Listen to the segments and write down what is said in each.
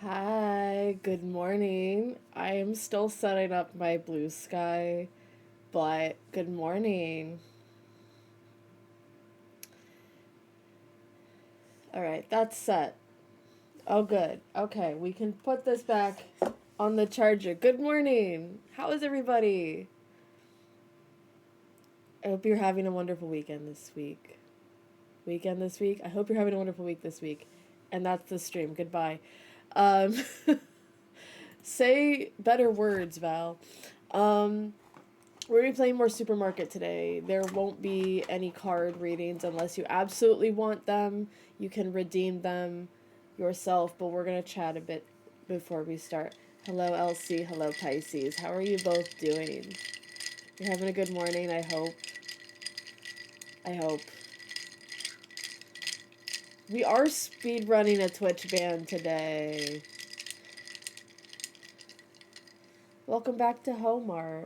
Hi, good morning. I am still setting up my blue sky, but good morning. All right, that's set. Oh, good. Okay, we can put this back on the charger. Good morning. How is everybody? I hope you're having a wonderful weekend this week. Weekend this week? I hope you're having a wonderful week this week. And that's the stream. Goodbye. Um, say better words, Val. Um, We're going to be playing more Supermarket today. There won't be any card readings unless you absolutely want them. You can redeem them yourself, but we're going to chat a bit before we start. Hello, Elsie. Hello, Pisces. How are you both doing? You're having a good morning, I hope. I hope. We are speed running a Twitch ban today. Welcome back to Homar.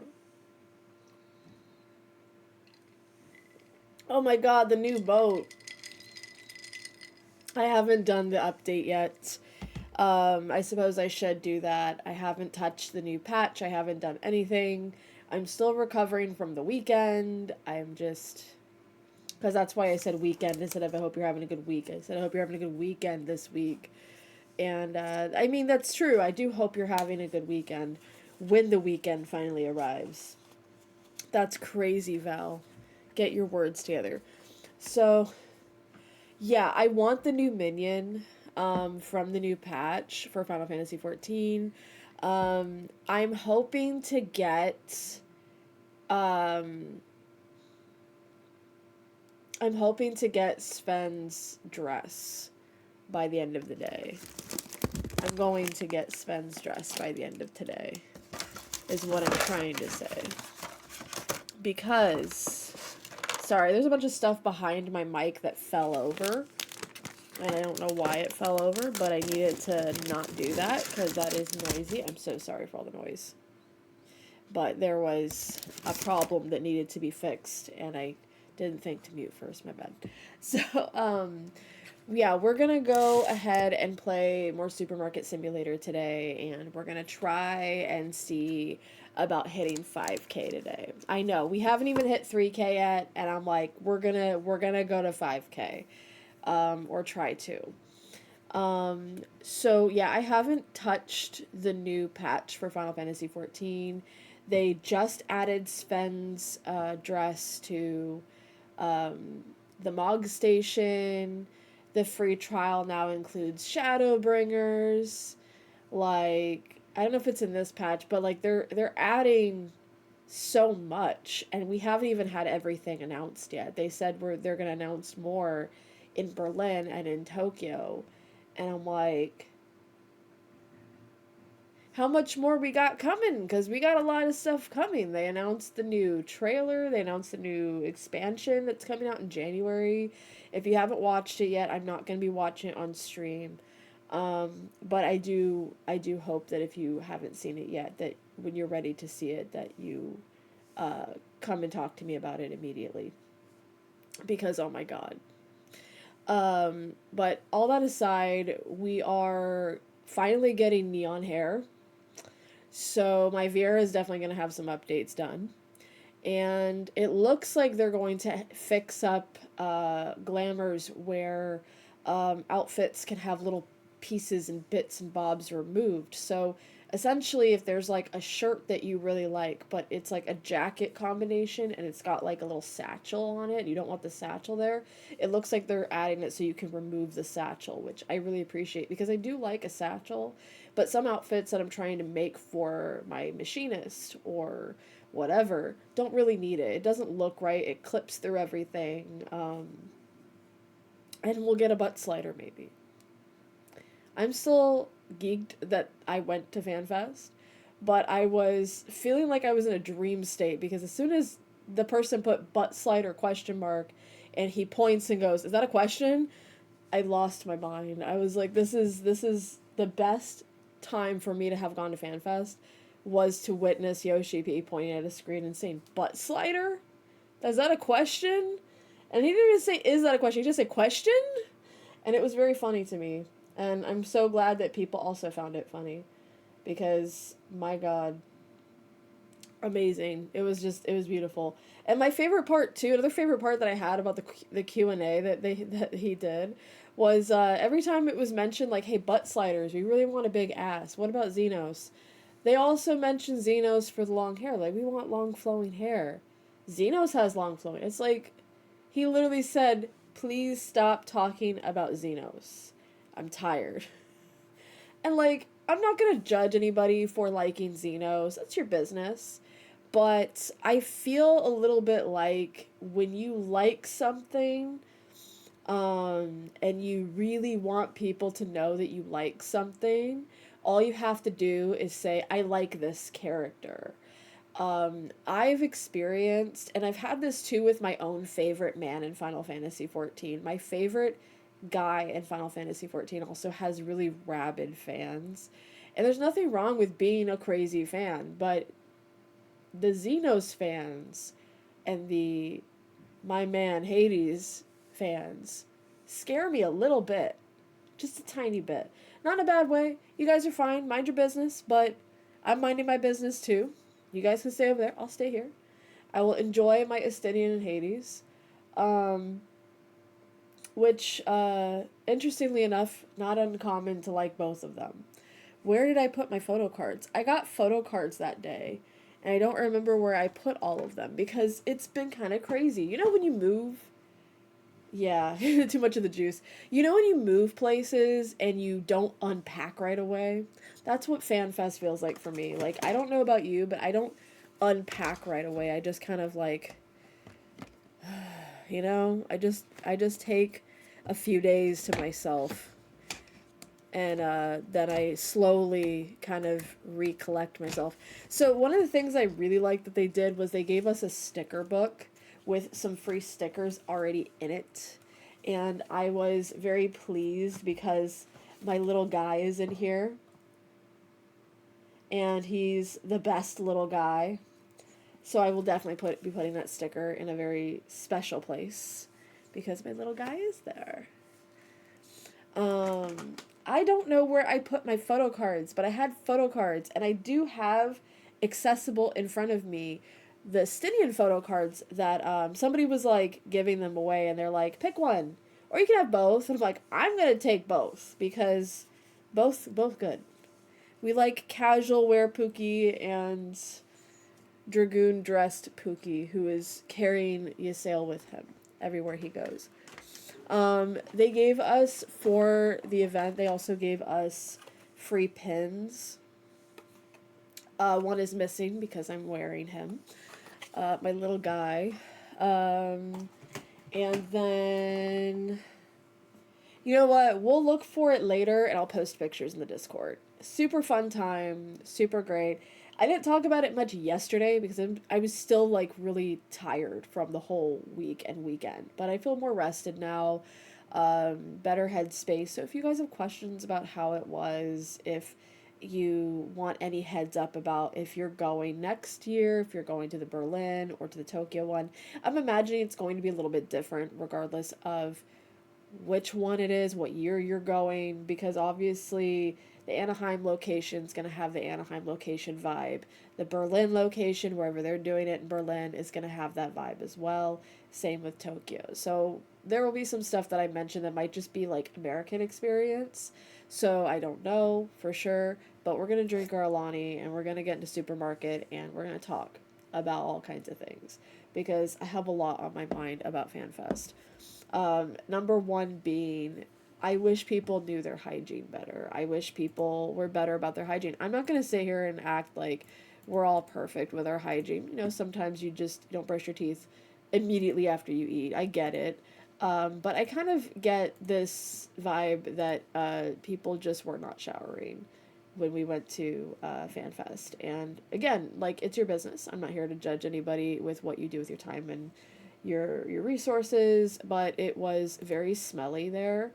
Oh my god, the new boat. I haven't done the update yet. I suppose I should do that. I haven't touched the new patch. I haven't done anything. I'm still recovering from the weekend. I'm just. Because that's why I said weekend instead of I hope you're having a good week. I said I hope you're having a good weekend this week. And I mean, that's true. I do hope you're having a good weekend when the weekend finally arrives. That's crazy, Val. Get your words together. So, yeah, I want the new minion from the new patch for Final Fantasy 14. I'm hoping to get. Um, I'm hoping to get Sven's dress by the end of the day. I'm going to get Sven's dress by the end of today, is what I'm trying to say. Because. Sorry, there's a bunch of stuff behind my mic that fell over. And I don't know why it fell over, but I needed to not do that because that is noisy. I'm so sorry for all the noise. But there was a problem that needed to be fixed, and I didn't think to mute first. My bad. So, yeah, we're gonna go ahead and play more Supermarket Simulator today, and we're gonna try and see about hitting 5K today. I know we haven't even hit 3K yet, and I'm like, we're gonna go to 5K, or try to. So yeah, I haven't touched the new patch for Final Fantasy 14. They just added Sven's dress to the Mog Station. The free trial now includes Shadowbringers. Like, I don't know if it's in this patch, but like they're adding so much, and we haven't even had everything announced yet. They said they're gonna announce more in Berlin and in Tokyo, and I'm like, how much more we got coming? Because we got a lot of stuff coming. They announced the new trailer, they announced the new expansion that's coming out in January. If you haven't watched it yet, I'm not going to be watching it on stream. But I do hope that if you haven't seen it yet, that when you're ready to see it, that you come and talk to me about it immediately. Because, oh my god. But all that aside, we are finally getting neon hair. So my Viera is definitely going to have some updates done. And it looks like they're going to fix up glamours where outfits can have little pieces and bits and bobs removed. So essentially, if there's like a shirt that you really like, but it's like a jacket combination and it's got like a little satchel on it, and you don't want the satchel there, it looks like they're adding it so you can remove the satchel, which I really appreciate because I do like a satchel. But some outfits that I'm trying to make for my machinist or whatever don't really need it. It doesn't look right. It clips through everything. And we'll get a butt slider maybe. I'm still geeked that I went to FanFest, but I was feeling like I was in a dream state because as soon as the person put butt slider question mark and he points and goes, "Is that a question?" I lost my mind. I was like, this is the best time for me to have gone to FanFest was to witness Yoshi P pointing at a screen and saying, "Butt slider? Is that a question?" And he didn't even say, "Is that a question?" He just said, "Question?" And it was very funny to me. And I'm so glad that people also found it funny because, my God, amazing. It was beautiful. And my favorite part too, another favorite part that I had about the Q&A that he did was every time it was mentioned like, hey, butt sliders, we really want a big ass. What about Xenos? They also mentioned Xenos for the long hair. Like, we want long flowing hair. Xenos has long flowing. It's like he literally said, "Please stop talking about Xenos. I'm tired." And like, I'm not gonna judge anybody for liking Xenos. That's your business. But I feel a little bit like when you like something, and you really want people to know that you like something, all you have to do is say, I like this character. I've experienced, and I've had this too with my own favorite man in Final Fantasy XIV. My favorite guy in Final Fantasy XIV also has really rabid fans. And there's nothing wrong with being a crazy fan, but the Xenos fans and the my man Hades fans scare me a little bit. Just a tiny bit. Not in a bad way. You guys are fine. Mind your business, but I'm minding my business too. You guys can stay over there. I'll stay here. I will enjoy my Estinian and Hades. Um, which, interestingly enough, not uncommon to like both of them. Where did I put my photo cards? I got photo cards that day, and I don't remember where I put all of them because it's been kind of crazy. You know when you move? Yeah, too much of the juice. You know when you move places and you don't unpack right away? That's what FanFest feels like for me. Like, I don't know about you, but I don't unpack right away. I just kind of like, I just take a few days to myself, and then I slowly kind of recollect myself. So one of the things I really liked that they did was they gave us a sticker book with some free stickers already in it, and I was very pleased because my little guy is in here, and he's the best little guy. So I will definitely be putting that sticker in a very special place because my little guy is there. Um, I don't know where I put my photo cards, but I had photo cards, and I do have accessible in front of me the Stinian photo cards that somebody was like giving them away, and they're like, pick one, or you can have both. And I'm like, I'm gonna take both because both good. We like casual wear Pookie and dragoon dressed Pookie, who is carrying Ysayle with him everywhere he goes. They gave us for the event. They also gave us free pins. One is missing because I'm wearing him. My little guy. Um, and then, you know what? We'll look for it later, and I'll post pictures in the Discord. Super fun time. Super great. I didn't talk about it much yesterday because I was still like really tired from the whole week and weekend. But I feel more rested now, better headspace. So if you guys have questions about how it was, if you want any heads up about if you're going next year, if you're going to the Berlin or to the Tokyo one, I'm imagining it's going to be a little bit different regardless of which one it is, what year you're going, because obviously the Anaheim location is going to have the Anaheim location vibe. The Berlin location, wherever they're doing it in Berlin, is going to have that vibe as well. Same with Tokyo. So there will be some stuff that I mentioned that might just be like American experience. So I don't know for sure, but we're going to drink our Alani and we're going to get into supermarket and we're going to talk about all kinds of things because I have a lot on my mind about FanFest. Number one being, I wish people knew their hygiene better. I wish people were better about their hygiene. I'm not going to sit here and act like we're all perfect with our hygiene. You know, sometimes you just don't brush your teeth immediately after you eat. I get it. But I kind of get this vibe that people just were not showering when we went to FanFest. And again, like, it's your business. I'm not here to judge anybody with what you do with your time and your resources, but it was very smelly there,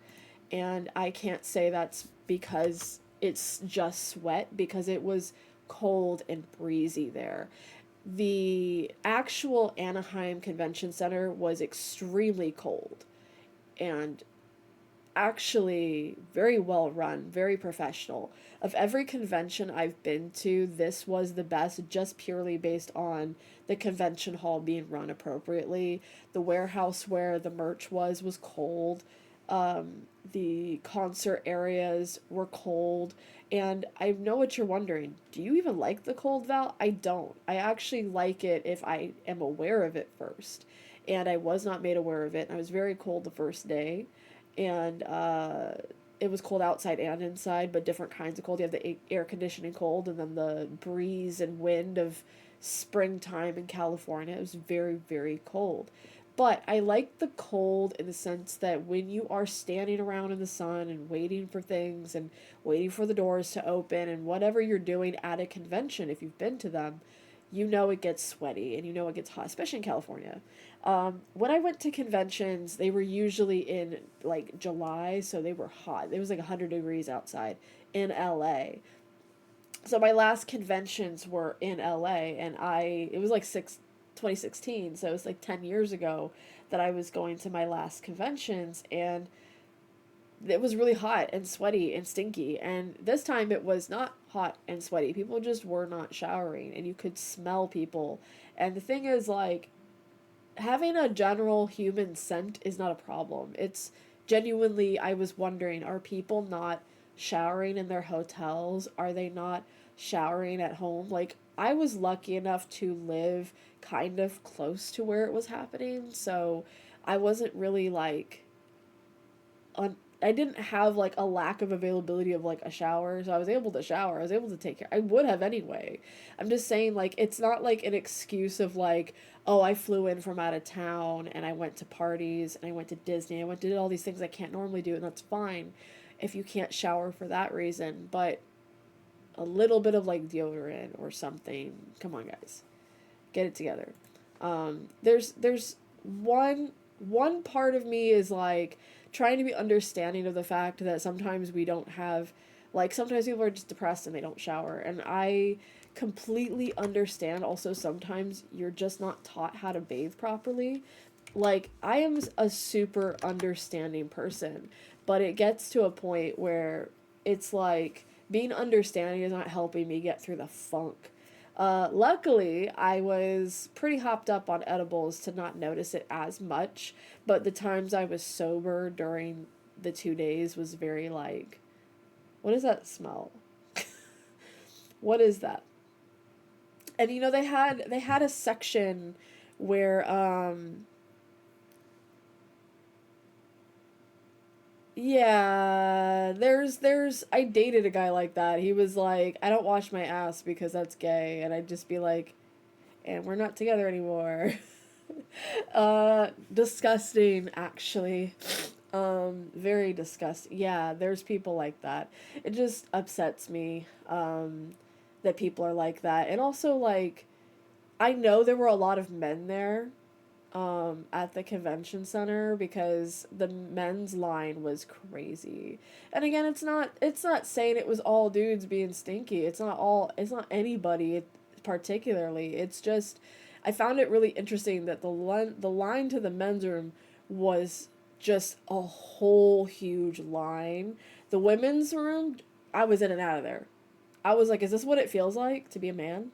and I can't say that's because it's just sweat because it was cold and breezy there. The actual Anaheim Convention Center was extremely cold, and actually very well run, very professional. Of every convention I've been to, this was the best, just purely based on the convention hall being run appropriately. The warehouse where the merch was cold. The concert areas were cold. And I know what you're wondering. Do you even like the cold, Val? I don't. I actually like it if I am aware of it first. And I was not made aware of it. I was very cold the first day. And it was cold outside and inside, but different kinds of cold. You have the air conditioning cold, and then the breeze and wind of springtime in California. It was very, very cold. But I like the cold in the sense that when you are standing around in the sun and waiting for things and waiting for the doors to open and whatever you're doing at a convention, if you've been to them, you know it gets sweaty and you know it gets hot, especially in California. When I went to conventions, they were usually in like July, so they were hot. It was like 100 degrees outside in LA. So my last conventions were in LA, and it was like 2016, so it was like 10 years ago that I was going to my last conventions, and it was really hot and sweaty and stinky. And this time it was not hot and sweaty. People just were not showering, and you could smell people. And the thing is, like, having a general human scent is not a problem. It's genuinely, I was wondering, are people not showering in their hotels? Are they not showering at home? Like, I was lucky enough to live kind of close to where it was happening, so I wasn't really like on I didn't have like a lack of availability of like a shower, so I was able to shower. I was able to take care. I would have anyway. I'm just saying, like, it's not like an excuse of like, oh, I flew in from out of town and I went to parties and I went to Disney. I went to did all these things I can't normally do, and that's fine if you can't shower for that reason. But a little bit of like deodorant or something. Come on, guys, get it together. There's one part of me is like trying to be understanding of the fact that sometimes we don't have, like, sometimes people are just depressed and they don't shower, and I completely understand. Also, sometimes you're just not taught how to bathe properly. Like, I am a super understanding person, but it gets to a point where it's like being understanding is not helping me get through the funk. Luckily, I was pretty hopped up on edibles to not notice it as much, but the times I was sober during the 2 days was very like, what does that smell? What is that? And you know, they had a section where yeah, there's I dated a guy like that. He was like, I don't wash my ass because that's gay, and I'd just be like, and we're not together anymore. Disgusting, actually. Very disgusting. Yeah, there's people like that. It just upsets me, that people are like that. And also, like, I know there were a lot of men there, at the convention center because the men's line was crazy. And again, it's not saying it was all dudes being stinky. It's not anybody particularly. It's just I found it really interesting that the line to the men's room was just a whole huge line. The women's room, I was in and out of there. I was like, is this what it feels like to be a man?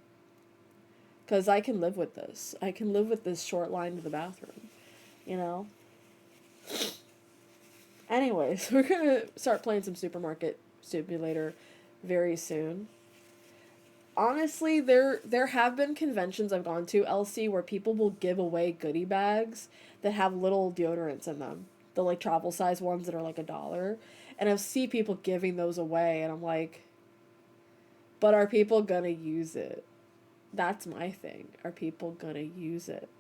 Because I can live with this. I can live with this short line to the bathroom, you know? Anyways, we're gonna start playing some Supermarket Simulator very soon. Honestly, there have been conventions I've gone to, LC, where people will give away goodie bags that have little deodorants in them. The like travel size ones that are like $1. And I've seen people giving those away, and I'm like, but are people gonna use it? That's my thing. Are people gonna use it?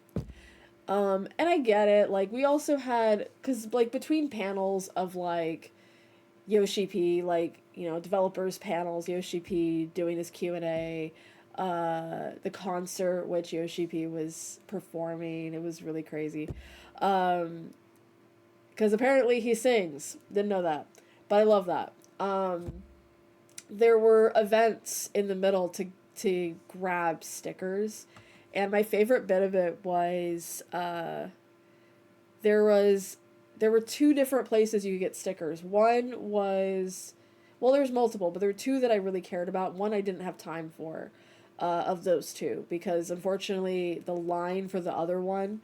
And I get it. Like, we also had, cause like between panels of like Yoshi P, like, you know, developers panels, Yoshi P doing his Q&A, the concert which Yoshi P was performing, it was really crazy. Um, cause apparently he sings. Didn't know that, but I love that. There were events in the middle to grab stickers, and my favorite bit of it was there was there were two different places you could get stickers. One was, well, there's multiple, but there were two that I really cared about. One I didn't have time for, of those two, because unfortunately the line for the other one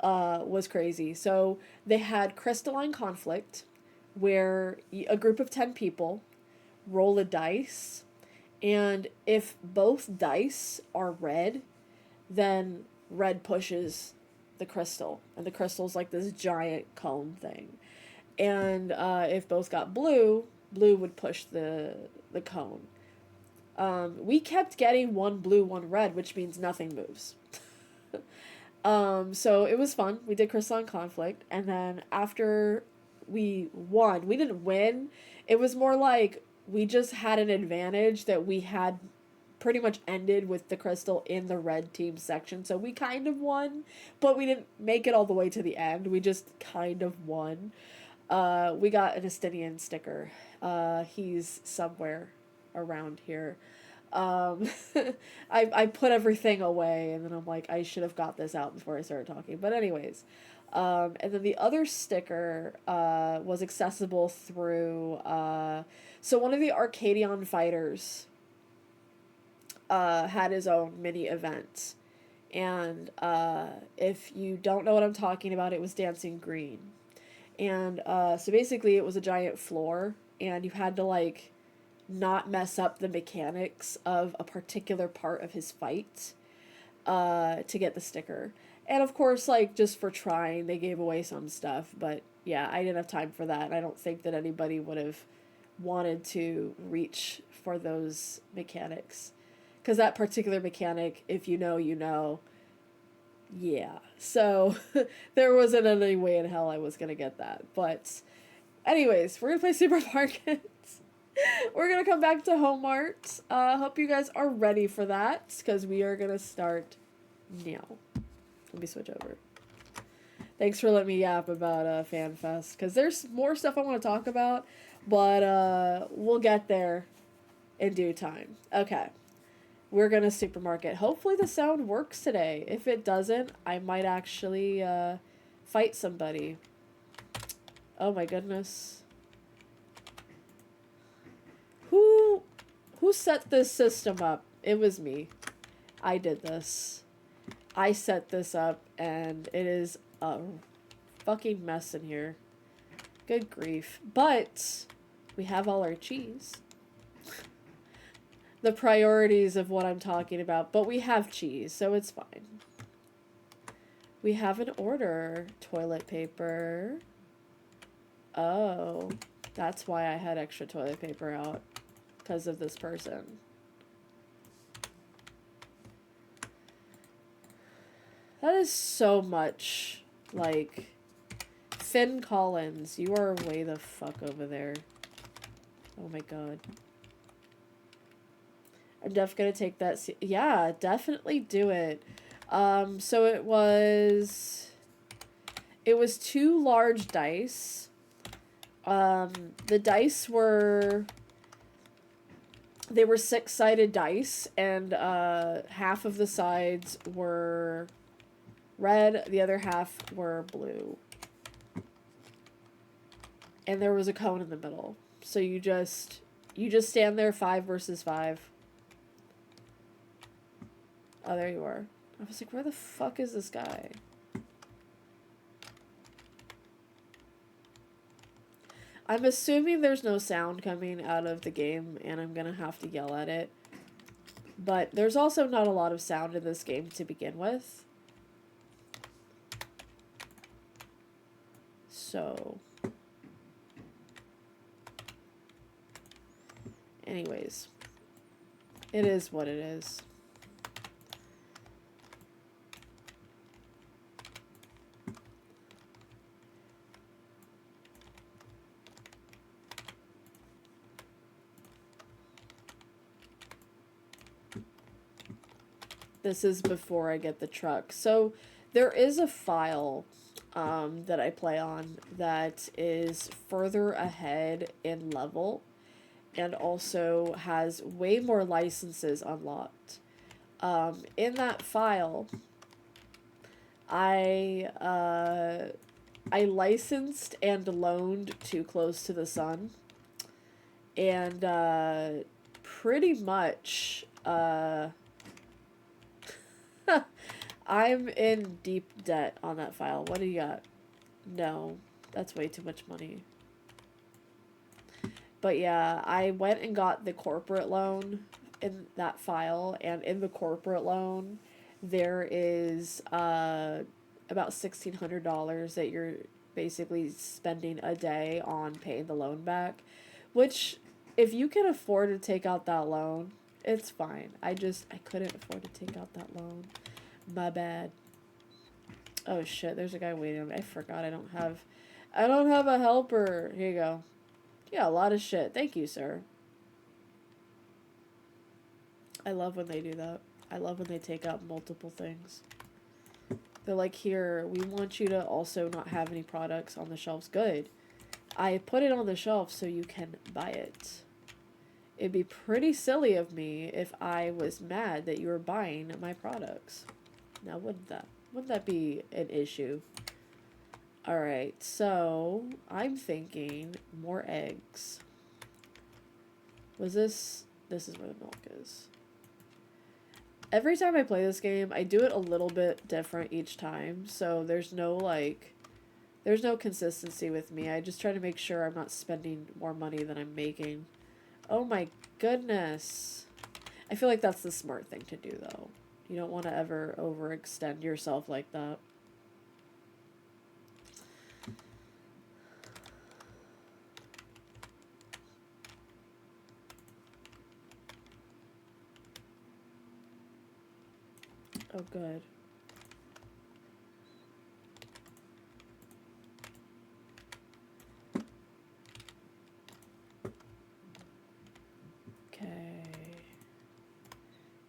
was crazy. So they had Crystalline Conflict, where a group of 10 people roll a dice, and if both dice are red, then red pushes the crystal, and the crystal's like this giant cone thing. And if both got blue, blue would push the cone. We kept getting one blue, one red, which means nothing moves. So it was fun. We did Crystalline Conflict, and then after we won, we didn't win. It was more like we just had an advantage that we had pretty much ended with the crystal in the red team section. So we kind of won, but we didn't make it all the way to the end. We just kind of won. We got an Estinian sticker. He's somewhere around here. Um, I put everything away, and then I'm like, I should have got this out before I started talking. But anyways, and then the other sticker was accessible through, so one of the Arcadion fighters had his own mini event. And if you don't know what I'm talking about, it was Dancing Green. And so basically it was a giant floor, and you had to like not mess up the mechanics of a particular part of his fight to get the sticker. And of course, like, just for trying, they gave away some stuff. But yeah, I didn't have time for that. And I don't think that anybody would have wanted to reach for those mechanics. Because that particular mechanic, if you know, you know. Yeah. So there wasn't any way in hell I was going to get that. But anyways, we're going to play Supermarket. We're going to come back to Home Art. Hope you guys are ready for that, because we are going to start now. Let me switch over. Thanks for letting me yap about FanFest, because there's more stuff I want to talk about, but we'll get there in due time. Okay. We're going to Supermarket. Hopefully the sound works today. If it doesn't, I might actually fight somebody. Oh my goodness. Who set this system up? It was me. I did this. I set this up, and it is a fucking mess in here. Good grief. But we have all our cheese. The priorities of what I'm talking about, but we have cheese, so it's fine. We have an order. Toilet paper. Oh, that's why I had extra toilet paper out. Because of this person. That is so much, like, Finn Collins, you are way the fuck over there. Oh my god. I'm definitely gonna take that. Yeah, definitely do it. So it was 2 large dice. The dice were, they were 6-sided dice, and half of the sides were red, the other half were blue. And there was a cone in the middle. So you just stand there, 5 versus 5. Oh, there you are. I was like, where the fuck is this guy? I'm assuming there's no sound coming out of the game, and I'm gonna have to yell at it. But there's also not a lot of sound in this game to begin with. So, anyways, it is what it is. This is before I get the truck. So there is a file that I play on that is further ahead in level and also has way more licenses unlocked. In that file, I I licensed and loaned too close to the sun. And pretty much I'm in deep debt on that file. What do you got? No, that's way too much money. But yeah, I went and got the corporate loan in that file, and in the corporate loan, there is about $1,600 that you're basically spending a day on paying the loan back, which if you can afford to take out that loan, it's fine. I couldn't afford to take out that loan. My bad. Oh shit, there's a guy waiting on me. I forgot I don't have a helper. Here you go. Yeah, a lot of shit. Thank you, sir. I love when they do that. I love when they take out multiple things. They're like, here, we want you to also not have any products on the shelves. Good. I put it on the shelf so you can buy it. It'd be pretty silly of me if I was mad that you were buying my products. Now, wouldn't that be an issue? Alright, so I'm thinking more eggs. This is where the milk is. Every time I play this game, I do it a little bit different each time, so there's no consistency with me. I just try to make sure I'm not spending more money than I'm making. Oh my goodness. I feel like that's the smart thing to do, though. You don't want to ever overextend yourself like that. Oh, good. Okay.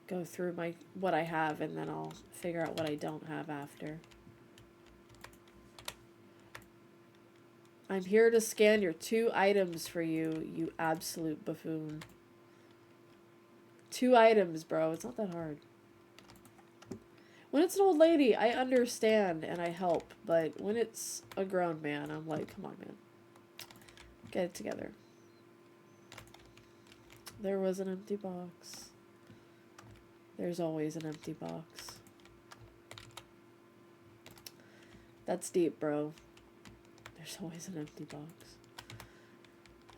Go through what I have, and then I'll figure out what I don't have after. I'm here to scan your 2 items for you, you absolute buffoon. 2 items, bro. It's not that hard. When it's an old lady, I understand and I help, but when it's a grown man, I'm like, come on, man. Get it together. There was an empty box. There's always an empty box. That's deep, bro. There's always an empty box.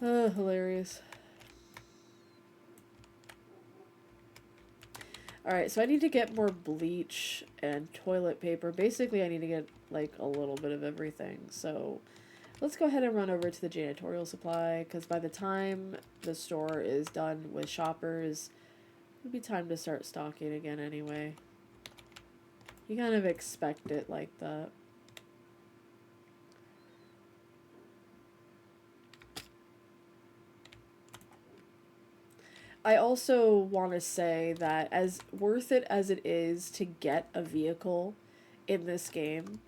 Oh, hilarious. Alright, so I need to get more bleach and toilet paper. Basically, I need to get, like, a little bit of everything. So, let's go ahead and run over to the janitorial supply, because by the time the store is done with shoppers, it'll be time to start stocking again anyway. You kind of expect it like that. I also want to say that as worth it as it is to get a vehicle in this game,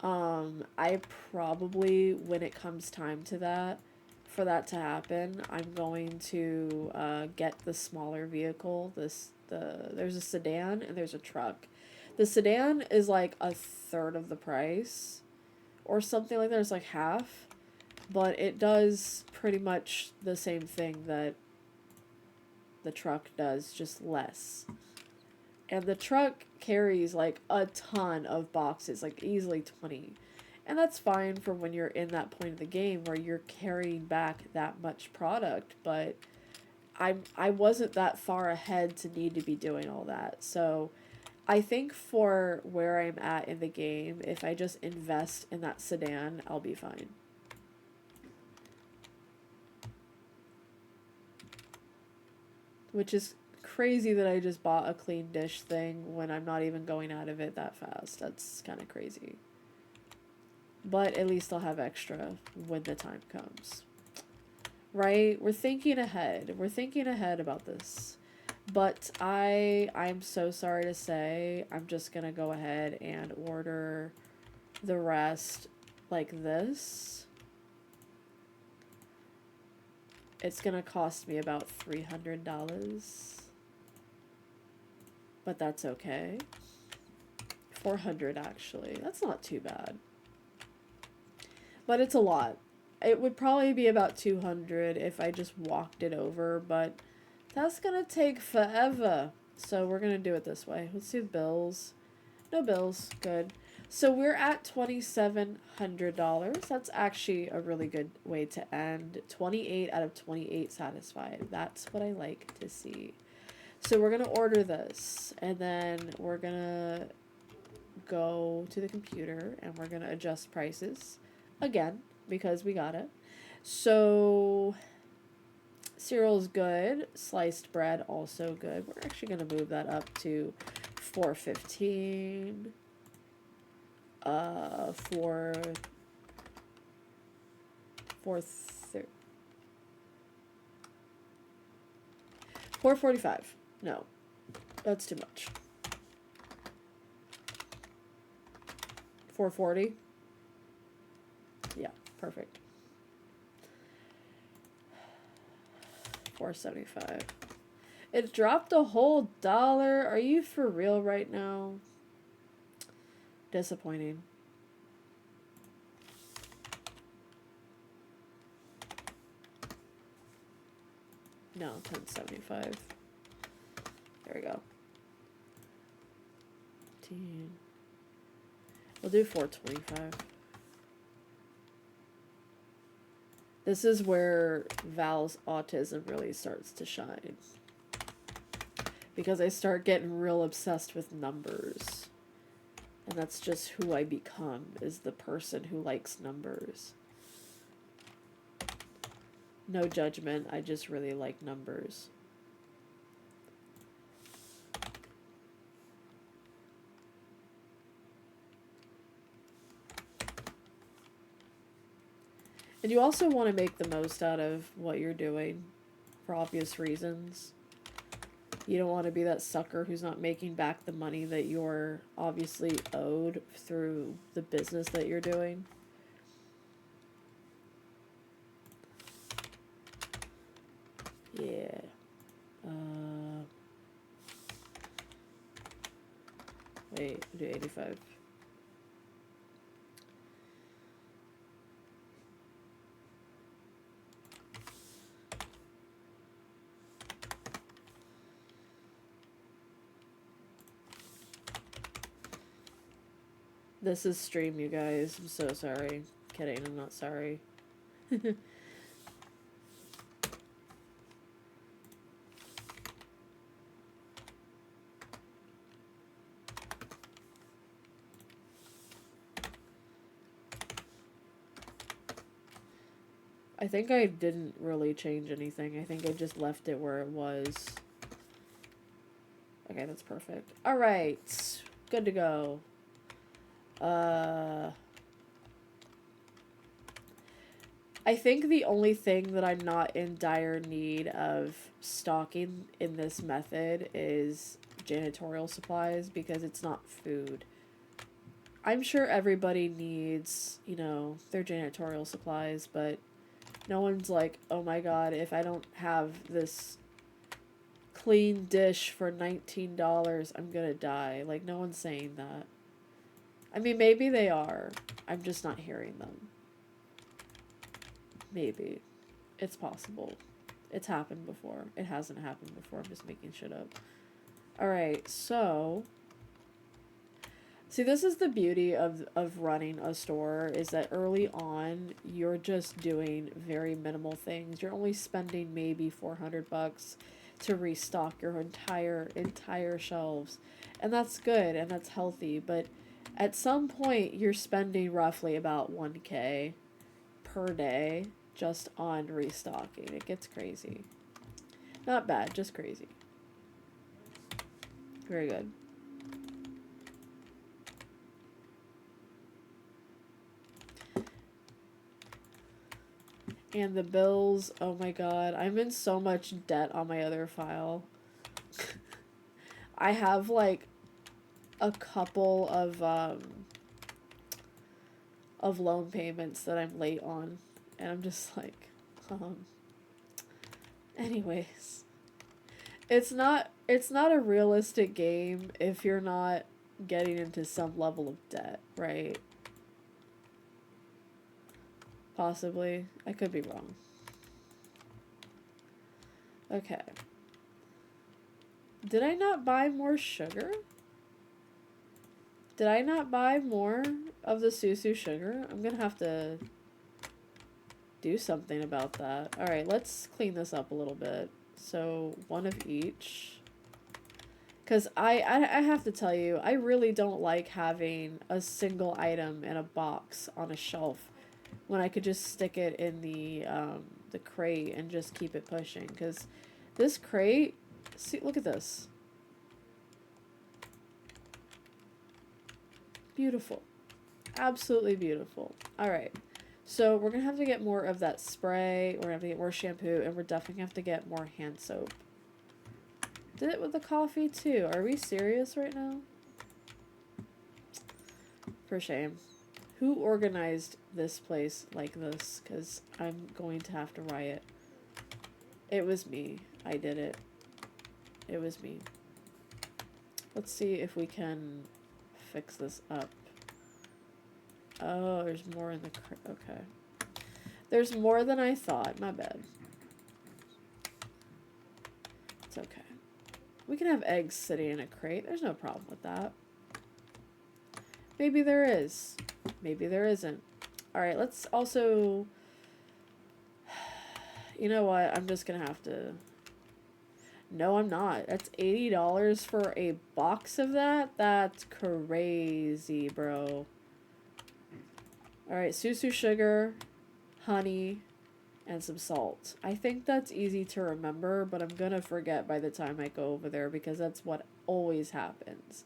I probably, when it comes time to that, for that to happen, I'm going to get the smaller vehicle. There's a sedan and there's a truck. The sedan is like a third of the price, or something like that. It's like half, but it does pretty much the same thing that the truck does, just less. And the truck carries like a ton of boxes, like easily 20. And that's fine for when you're in that point of the game where you're carrying back that much product, but I wasn't that far ahead to need to be doing all that. So I think for where I'm at in the game, if I just invest in that sedan, I'll be fine. Which is crazy that I just bought a clean dish thing when I'm not even going out of it that fast. That's kind of crazy. But at least I'll have extra when the time comes. Right? We're thinking ahead. We're thinking ahead about this. But I'm so sorry to say, I'm just going to go ahead and order the rest like this. It's going to cost me about $300. But that's okay. $400 actually. That's not too bad. but it's a lot. It would probably be about 200 if I just walked it over, but that's gonna take forever. So we're gonna do it this way. Let's see the bills. No bills. Good. So we're at $2,700. That's actually a really good way to end. 28 out of 28 satisfied. That's what I like to see. So we're going to order this, and then we're going to go to the computer, and we're going to adjust prices again, because we got it. So cereal's good. Sliced bread also good. We're actually going to move that up to $4.15. For $4.45. No, that's too much. $4.40. Yeah, perfect. $4.75. It dropped a whole dollar. Are you for real right now? Disappointing. No, $10.75. There we go. 15. We'll do $4.25. This is where Val's autism really starts to shine. Because I start getting real obsessed with numbers. And that's just who I become, is the person who likes numbers. No judgment, I just really like numbers. And you also want to make the most out of what you're doing, for obvious reasons. You don't want to be that sucker who's not making back the money that you're obviously owed through the business that you're doing. Yeah. Wait, do 85. This is stream, you guys. I'm so sorry. Kidding, I'm not sorry. I think I didn't really change anything. I think I just left it where it was. Okay, that's perfect. Alright. Good to go. I think the only thing that I'm not in dire need of stocking in this method is janitorial supplies, because it's not food. I'm sure everybody needs, you know, their janitorial supplies, but no one's like, oh my god, if I don't have this clean dish for $19, I'm gonna die. Like, no one's saying that. I mean, maybe they are. I'm just not hearing them. Maybe. It's possible. It's happened before. It hasn't happened before. I'm just making shit up. Alright, so... See, this is the beauty of running a store, is that early on, you're just doing very minimal things. You're only spending maybe $400 to restock your entire shelves. And that's good, and that's healthy, but at some point, you're spending roughly about $1K per day just on restocking. It gets crazy. Not bad, just crazy. Very good. And the bills, oh my god, I'm in so much debt on my other file. I have like a couple of loan payments that I'm late on, and I'm just like, anyways. It's not a realistic game if you're not getting into some level of debt, right? Possibly. I could be wrong. Okay. Did I not buy more sugar? Did I not buy more of the Susu sugar? I'm gonna have to do something about that. Alright, let's clean this up a little bit. So, one of each. Because I have to tell you, I really don't like having a single item in a box on a shelf when I could just stick it in the crate and just keep it pushing. Because this crate, see, look at this. Beautiful. Absolutely beautiful. Alright. So we're going to have to get more of that spray. We're going to have to get more shampoo. And we're definitely going to have to get more hand soap. Did it with the coffee too. Are we serious right now? For shame. Who organized this place like this? Because I'm going to have to riot. It was me. I did it. It was me. Let's see if we can fix this up. Oh, there's more in the okay. There's more than I thought. My bad. It's okay. We can have eggs sitting in a crate. There's no problem with that. Maybe there is. Maybe there isn't. Alright, let's also... You know what? I'm just gonna have to... No, I'm not. That's $80 for a box of that? That's crazy, bro. Alright, Susu sugar, honey, and some salt. I think that's easy to remember, but I'm gonna forget by the time I go over there because that's what always happens.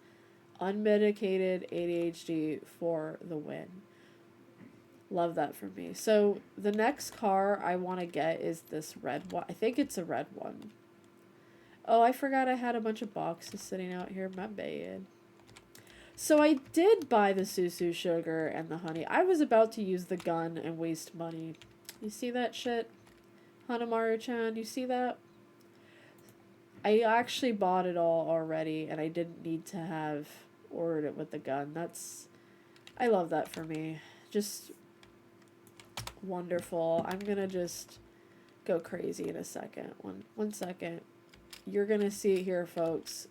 Unmedicated ADHD for the win. Love that for me. So the next car I want to get is this red one. I think it's a red one. Oh, I forgot I had a bunch of boxes sitting out here. My bad. So I did buy the Susu sugar and the honey. I was about to use the gun and waste money. You see that shit? Hanamaru-chan, you see that? I actually bought it all already and I didn't need to have ordered it with the gun. I love that for me. Just wonderful. I'm gonna just go crazy in a second. One second. You're gonna see it here, folks.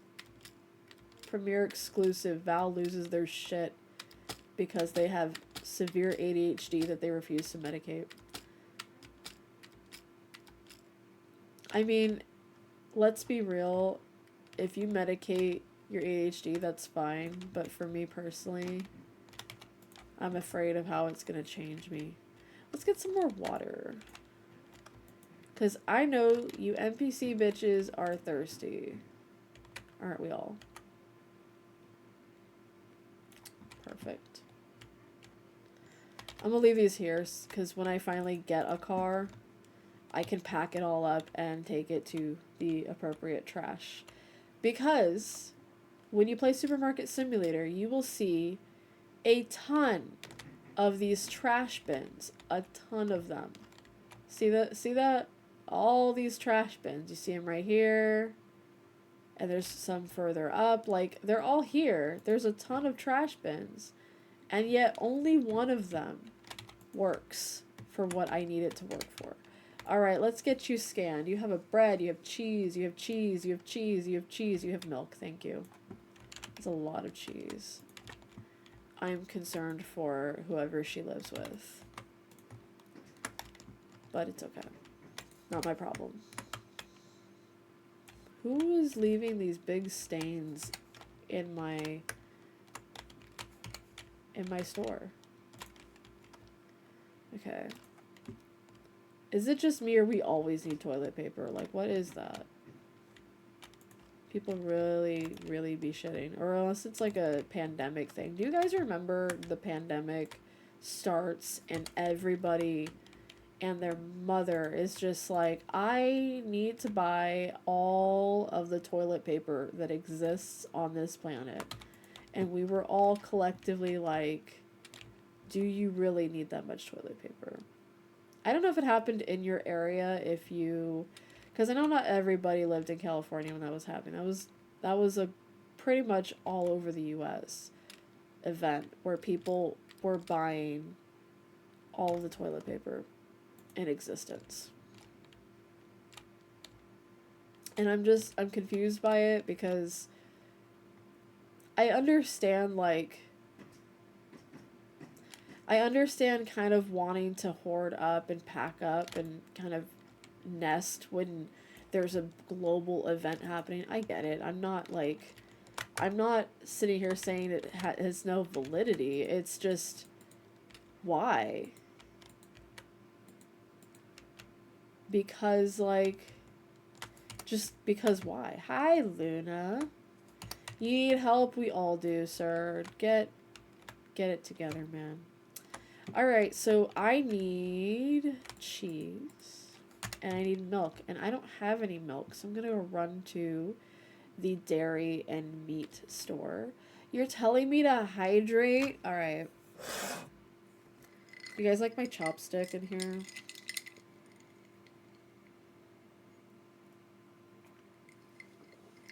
Premiere exclusive. Val loses their shit because they have severe ADHD that they refuse to medicate. I mean, let's be real. If you medicate your ADHD, that's fine. But for me personally, I'm afraid of how it's gonna change me. Let's get some more water. Because I know you NPC bitches are thirsty. Aren't we all? Perfect. I'm gonna leave these here because when I finally get a car, I can pack it all up and take it to the appropriate trash. Because when you play Supermarket Simulator, you will see a ton of these trash bins. A ton of them. See that? See that? All these trash bins. You see them right here. And there's some further up. Like, they're all here. There's a ton of trash bins. And yet only one of them works for what I need it to work for. Alright, let's get you scanned. You have a bread, you have cheese, you have cheese, you have cheese, you have cheese, you have milk. Thank you. That's a lot of cheese. I'm concerned for whoever she lives with. But it's okay. Not my problem. Who is leaving these big stains in my store? Okay. Is it just me or we always need toilet paper? Like, what is that? People really, really be shitting. Or unless it's like a pandemic thing. Do you guys remember the pandemic starts and everybody and their mother is just like, I need to buy all of the toilet paper that exists on this planet. And we were all collectively like, do you really need that much toilet paper? I don't know if it happened in your area, if you... Because I know not everybody lived in California when that was happening. That was a pretty much all over the U.S. event where people were buying all of the toilet paper in existence. And I'm confused by it because I understand, like, I understand kind of wanting to hoard up and pack up and kind of nest when there's a global event happening. I get it. I'm not sitting here saying it has no validity. It's just, why? Because, like, just because why? Hi, Luna. You need help? We all do, sir. Get it together, man. Alright, so I need cheese. And I need milk. And I don't have any milk, so I'm gonna go run to the dairy and meat store. You're telling me to hydrate? Alright. You guys like my chopstick in here?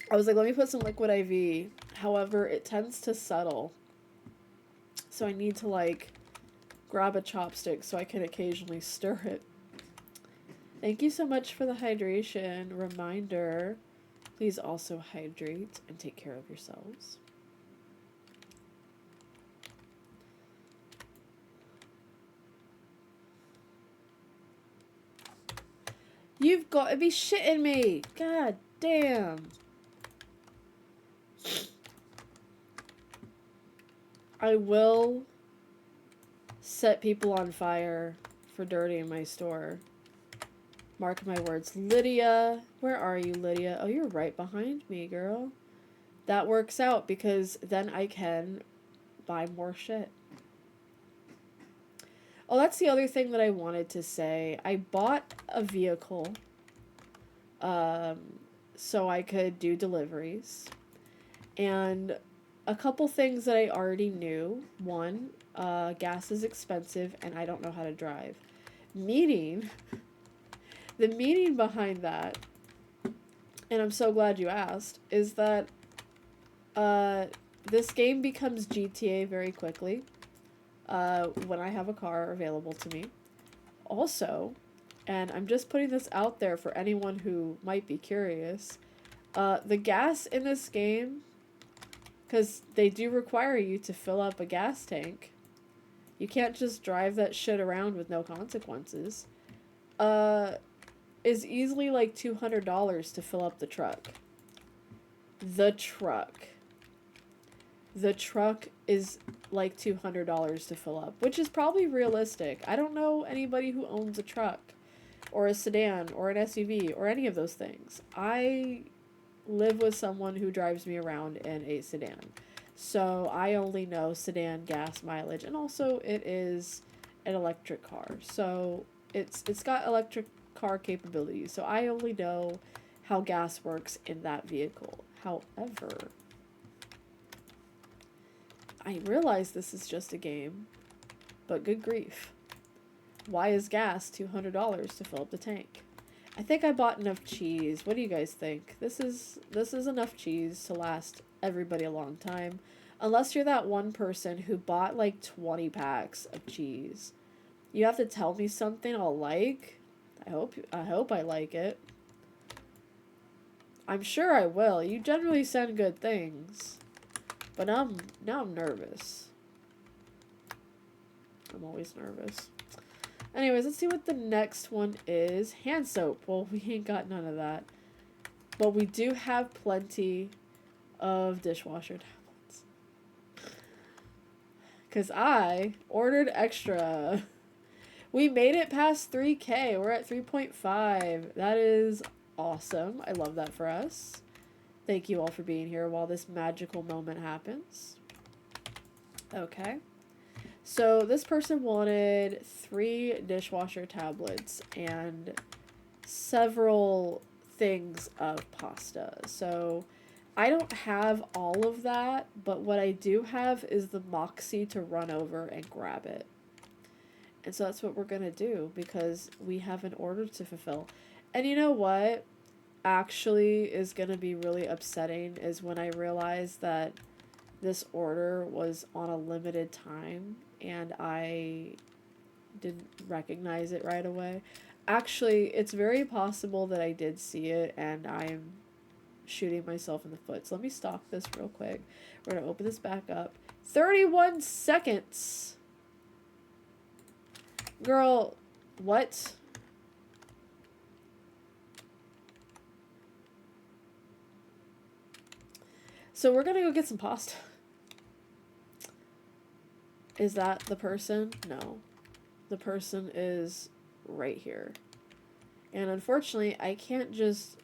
I was like, let me put some liquid IV. However, it tends to settle. So I need to, like, grab a chopstick so I can occasionally stir it. Thank you so much for the hydration reminder. Please also hydrate and take care of yourselves. You've got to be shitting me. God damn. I will set people on fire for dirtying my store. Mark my words. Lydia. Where are you, Lydia? Oh, you're right behind me, girl. That works out because then I can buy more shit. Oh, that's the other thing that I wanted to say. I bought a vehicle so I could do deliveries. And a couple things that I already knew. One, gas is expensive and I don't know how to drive. Meaning, the meaning behind that, and I'm so glad you asked, is that this game becomes GTA very quickly when I have a car available to me. Also, and I'm just putting this out there for anyone who might be curious, the gas in this game, because they do require you to fill up a gas tank. You can't just drive that shit around with no consequences. Is easily like $200 to fill up the truck. The truck. The truck is like $200 to fill up, which is probably realistic. I don't know anybody who owns a truck or a sedan or an SUV or any of those things. I live with someone who drives me around in a sedan. So I only know sedan gas mileage, and also it is an electric car. So it's got electric car capabilities. So I only know how gas works in that vehicle. However, I realize this is just a game, but good grief. Why is gas $200 to fill up the tank? I think I bought enough cheese. What do you guys think? This is enough cheese to last everybody a long time. Unless you're that one person who bought like 20 packs of cheese. You have to tell me something I'll like. I hope I like it. I'm sure I will. You generally send good things. But now I'm nervous. I'm always nervous. Anyways, let's see what the next one is. Hand soap. Well, we ain't got none of that. But we do have plenty of dishwasher tablets. Because I ordered extra. We made it past 3K. We're at 3.5. That is awesome. I love that for us. Thank you all for being here while this magical moment happens. Okay. So this person wanted 3 dishwasher tablets and several things of pasta. So I don't have all of that, but what I do have is the moxie to run over and grab it. And so that's what we're going to do because we have an order to fulfill. And you know what actually is going to be really upsetting is when I realize that this order was on a limited time and I didn't recognize it right away. Actually, it's very possible that I did see it and I'm shooting myself in the foot. So let me stop this real quick. We're going to open this back up. 31 seconds. Girl, what? So we're going to go get some pasta. Is that the person? No. The person is right here. And unfortunately, I can't just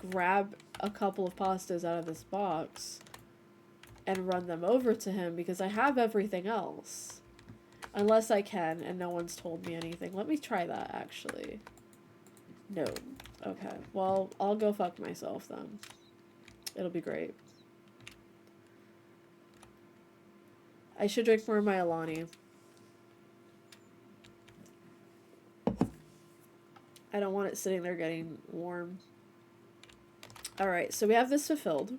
grab a couple of pastas out of this box and run them over to him because I have everything else. Unless I can, and no one's told me anything. Let me try that, actually. No. Okay. Well, I'll go fuck myself then. It'll be great. I should drink more of my Alani. I don't want it sitting there getting warm. Alright, so we have this fulfilled.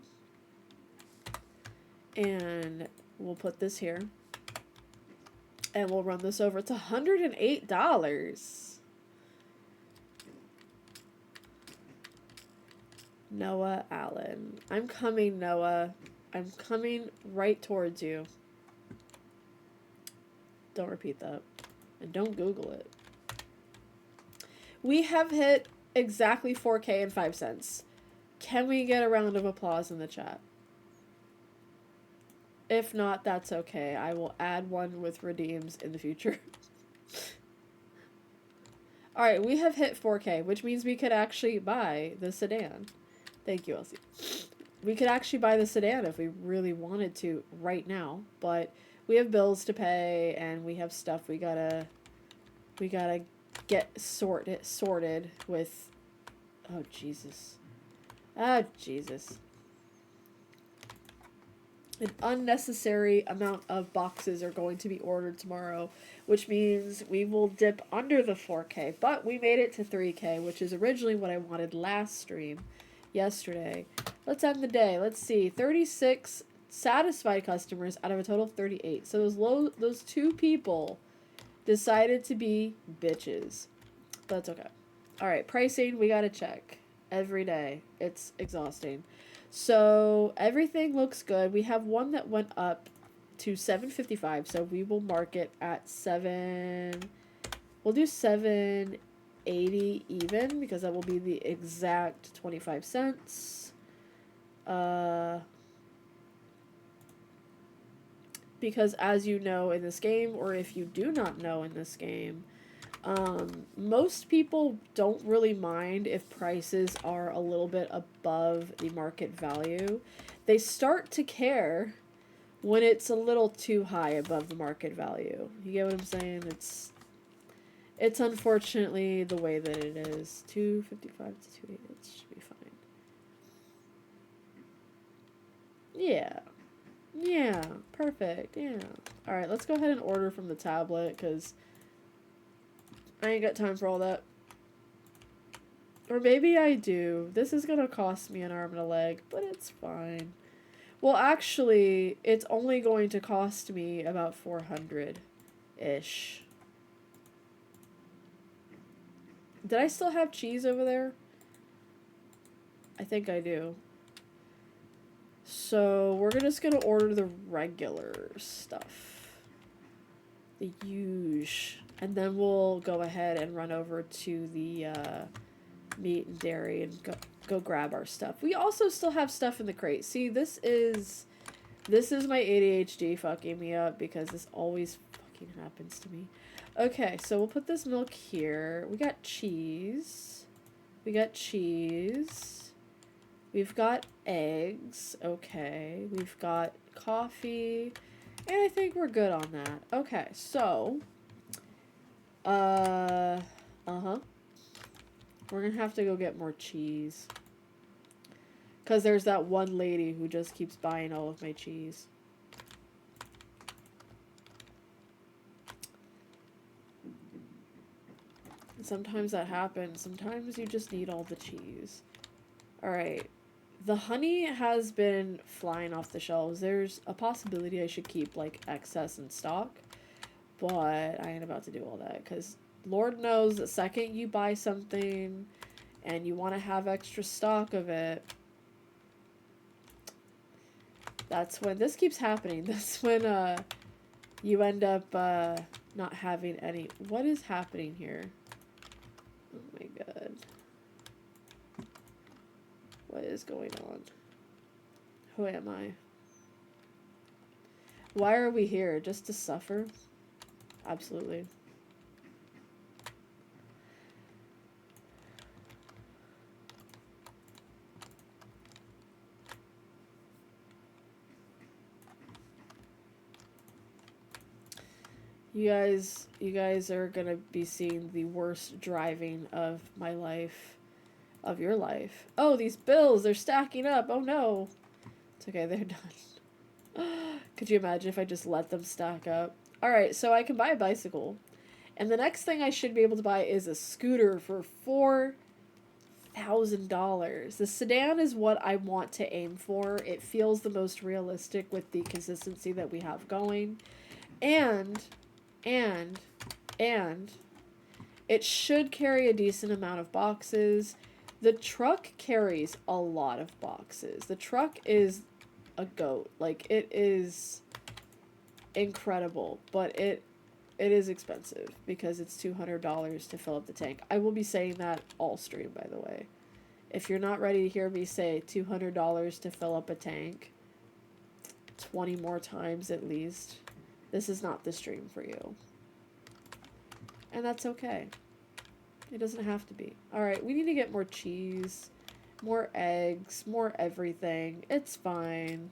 And we'll put this here. And we'll run this over. It's $108. Noah Allen. I'm coming, Noah. I'm coming right towards you. Don't repeat that. And don't Google it. We have hit exactly 4K and 5 cents. Can we get a round of applause in the chat? If not, that's okay. I will add one with redeems in the future. Alright, we have hit 4K, which means we could actually buy the sedan. Thank you, Elsie. We could actually buy the sedan if we really wanted to right now, but we have bills to pay and we have stuff we gotta get sorted with. Oh, Jesus. Ah, Jesus. An unnecessary amount of boxes are going to be ordered tomorrow, which means we will dip under the 4K, but we made it to 3K, which is originally what I wanted last stream, yesterday. Let's end the day. Let's see. 36 satisfied customers out of a total of 38. So those two people decided to be bitches. But that's okay. Alright, pricing, we gotta check. Every day. It's exhausting. So, everything looks good. We have one that went up to $7.55, so we will mark it at we'll do $7.80 even, because that will be the exact 25 cents. Because as you know in this game, or if you do not know in this game, most people don't really mind if prices are a little bit above the market value. They start to care when it's a little too high above the market value. You get what I'm saying? It's unfortunately the way that it is. 255 to 28, it should be fine. Yeah. Yeah, perfect, yeah. Alright, let's go ahead and order from the tablet, because I ain't got time for all that. Or maybe I do. This is gonna cost me an arm and a leg, but it's fine. Well, actually, it's only going to cost me about 400-ish. Did I still have cheese over there? I think I do. So, we're just gonna order the regular stuff. The huge. And then we'll go ahead and run over to the meat and dairy and go grab our stuff. We also still have stuff in the crate. See, this is my ADHD fucking me up because this always fucking happens to me. Okay, so we'll put this milk here. We got cheese. We've got eggs. Okay. We've got coffee. And I think we're good on that. Okay, so we're gonna have to go get more cheese. Because there's that one lady who just keeps buying all of my cheese. Sometimes that happens. Sometimes you just need all the cheese. Alright. The honey has been flying off the shelves. There's a possibility I should keep, like, excess in stock. But I ain't about to do all that because Lord knows the second you buy something and you want to have extra stock of it, that's when this keeps happening. That's when you end up not having any. What is happening here? Oh my god. What is going on? Who am I? Why are we here? Just to suffer? Absolutely. You guys are gonna be seeing the worst driving of my life, of your life. Oh, these bills, they're stacking up. Oh no. It's okay, they're done. Could you imagine if I just let them stack up? Alright, so I can buy a bicycle. And the next thing I should be able to buy is a scooter for $4,000. The sedan is what I want to aim for. It feels the most realistic with the consistency that we have going. And and and it should carry a decent amount of boxes. The truck carries a lot of boxes. The truck is a goat. Like, it is incredible, but it is expensive because it's $200 to fill up the tank. I will be saying that all stream, by the way. If you're not ready to hear me say $200 to fill up a tank 20 more times at least, this is not the stream for you. And that's okay. It doesn't have to be. Alright, we need to get more cheese, more eggs, more everything. It's fine.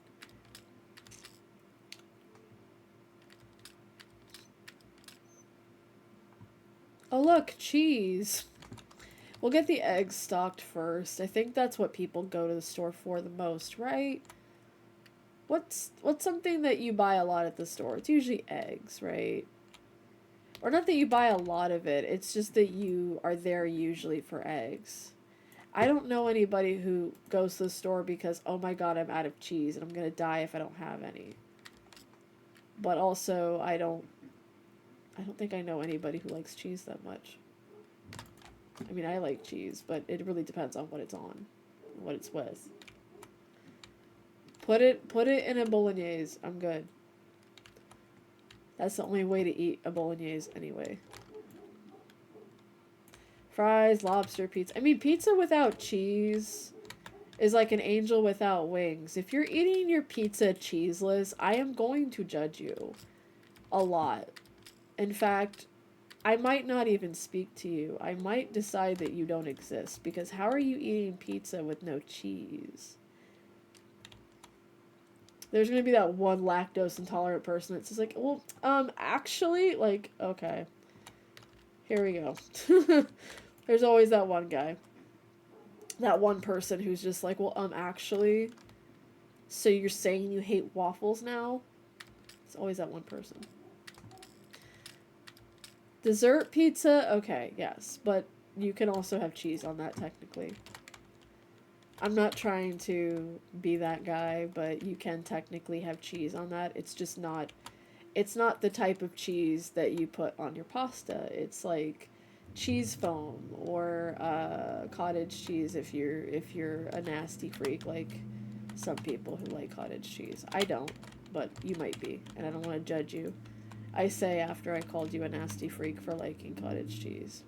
Oh look, cheese. We'll get the eggs stocked first. I think that's what people go to the store for the most, right? What's something that you buy a lot at the store? It's usually eggs, right? Or not that you buy a lot of it, it's just that you are there usually for eggs. I don't know anybody who goes to the store because, oh my god, I'm out of cheese and I'm gonna die if I don't have any. But also, I don't think I know anybody who likes cheese that much. I mean, I like cheese, but it really depends on what it's on, what it's with. Put it in a bolognese. I'm good. That's the only way to eat a bolognese anyway. Fries, lobster, pizza. I mean, pizza without cheese is like an angel without wings. If you're eating your pizza cheeseless, I am going to judge you a lot. In fact, I might not even speak to you. I might decide that you don't exist because how are you eating pizza with no cheese? There's gonna be that one lactose intolerant person that's just like, well, actually, like, okay. Here we go. There's always that one guy. That one person who's just like, well, actually, so you're saying you hate waffles now? It's always that one person. Dessert pizza? Okay, yes. But you can also have cheese on that, technically. I'm not trying to be that guy, but you can technically have cheese on that. It's just not... It's not the type of cheese that you put on your pasta. It's like cheese foam or cottage cheese if you're a nasty freak like some people who like cottage cheese. I don't, but you might be, and I don't want to judge you. I say after I called you a nasty freak for liking cottage cheese.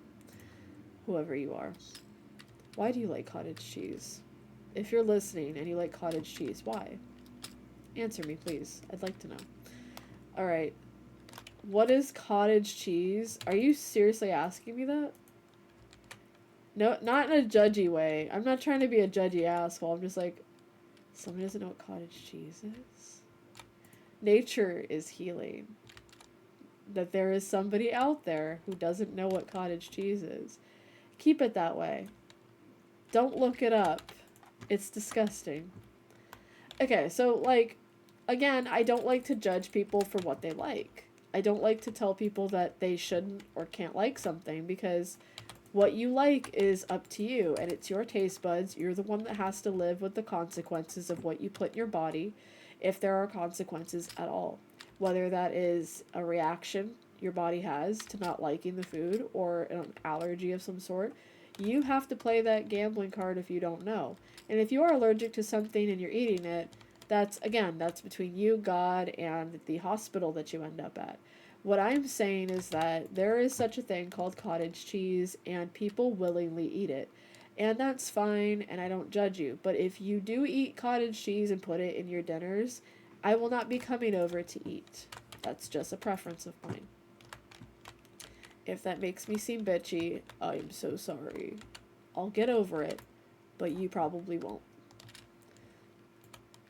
Whoever you are. Why do you like cottage cheese? If you're listening and you like cottage cheese, why? Answer me, please. I'd like to know. Alright. What is cottage cheese? Are you seriously asking me that? No, not in a judgy way. I'm not trying to be a judgy asshole. I'm just like, somebody doesn't know what cottage cheese is? Nature is healing. That there is somebody out there who doesn't know what cottage cheese is. Keep it that way. Don't look it up. It's disgusting. Okay, so, like, again, I don't like to judge people for what they like. I don't like to tell people that they shouldn't or can't like something because what you like is up to you and it's your taste buds. You're the one that has to live with the consequences of what you put in your body, if there are consequences at all. Whether that is a reaction your body has to not liking the food or an allergy of some sort, you have to play that gambling card if you don't know. And if you are allergic to something and you're eating it, that's, again, that's between you, God, and the hospital that you end up at. What I'm saying is that there is such a thing called cottage cheese, and people willingly eat it. And that's fine, and I don't judge you. But if you do eat cottage cheese and put it in your dinners, I will not be coming over to eat. That's just a preference of mine. If that makes me seem bitchy, I'm so sorry. I'll get over it, but you probably won't.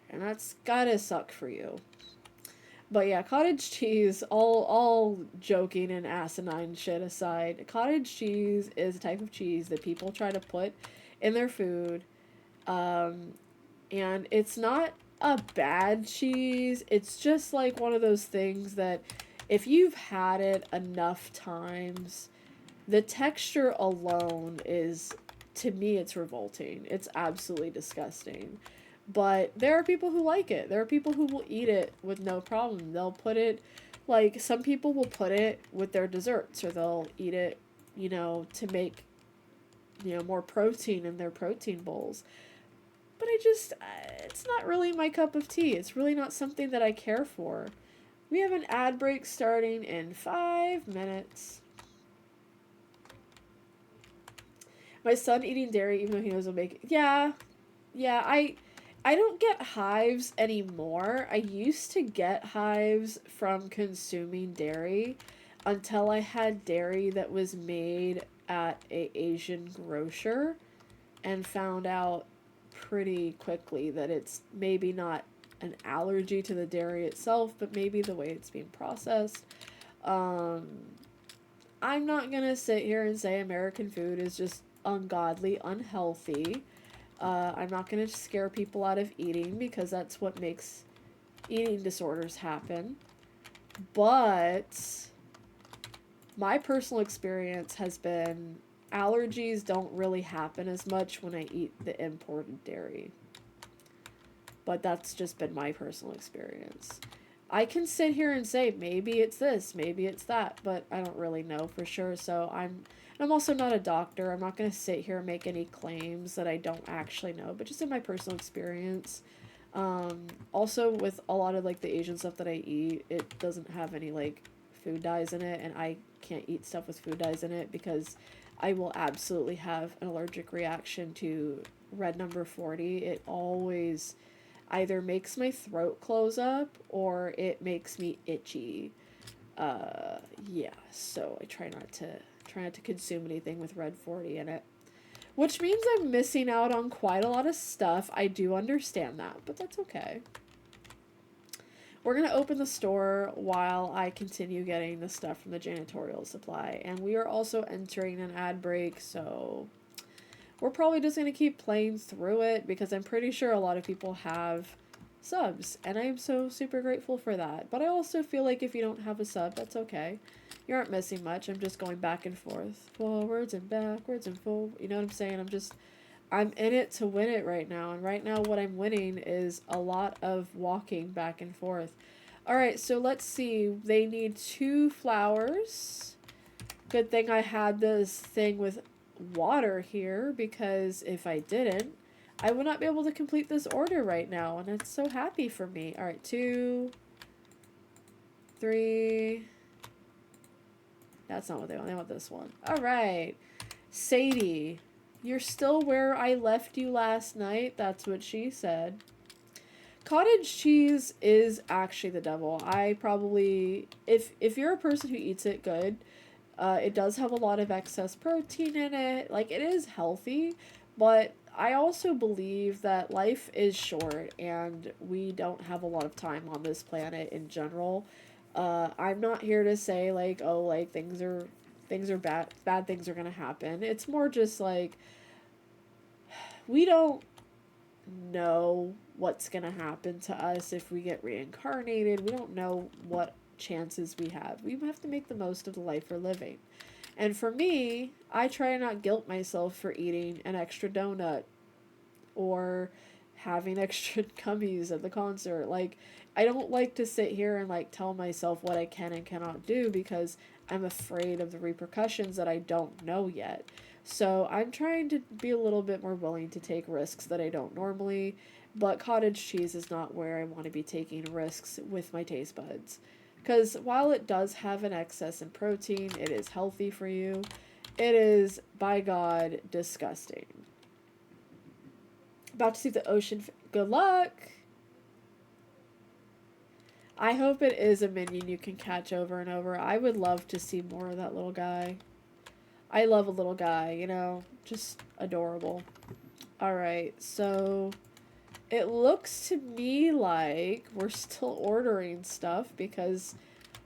And that's gotta suck for you. But yeah, cottage cheese, all joking and asinine shit aside, cottage cheese is a type of cheese that people try to put in their food. And it's not a bad cheese. It's just like one of those things that if you've had it enough times, the texture alone is, to me, it's revolting. It's absolutely disgusting. But there are people who like it. There are people who will eat it with no problem. They'll put it, like, some people will put it with their desserts, or they'll eat it, to make, more protein in their protein bowls. But it's not really my cup of tea. It's really not something that I care for. We have an ad break starting in 5 minutes. My son eating dairy even though he knows it'll make it. Yeah, I don't get hives anymore. I used to get hives from consuming dairy until I had dairy that was made at a Asian grocer and found out pretty quickly that it's maybe not an allergy to the dairy itself, but maybe the way it's being processed. I'm not gonna sit here and say American food is just ungodly, unhealthy. I'm not gonna scare people out of eating because that's what makes eating disorders happen. But my personal experience has been allergies don't really happen as much when I eat the imported dairy. But that's just been my personal experience. I can sit here and say maybe it's this, maybe it's that, but I don't really know for sure. So I'm also not a doctor. I'm not going to sit here and make any claims that I don't actually know, but just in my personal experience. Also with a lot of like the Asian stuff that I eat, it doesn't have any like food dyes in it, and I can't eat stuff with food dyes in it because I will absolutely have an allergic reaction to red number 40. It always either makes my throat close up or it makes me itchy. Yeah, so I try not to consume anything with red 40 in it. Which means I'm missing out on quite a lot of stuff. I do understand that, but that's okay. We're going to open the store while I continue getting the stuff from the janitorial supply. And we are also entering an ad break, so we're probably just going to keep playing through it because I'm pretty sure a lot of people have subs, and I am so super grateful for that. But I also feel like if you don't have a sub, that's okay. You aren't missing much. I'm just going back and forth. Forwards and backwards and forward. You know what I'm saying? I'm in it to win it right now. And right now what I'm winning is a lot of walking back and forth. Alright, so let's see. They need 2 flowers. Good thing I had this thing with water here, because if I didn't, I would not be able to complete this order right now, and it's so happy for me. Alright, 2, 3... That's not what they want. They want this one. Alright. Sadie, you're still where I left you last night. That's what she said. Cottage cheese is actually the devil. I probably... If you're a person who eats it good, it does have a lot of excess protein in it. Like, it is healthy, but I also believe that life is short and we don't have a lot of time on this planet in general. I'm not here to say like, oh, like things are bad things are gonna happen. It's more just like we don't know what's gonna happen to us if we get reincarnated. We don't know what chances we have. We have to make the most of the life we're living. And for me, I try to not guilt myself for eating an extra donut or having extra gummies at the concert. Like, I don't like to sit here and like tell myself what I can and cannot do because I'm afraid of the repercussions that I don't know yet. So I'm trying to be a little bit more willing to take risks that I don't normally, but cottage cheese is not where I want to be taking risks with my taste buds. Because while it does have an excess in protein, it is healthy for you. It is, by God, disgusting. About to see the ocean. Good luck! I hope it is a minion you can catch over and over. I would love to see more of that little guy. I love a little guy, you know? Just adorable. Alright, so it looks to me like we're still ordering stuff because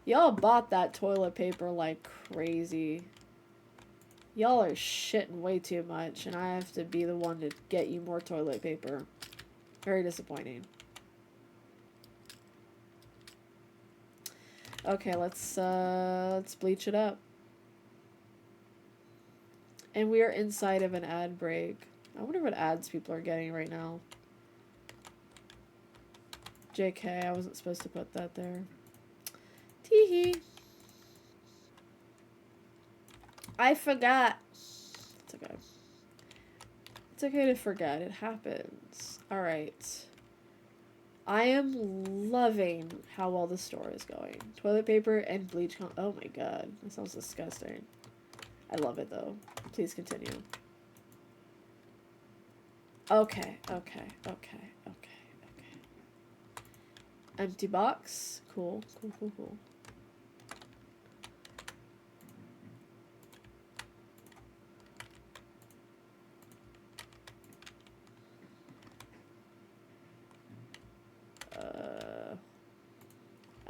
y'all bought that toilet paper like crazy. Y'all are shitting way too much, and I have to be the one to get you more toilet paper. Very disappointing. Okay, let's bleach it up. And we are inside of an ad break. I wonder what ads people are getting right now. JK, I wasn't supposed to put that there. Teehee. I forgot. It's okay. It's okay to forget. It happens. Alright. I am loving how well the store is going. Toilet paper and bleach. Oh my god. That sounds disgusting. I love it though. Please continue. Okay. Empty box. Cool.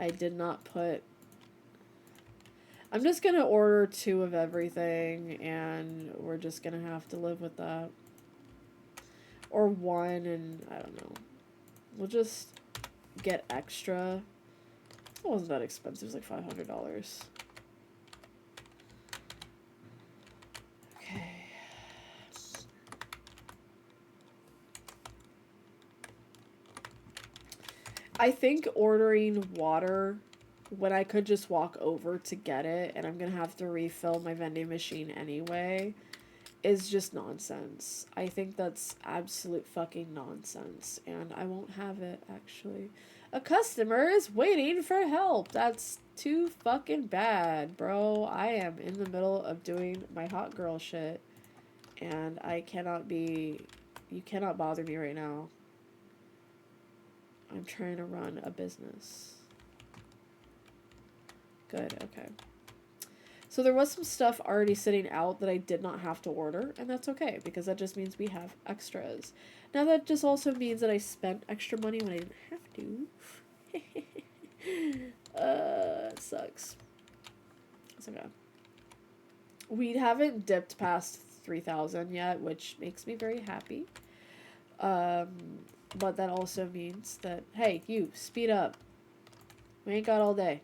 I did not put... I'm just gonna order 2 of everything, and we're just gonna have to live with that. Or 1, and I don't know. We'll just get extra. It wasn't that expensive. It was like $500. Okay. I think ordering water when I could just walk over to get it, and I'm gonna have to refill my vending machine anyway, is just nonsense. I think that's absolute fucking nonsense, and I won't have it, actually. A customer is waiting for help. That's too fucking bad, bro. I am in the middle of doing my hot girl shit, and I cannot be... You cannot bother me right now. I'm trying to run a business. Good, okay. So there was some stuff already sitting out that I did not have to order, and that's okay, because that just means we have extras. Now that just also means that I spent extra money when I didn't have to. It sucks. It's okay. We haven't dipped past 3,000 yet, which makes me very happy. But that also means that, hey, you, speed up. We ain't got all day.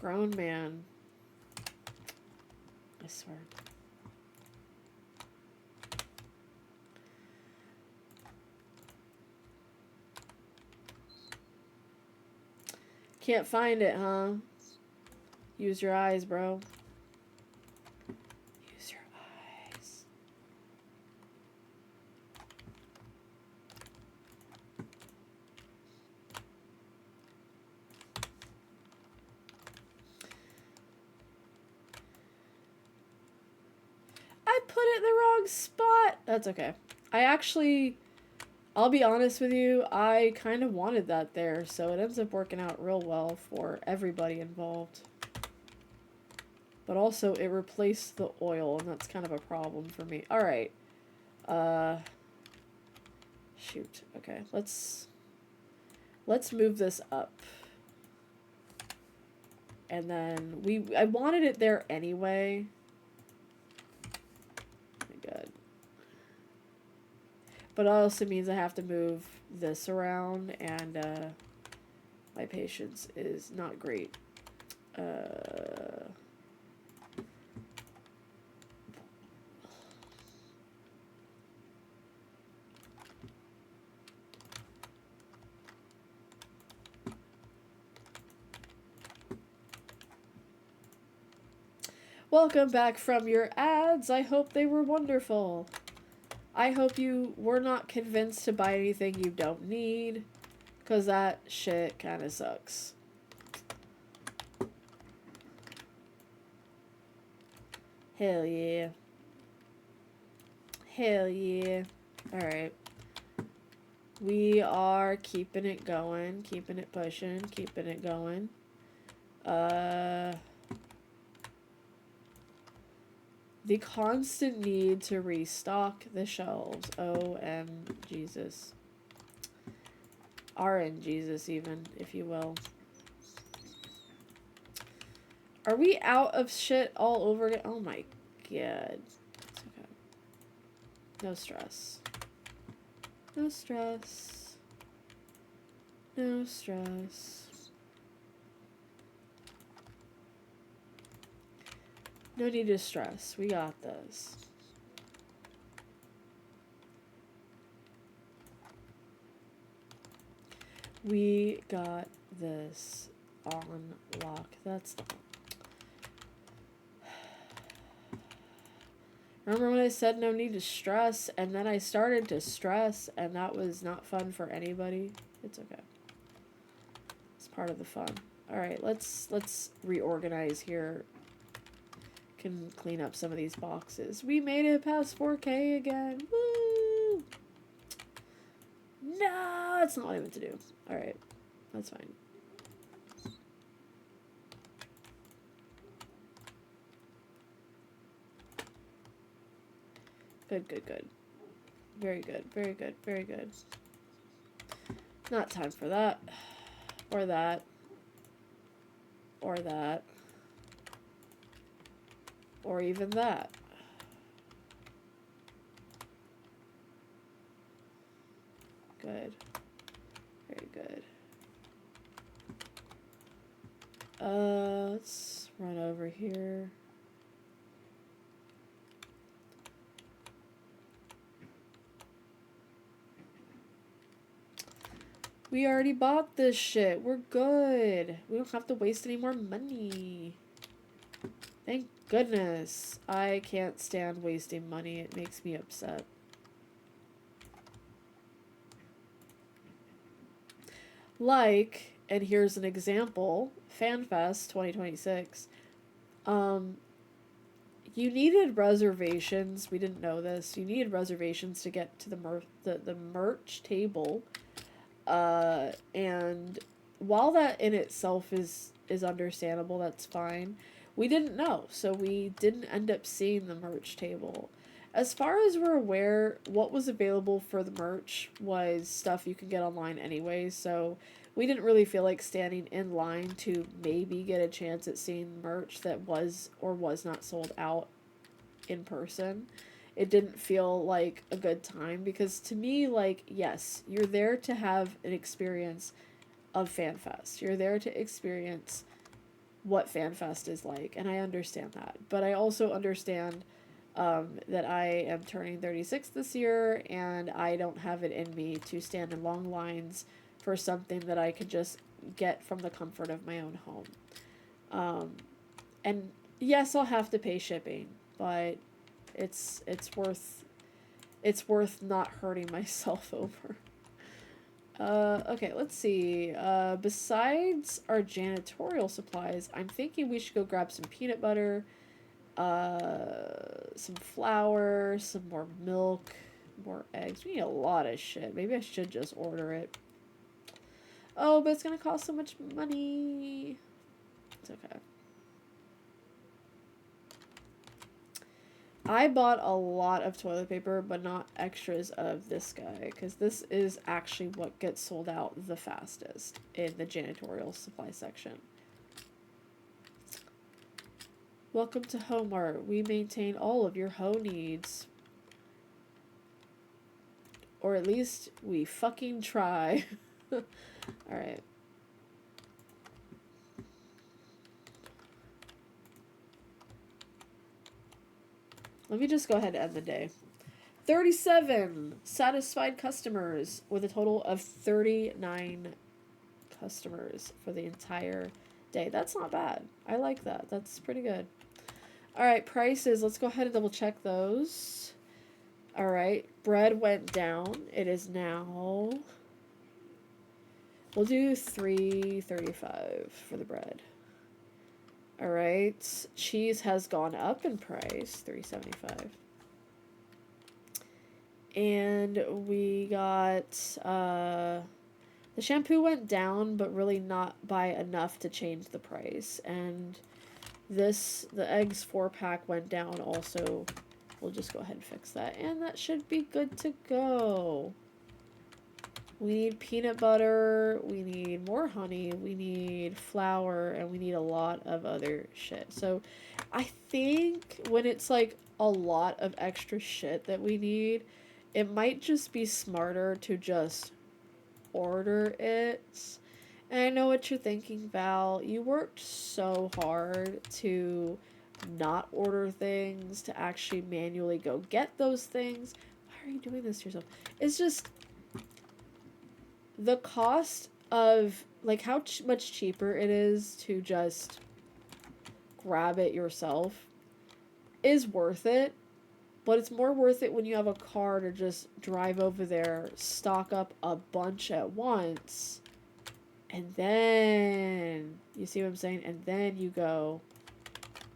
Grown man. I swear. Can't find it, huh? Use your eyes, bro. Use your eyes. I put it in the wrong spot. That's okay. I'll be honest with you, I kind of wanted that there, so it ends up working out real well for everybody involved. But also, it replaced the oil, and that's kind of a problem for me. Alright. Shoot. Okay, let's move this up. And then, I wanted it there anyway. Oh my god. But it also means I have to move this around, and my patience is not great. Welcome back from your ads. I hope they were wonderful. I hope you were not convinced to buy anything you don't need, because that shit kind of sucks. Hell yeah. Hell yeah. Alright. We are keeping it going, keeping it pushing, keeping it going. The constant need to restock the shelves. OM Jesus. RN Jesus even, if you will. Are we out of shit all over again? Oh my god. It's okay. No stress. No stress. No stress. No need to stress. We got this. We got this on lock. That's not. Remember when I said no need to stress, and then I started to stress, and that was not fun for anybody? It's okay. It's part of the fun. Alright, let's reorganize here. Can clean up some of these boxes. We made it past 4K again. Woo! No, that's not what I meant to do. Alright, that's fine. Good, good, good. Very good, very good, very good. Not time for that. Or that. Or that. Or even that. Good. Very good. Let's run over here. We already bought this shit. We're good. We don't have to waste any more money. Thank goodness. I can't stand wasting money. It makes me upset. Like, and here's an example, FanFest 2026. You needed reservations. We didn't know this. You needed reservations to get to the merch table. And while that in itself is understandable, that's fine. We didn't know, so we didn't end up seeing the merch table. As far as we're aware, what was available for the merch was stuff you can get online anyway, so we didn't really feel like standing in line to maybe get a chance at seeing merch that was or was not sold out in person. It didn't feel like a good time because to me, like, yes, you're there to have an experience of FanFest. You're there to experience what FanFest is like, and I understand that. But I also understand that I am turning 36 this year, and I don't have it in me to stand in long lines for something that I could just get from the comfort of my own home. And yes, I'll have to pay shipping, but it's worth not hurting myself over. Okay, let's see. Besides our janitorial supplies, I'm thinking we should go grab some peanut butter, some flour, some more milk, more eggs. We need a lot of shit. Maybe I should just order it. Oh, but it's gonna cost so much money. It's okay. I bought a lot of toilet paper, but not extras of this guy, because this is actually what gets sold out the fastest in the janitorial supply section. Welcome to Homart. We maintain all of your hoe needs. Or at least we fucking try. Alright. Let me just go ahead and end the day. 37 satisfied customers with a total of 39 customers for the entire day. That's not bad. I like that. That's pretty good. Alright, prices. Let's go ahead and double check those. Alright, bread went down. It is now... We'll do $3.35 for the bread. Alright, cheese has gone up in price, $3.75. And we got, the shampoo went down, but really not by enough to change the price. And this, the eggs 4-pack went down also. We'll just go ahead and fix that. And that should be good to go. We need peanut butter, we need more honey, we need flour, and we need a lot of other shit. So I think when it's like a lot of extra shit that we need, it might just be smarter to just order it. And I know what you're thinking, Val. You worked so hard to not order things, to actually manually go get those things. Why are you doing this to yourself? It's just... the cost of, like, how much cheaper it is to just grab it yourself is worth it, but it's more worth it when you have a car to just drive over there, stock up a bunch at once, and then, you see what I'm saying? And then you go,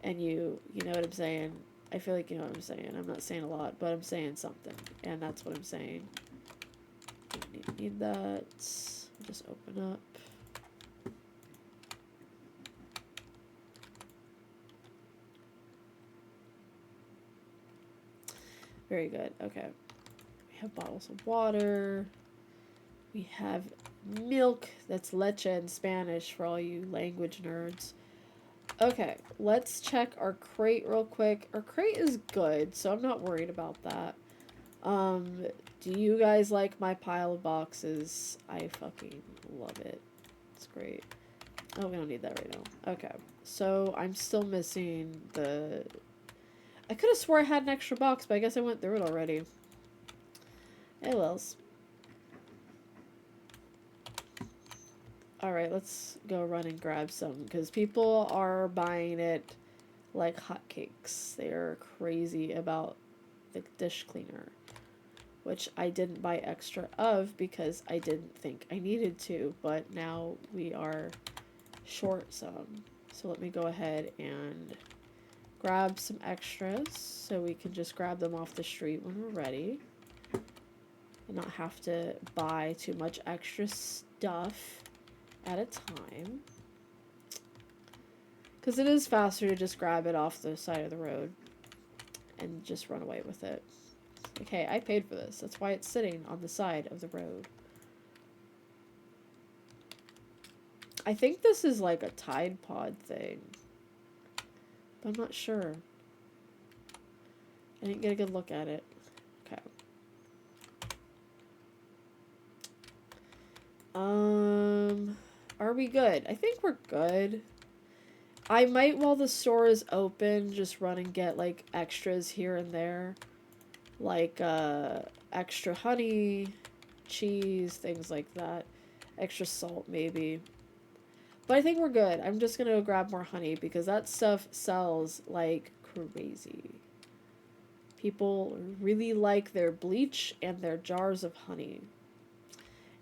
and you know what I'm saying? I feel like you know what I'm saying. I'm not saying a lot, but I'm saying something, and that's what I'm saying. Need that. Just open up. Very good. Okay. We have bottles of water. We have milk. That's leche in Spanish for all you language nerds. Okay, let's check our crate real quick. Our crate is good, so I'm not worried about that. Do you guys like my pile of boxes? I fucking love it. It's great. Oh, we don't need that right now. Okay. So, I'm still missing the... I could have swore I had an extra box, but I guess I went through it already. Hey, Lils. Alright, let's go run and grab some, because people are buying it like hotcakes. They are crazy about the dish cleaner, which I didn't buy extra of because I didn't think I needed to, but now we are short some. So let me go ahead and grab some extras so we can just grab them off the street when we're ready and not have to buy too much extra stuff at a time, because it is faster to just grab it off the side of the road and just run away with it. Okay, I paid for this. That's why it's sitting on the side of the road. I think this is like a Tide Pod thing, but I'm not sure. I didn't get a good look at it. Okay. Are we good? I think we're good. I might, while the store is open, just run and get, like, extras here and there. Like, extra honey, cheese, things like that. Extra salt, maybe. But I think we're good. I'm just gonna go grab more honey, because that stuff sells like crazy. People really like their bleach and their jars of honey.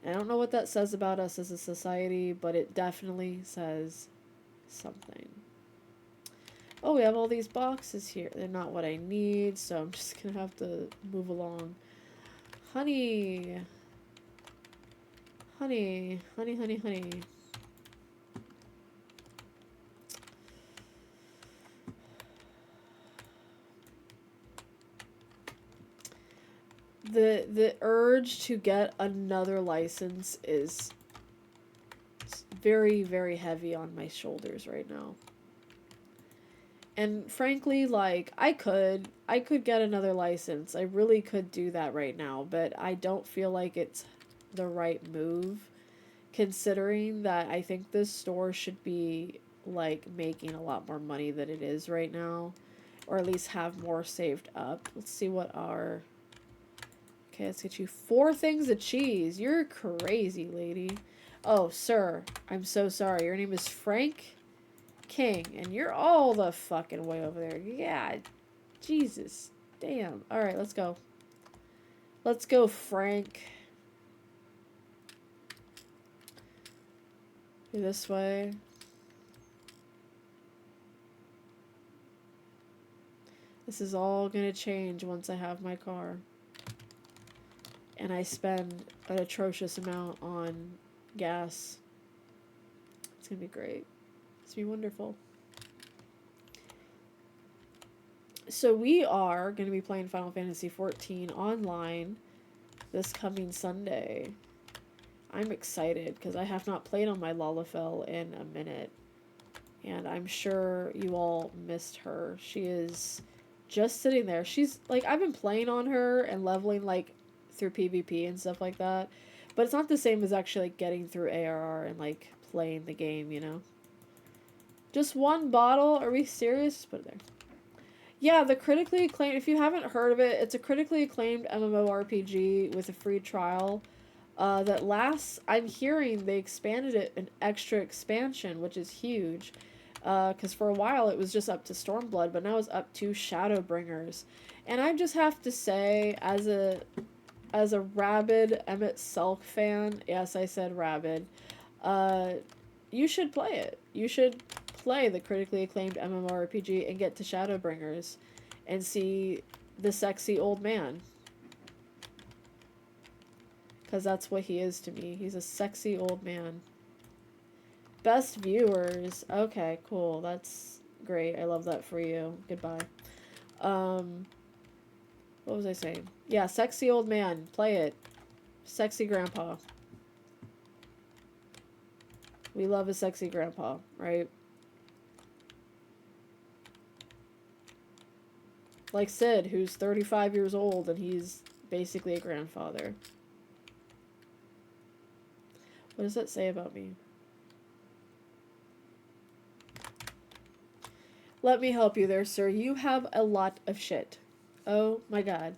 And I don't know what that says about us as a society, but it definitely says something. Oh, we have all these boxes here. They're not what I need, so I'm just gonna have to move along. Honey. Honey. Honey, honey, honey. The urge to get another license is very, very heavy on my shoulders right now. And frankly, like, I could get another license. I really could do that right now, but I don't feel like it's the right move, considering that I think this store should be, like, making a lot more money than it is right now, or at least have more saved up. Let's see what our... Okay, let's get you 4 things of cheese. You're crazy, lady. Oh, sir, I'm so sorry. Your name is Frank? King, and you're all the fucking way over there. Yeah, Jesus. Damn. Alright, let's go. Let's go, Frank. This way. This is all gonna change once I have my car. And I spend an atrocious amount on gas. It's gonna be great. It's gonna be wonderful. So we are gonna be playing Final Fantasy XIV online this coming Sunday. I'm excited because I have not played on my Lalafell in a minute. And I'm sure you all missed her. She is just sitting there. She's like, I've been playing on her and leveling like through PvP and stuff like that. But it's not the same as actually like getting through ARR and like playing the game, you know? Just one bottle? Are we serious? Put it there. Yeah, the critically acclaimed, if you haven't heard of it, it's a critically acclaimed MMORPG with a free trial. That lasts, I'm hearing they expanded it an extra expansion, which is huge. Because for a while it was just up to Stormblood, but now it's up to Shadowbringers. And I just have to say, as a rabid Emmett Selk fan, yes, I said rabid, you should play it. You should play the critically acclaimed MMORPG and get to Shadowbringers and see the sexy old man. Because that's what he is to me. He's a sexy old man. Best viewers. Okay, cool. That's great. I love that for you. Goodbye. What was I saying? Yeah, sexy old man. Play it. Sexy grandpa. We love a sexy grandpa, right? Like Sid, who's 35 years old and he's basically a grandfather. What does that say about me? Let me help you there, sir. You have a lot of shit. Oh my god.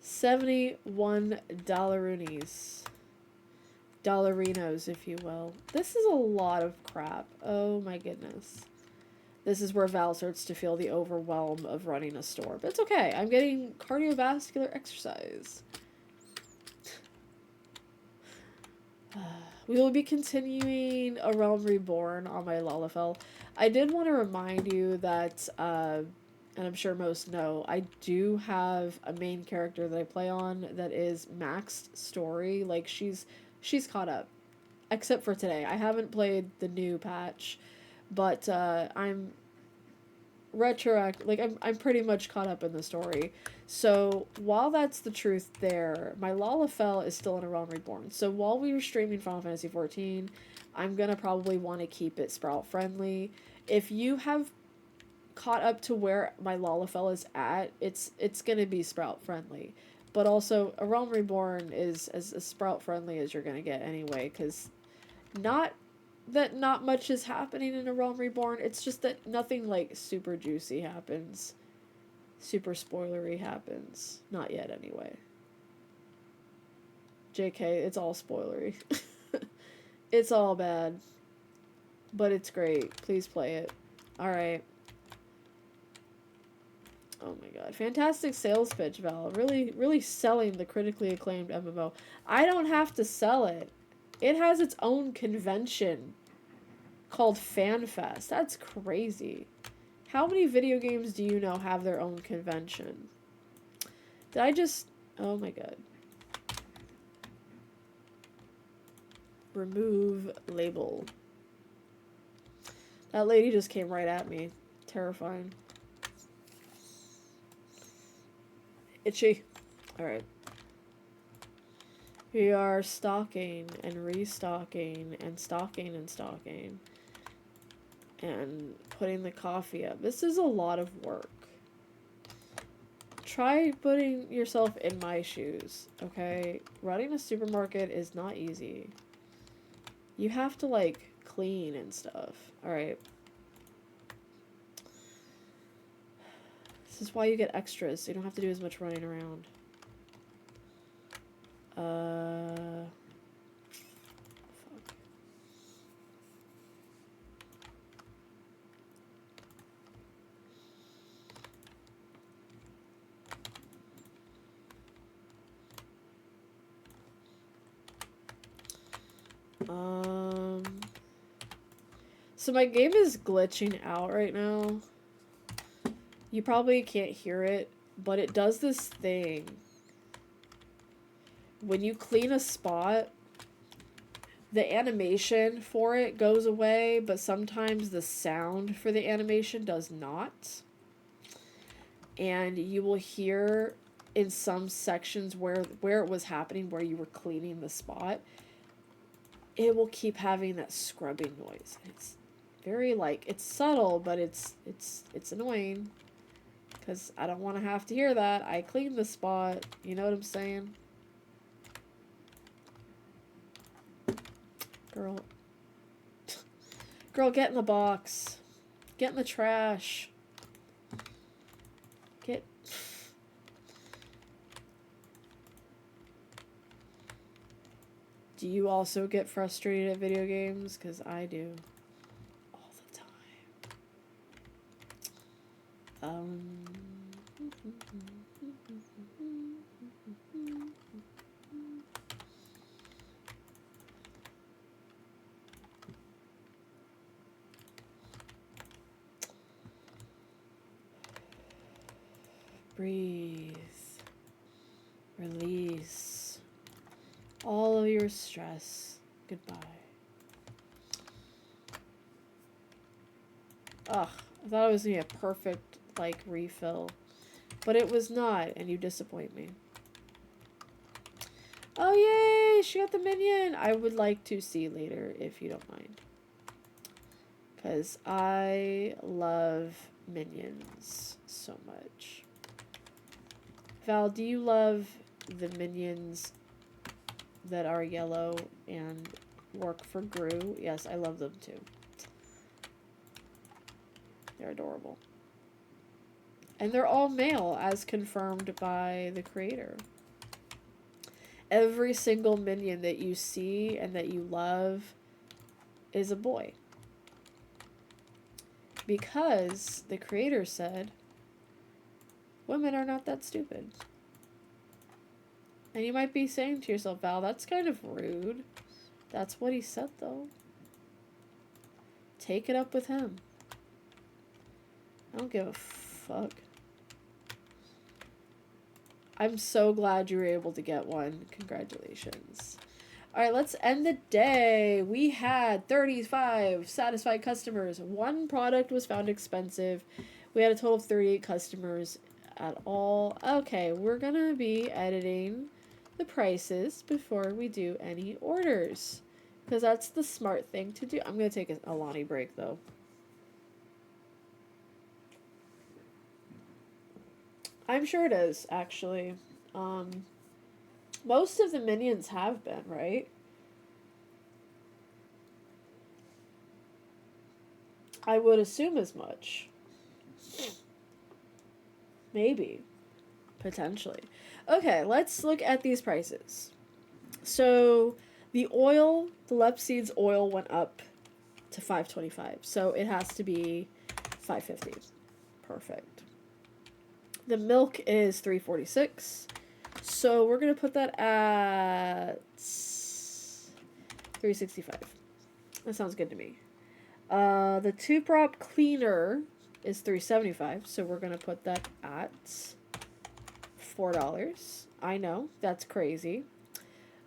$71 dollarinos. Dollarinos, if you will. This is a lot of crap. Oh my goodness. This is where Val starts to feel the overwhelm of running a store. But it's okay. I'm getting cardiovascular exercise. We will be continuing A Realm Reborn on my Lalafell. I did want to remind you that, and I'm sure most know, I do have a main character that I play on that is maxed story. Like, she's caught up. Except for today. I haven't played the new patch, but I'm I'm pretty much caught up in the story. So while that's the truth there, my Lalafell is still in A Realm Reborn. So while we were streaming Final Fantasy XIV, I'm gonna probably want to keep it Sprout friendly. If you have caught up to where my Lalafell is at, it's gonna be Sprout friendly. But also, A Realm Reborn is as Sprout friendly as you're gonna get anyway, because not that not much is happening in A Realm Reborn. It's just that nothing like super juicy happens. Super spoilery happens. Not yet anyway. JK, it's all spoilery. It's all bad. But it's great. Please play it. Alright. Oh my god. Fantastic sales pitch, Val. Really, really selling the critically acclaimed MMO. I don't have to sell it. It has its own convention called FanFest. That's crazy. How many video games do you know have their own convention? Did I just... Oh my god. Remove label. That lady just came right at me. Terrifying. Itchy. Alright. We are stocking and restocking and stocking and stocking. And putting the coffee up. This is a lot of work. Try putting yourself in my shoes, okay? Running a supermarket is not easy. You have to, like, clean and stuff. Alright. This is why you get extras, so you don't have to do as much running around. Fuck. So my game is glitching out right now. You probably can't hear it, but it does this thing. When you clean a spot, the animation for it goes away, but sometimes the sound for the animation does not. And you will hear in some sections where it was happening, where you were cleaning the spot, it will keep having that scrubbing noise. It's very it's subtle, but it's annoying. Because I don't want to have to hear that. I cleaned the spot. You know what I'm saying? Girl. Girl, get in the box. Get in the trash. Get... Do you also get frustrated at video games? Because I do. All the time. Breathe. Release all of your stress. Goodbye. Ugh, I thought it was gonna be a perfect, refill. But it was not, and you disappoint me. Oh, yay! She got the minion! I would like to see later, if you don't mind. Because I love minions so much. Val, do you love the minions that are yellow and work for Gru? Yes, I love them too. They're adorable. And they're all male, as confirmed by the creator. Every single minion that you see and that you love is a boy. Because the creator said, women are not that stupid. And you might be saying to yourself, Val, that's kind of rude. That's what he said, though. Take it up with him. I don't give a fuck. I'm so glad you were able to get one. Congratulations. Alright, let's end the day. We had 35 satisfied customers. One product was found expensive. We had a total of 38 customers at all. Okay, we're gonna be editing the prices before we do any orders. Because that's the smart thing to do. I'm gonna take a Lonnie break, though. I'm sure it is, actually. Most of the minions have been, right? I would assume as much. Maybe. Potentially. Okay, let's look at these prices. So, the oil, the Lepseeds oil went up to $5.25. So, it has to be $5.50. Perfect. The milk is $3.46. So we're gonna put that at $3.65. That sounds good to me. The 2-prop cleaner is $3.75. So we're gonna put that at $4. I know, that's crazy.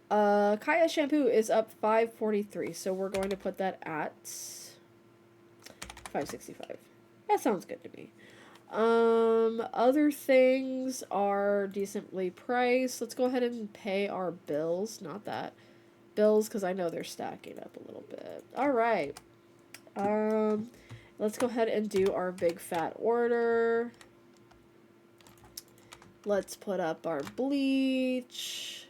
Kaya shampoo is up $5.43. So we're going to put that at $5.65. That sounds good to me. Other things are decently priced. Let's go ahead and pay our bills. Not that. Bills, because I know they're stacking up a little bit. Alright. Let's go ahead and do our big fat order. Let's put up our bleach.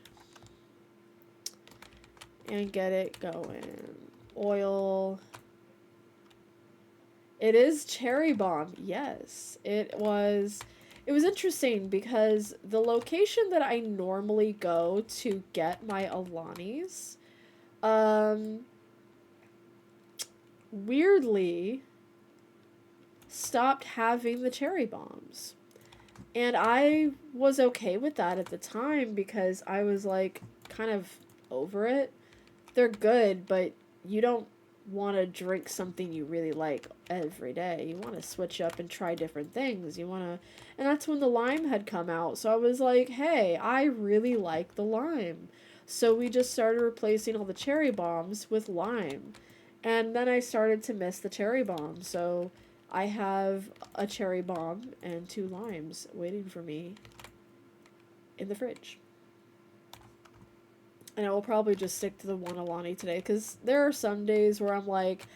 And get it going. Oil. It is Cherry Bomb. Yes. It was it was interesting because the location that I normally go to get my Alanis, um, weirdly stopped having the cherry bombs. And I was okay with that at the time because I was like kind of over it. They're good, but you don't want to drink something you really like every day. You want to switch up and try different things. You want to, and that's when the lime had come out. So I was like, hey, I really like the lime. So we just started replacing all the cherry bombs with lime. And then I started to miss the cherry bomb. So I have a cherry bomb and two limes waiting for me in the fridge. And I will probably just stick to the one Alani today because there are some days where I'm like,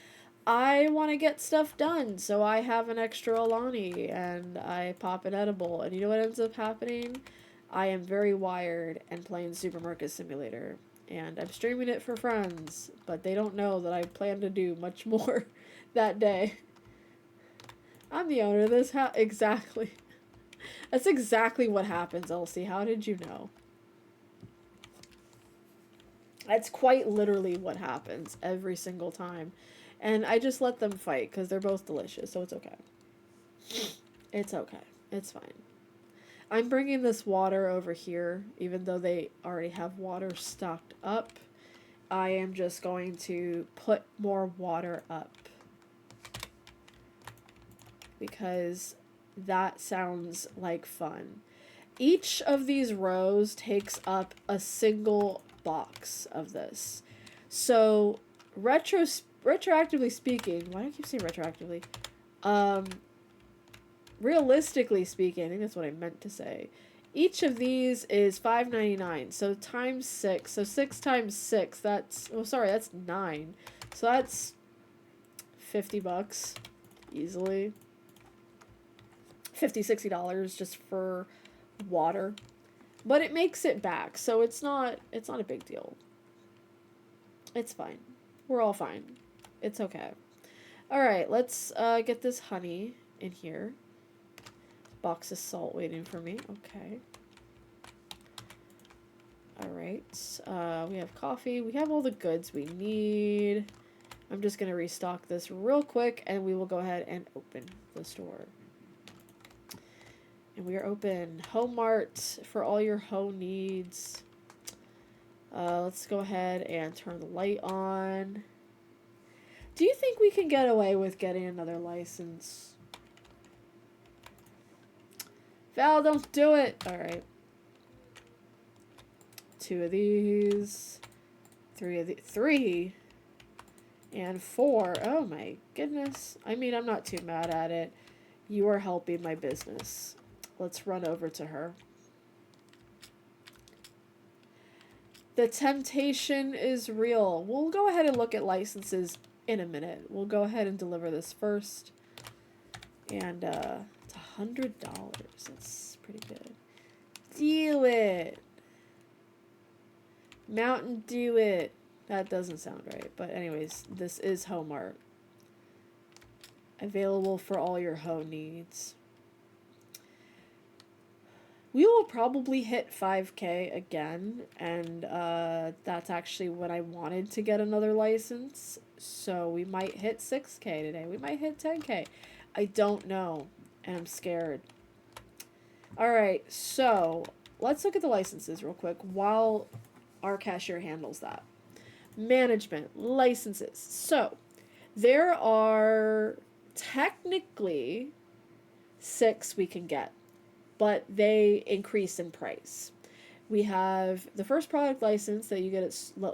I want to get stuff done, so I have an extra Alani and I pop an edible. And you know what ends up happening? I am very wired and playing Supermarket Simulator. And I'm streaming it for friends, but they don't know that I plan to do much more that day. I'm the owner of this house. Exactly. That's exactly what happens, Elsie. How did you know? That's quite literally what happens every single time. And I just let them fight because they're both delicious, so it's okay. It's okay. It's fine. I'm bringing this water over here, even though they already have water stocked up. I am just going to put more water up because that sounds like fun. Each of these rows takes up a single box of this. So, retroactively speaking, why do I keep saying retroactively? Um, Realistically speaking, I think that's what I meant to say. Each of these is $5.99. So times 6. So 6 times 6, that's, oh sorry, that's 9. So that's $50 easily. $50-$60 just for water. But it makes it back, so it's not a big deal. It's fine. We're all fine. It's okay. Alright, let's get this honey in here. Box of salt waiting for me. Okay. Alright. We have coffee. We have all the goods we need. I'm just going to restock this real quick, and we will go ahead and open the store. And we are open. Home Mart for all your home needs. Let's go ahead and turn the light on. Do you think we can get away with getting another license? Val, don't do it! Alright. 2 of these. 3 of these. 3? And 4. Oh my goodness. I mean, I'm not too mad at it. You are helping my business. Let's run over to her. The temptation is real. We'll go ahead and look at licenses in a minute. We'll go ahead and deliver this first. And it's $100. That's pretty good. Do it. Mountain Dew it. That doesn't sound right. But anyways, this is Home Mart. Available for all your home needs. We will probably hit 5K again, and that's actually when I wanted to get another license. So we might hit 6K today. We might hit 10K. I don't know, and I'm scared. Alright, so let's look at the licenses real quick while our cashier handles that. Management, licenses. So, there are technically 6 we can get, but they increase in price. We have the first product license that you get at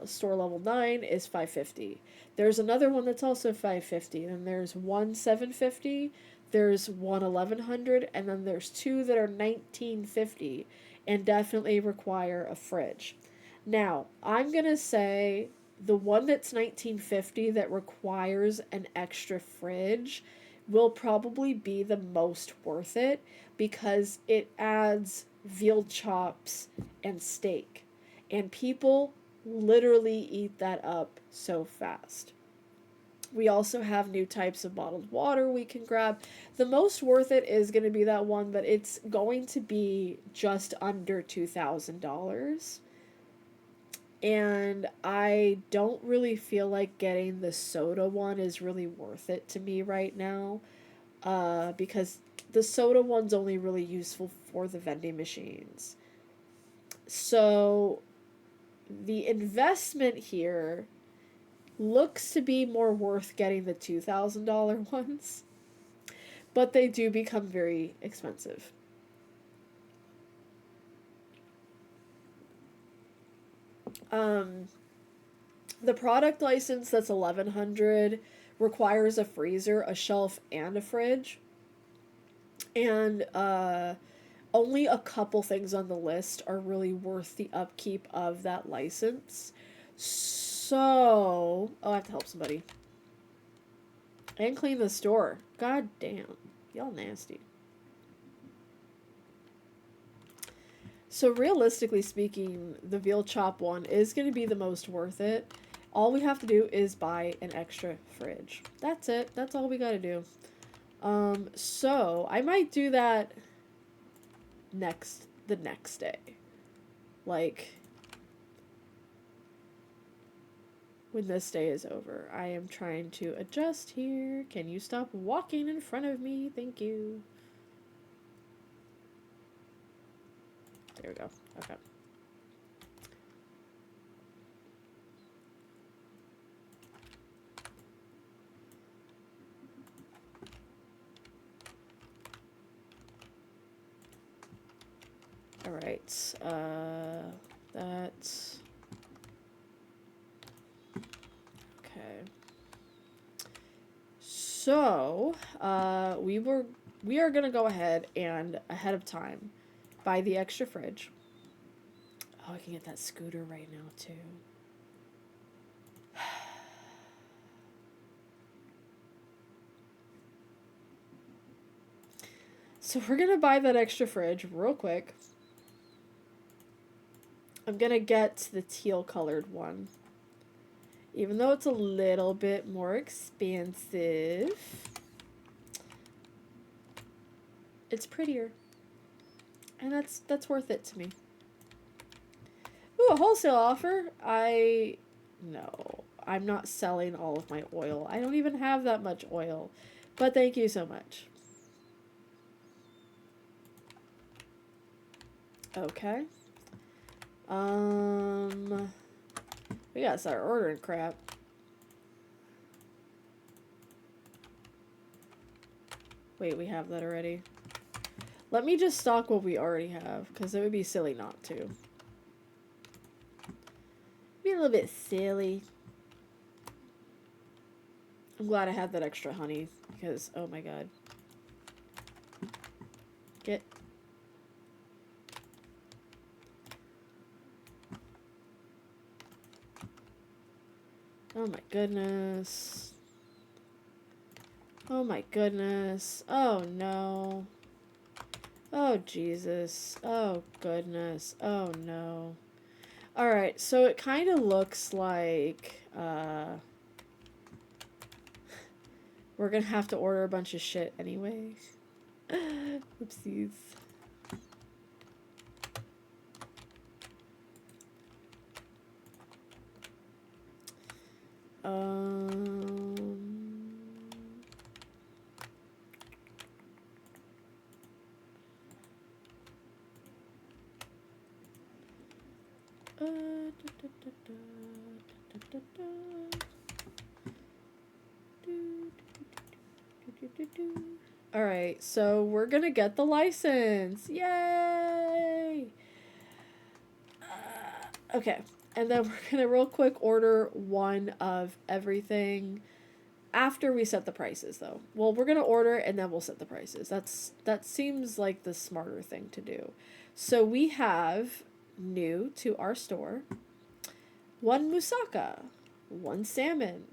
store level 9 is $550. There's another one that's also $550, and there's one $750, there's one $1,100, and then there's 2 that are $1,950 and definitely require a fridge. Now, I'm going to say the one that's $1,950 that requires an extra fridge will probably be the most worth it because it adds veal chops and steak. And people literally eat that up so fast. We also have new types of bottled water we can grab. The most worth it is going to be that one, but it's going to be just under $2,000. And I don't really feel like getting the soda one is really worth it to me right now. Because the soda one's only really useful for the vending machines. So the investment here looks to be more worth getting the $2,000 ones, but they do become very expensive. The product license that's 1100 requires a freezer, a shelf, and a fridge. And only a couple things on the list are really worth the upkeep of that license. So, oh, I have to help somebody. And clean the store. God damn. Y'all nasty. So realistically speaking, the veal chop one is going to be the most worth it. All we have to do is buy an extra fridge. That's it. That's all we got to do. So I might do that the next day. Like, when this day is over. I am trying to adjust here. Can you stop walking in front of me? Thank you. There we go. Okay. All right. That's okay. So, we are gonna go ahead and ahead of time buy the extra fridge. Oh, I can get that scooter right now too. So we're gonna buy that extra fridge real quick. I'm gonna get the teal colored one. Even though it's a little bit more expensive, it's prettier. And that's worth it to me. Ooh, a wholesale offer? No. I'm not selling all of my oil. I don't even have that much oil. But thank you so much. Okay. We gotta start ordering crap. Wait, we have that already. Let me just stock what we already have, because it would be silly not to. Be a little bit silly. I'm glad I had that extra honey, because, oh my god. Get. Oh my goodness. Oh my goodness. Oh no. Oh Jesus. Oh goodness. Oh no. Alright, so it kind of looks like, we're gonna have to order a bunch of shit anyway. Oopsies. Alright, so we're gonna get the license. Yay! Okay, and then we're gonna real quick order one of everything after we set the prices, though. Well, we're gonna order it and then we'll set the prices. That seems like the smarter thing to do. So we have new to our store: one moussaka, one salmon,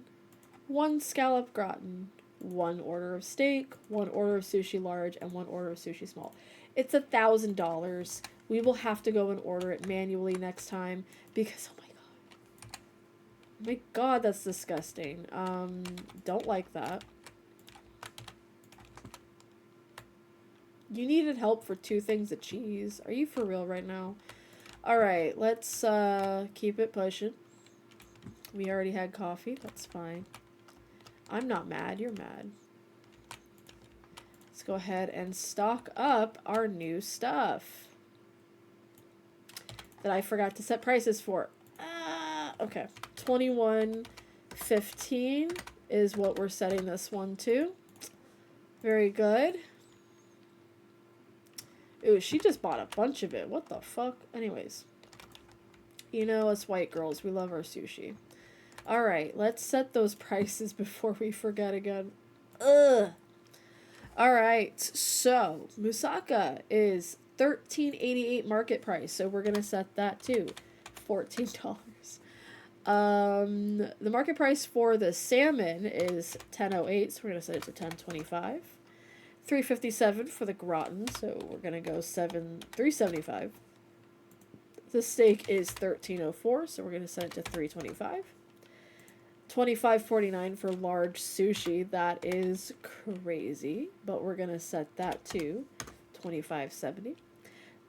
one scallop gratin, one order of steak, one order of sushi large, and one order of sushi small. It's $1,000. We will have to go and order it manually next time because, oh my god, My God, that's disgusting. Don't like that. You needed help for 2 things of cheese. Are you for real right now? Alright, let's keep it pushing. We already had coffee. That's fine. I'm not mad. You're mad. Let's go ahead and stock up our new stuff that I forgot to set prices for. Okay. 21.15 is what we're setting this one to. Very good. Ooh, she just bought a bunch of it. What the fuck? Anyways. You know, us white girls, we love our sushi. Alright, let's set those prices before we forget again. Ugh. Alright, so Moussaka is $13.88 market price, so we're gonna set that to $14. The market price for the salmon is $10.08, so we're gonna set it to $10.25. $3.57 for the gratin, so we're gonna go $3.75. The steak is $13.04, so we're gonna set it to $3.25. $25.49 for large sushi. That is crazy, but we're gonna set that to $25.70.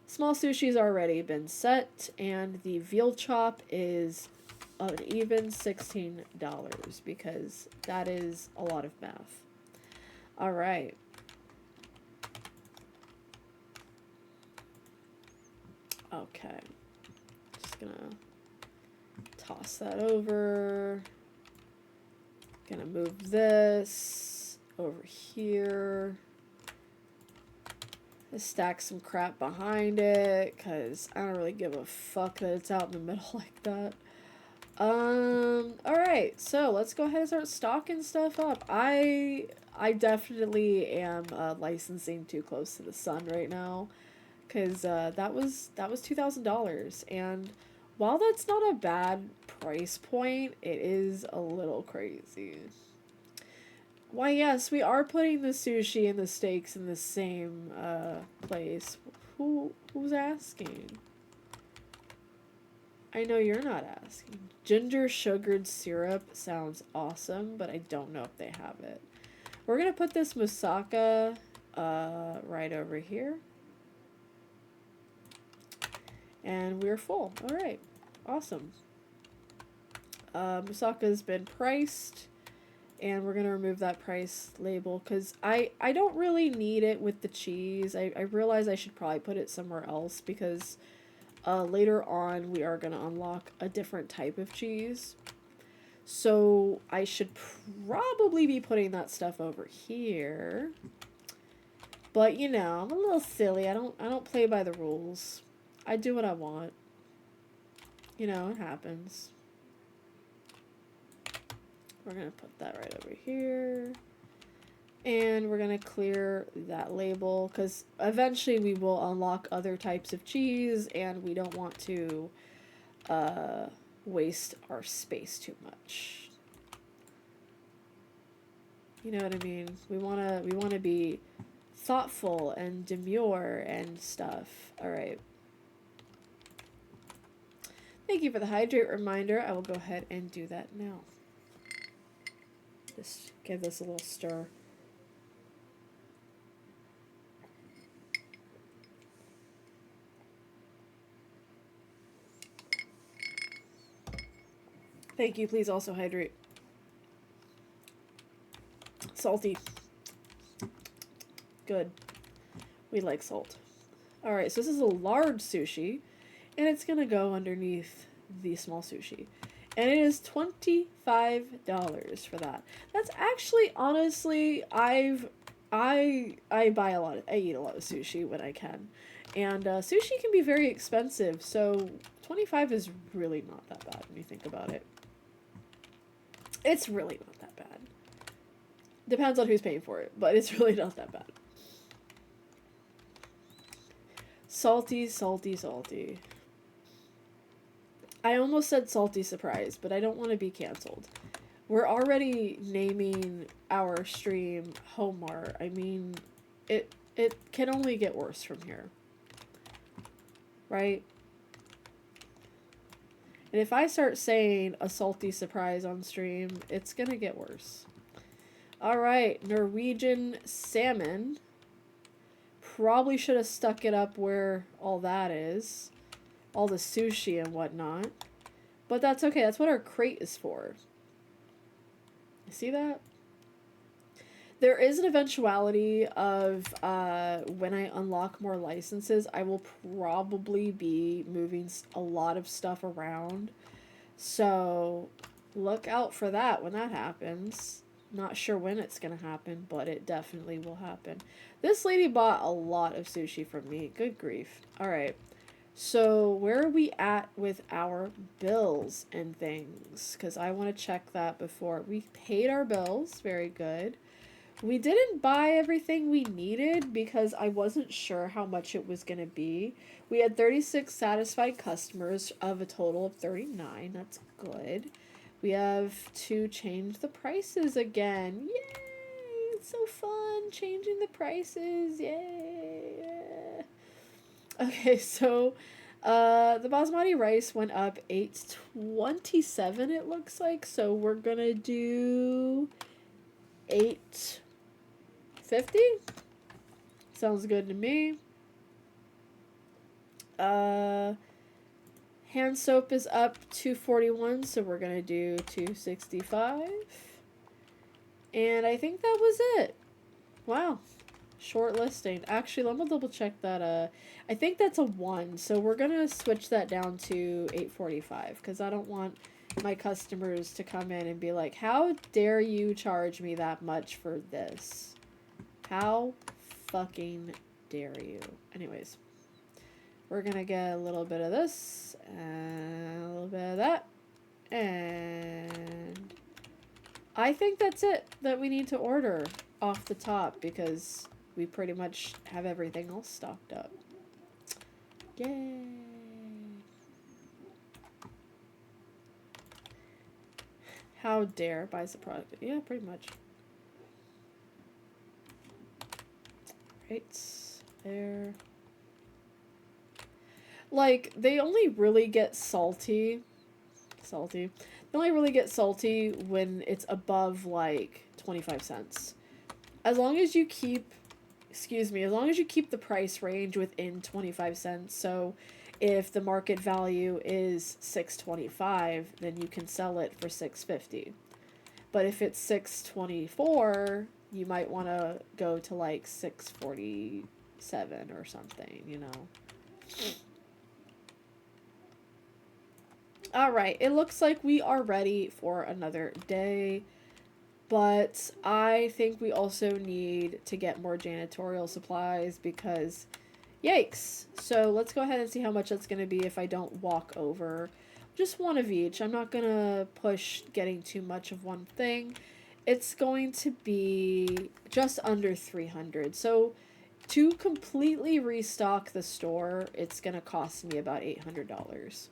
Small sushi's already been set, and the veal chop is an even $16 because that is a lot of math. All right. Okay. Just gonna toss that over. Gonna move this over here. Stack some crap behind it because I don't really give a fuck that it's out in the middle like that. Alright, so let's go ahead and start stocking stuff up. I definitely am licensing too close to the sun right now because that was $2,000, and while that's not a bad price point, it is a little crazy. Why, yes, we are putting the sushi and the steaks in the same place. Who's asking? I know you're not asking. Ginger sugared syrup sounds awesome, but I don't know if they have it. We're gonna put this moussaka right over here. And we're full. Alright. Awesome. Moussaka's been priced. And we're going to remove that price label because I don't really need it with the cheese. I realize I should probably put it somewhere else because later on we are going to unlock a different type of cheese. So I should probably be putting that stuff over here. But you know, I'm a little silly. I don't play by the rules. I do what I want. You know, it happens. We're going to put that right over here. And we're going to clear that label because eventually we will unlock other types of cheese and we don't want to waste our space too much. You know what I mean? We want to be thoughtful and demure and stuff. All right. Thank you for the hydrate reminder. I will go ahead and do that now. Just give this a little stir. Thank you. Please also hydrate. Salty. Good. We like salt. Alright, so this is a large sushi, and it's going to go underneath the small sushi. And it is $25 for that. That's actually, honestly, I eat a lot of sushi when I can. And sushi can be very expensive, so 25 is really not that bad when you think about it. It's really not that bad. Depends on who's paying for it, but it's really not that bad. Salty, salty, salty. I almost said salty surprise, but I don't want to be canceled. We're already naming our stream Homar. I mean, it can only get worse from here. Right? And if I start saying a salty surprise on stream, it's gonna get worse. Alright, Norwegian salmon. Probably should have stuck it up where all that is. All the sushi and whatnot. But that's okay, that's what our crate is for. You see that? There is an eventuality of when I unlock more licenses, I will probably be moving a lot of stuff around. So look out for that when that happens. Not sure when it's going to happen, but it definitely will happen. This lady bought a lot of sushi from me. Good grief. All right. So where are we at with our bills and things? Because I want to check that before. We paid our bills. Very good. We didn't buy everything we needed because I wasn't sure how much it was going to be. We had 36 satisfied customers of a total of 39. That's good. We have to change the prices again. Yay! It's so fun changing the prices. Yay! Okay, so the basmati rice went up 8.27 it looks like. So we're going to do 8.50. Sounds good to me. Hand soap is up 241, so we're gonna do 265. And I think that was it. Wow. Short listing. Actually, let me double check that. I think that's a 1, so we're gonna switch that down to 845 because I don't want my customers to come in and be like, how dare you charge me that much for this? How fucking dare you? Anyways, we're gonna get a little bit of this and a little bit of that, and I think that's it that we need to order off the top because we pretty much have everything else stocked up. Yay! How dare buys the product? Yeah, pretty much. Right there. Like, they only really get salty. They only really get salty when it's above, like, 25 cents. As long as you keep, as long as you keep the price range within 25 cents, so if the market value is $6.25, then you can sell it for $6.50. But if it's $6.24, you might want to go to, like, $6.47 or something, you know. Alright, it looks like we are ready for another day, but I think we also need to get more janitorial supplies because, yikes. So let's go ahead and see how much that's going to be if I don't walk over. Just one of each. I'm not going to push getting too much of one thing. It's going to be just under 300. So to completely restock the store, it's going to cost me about $800.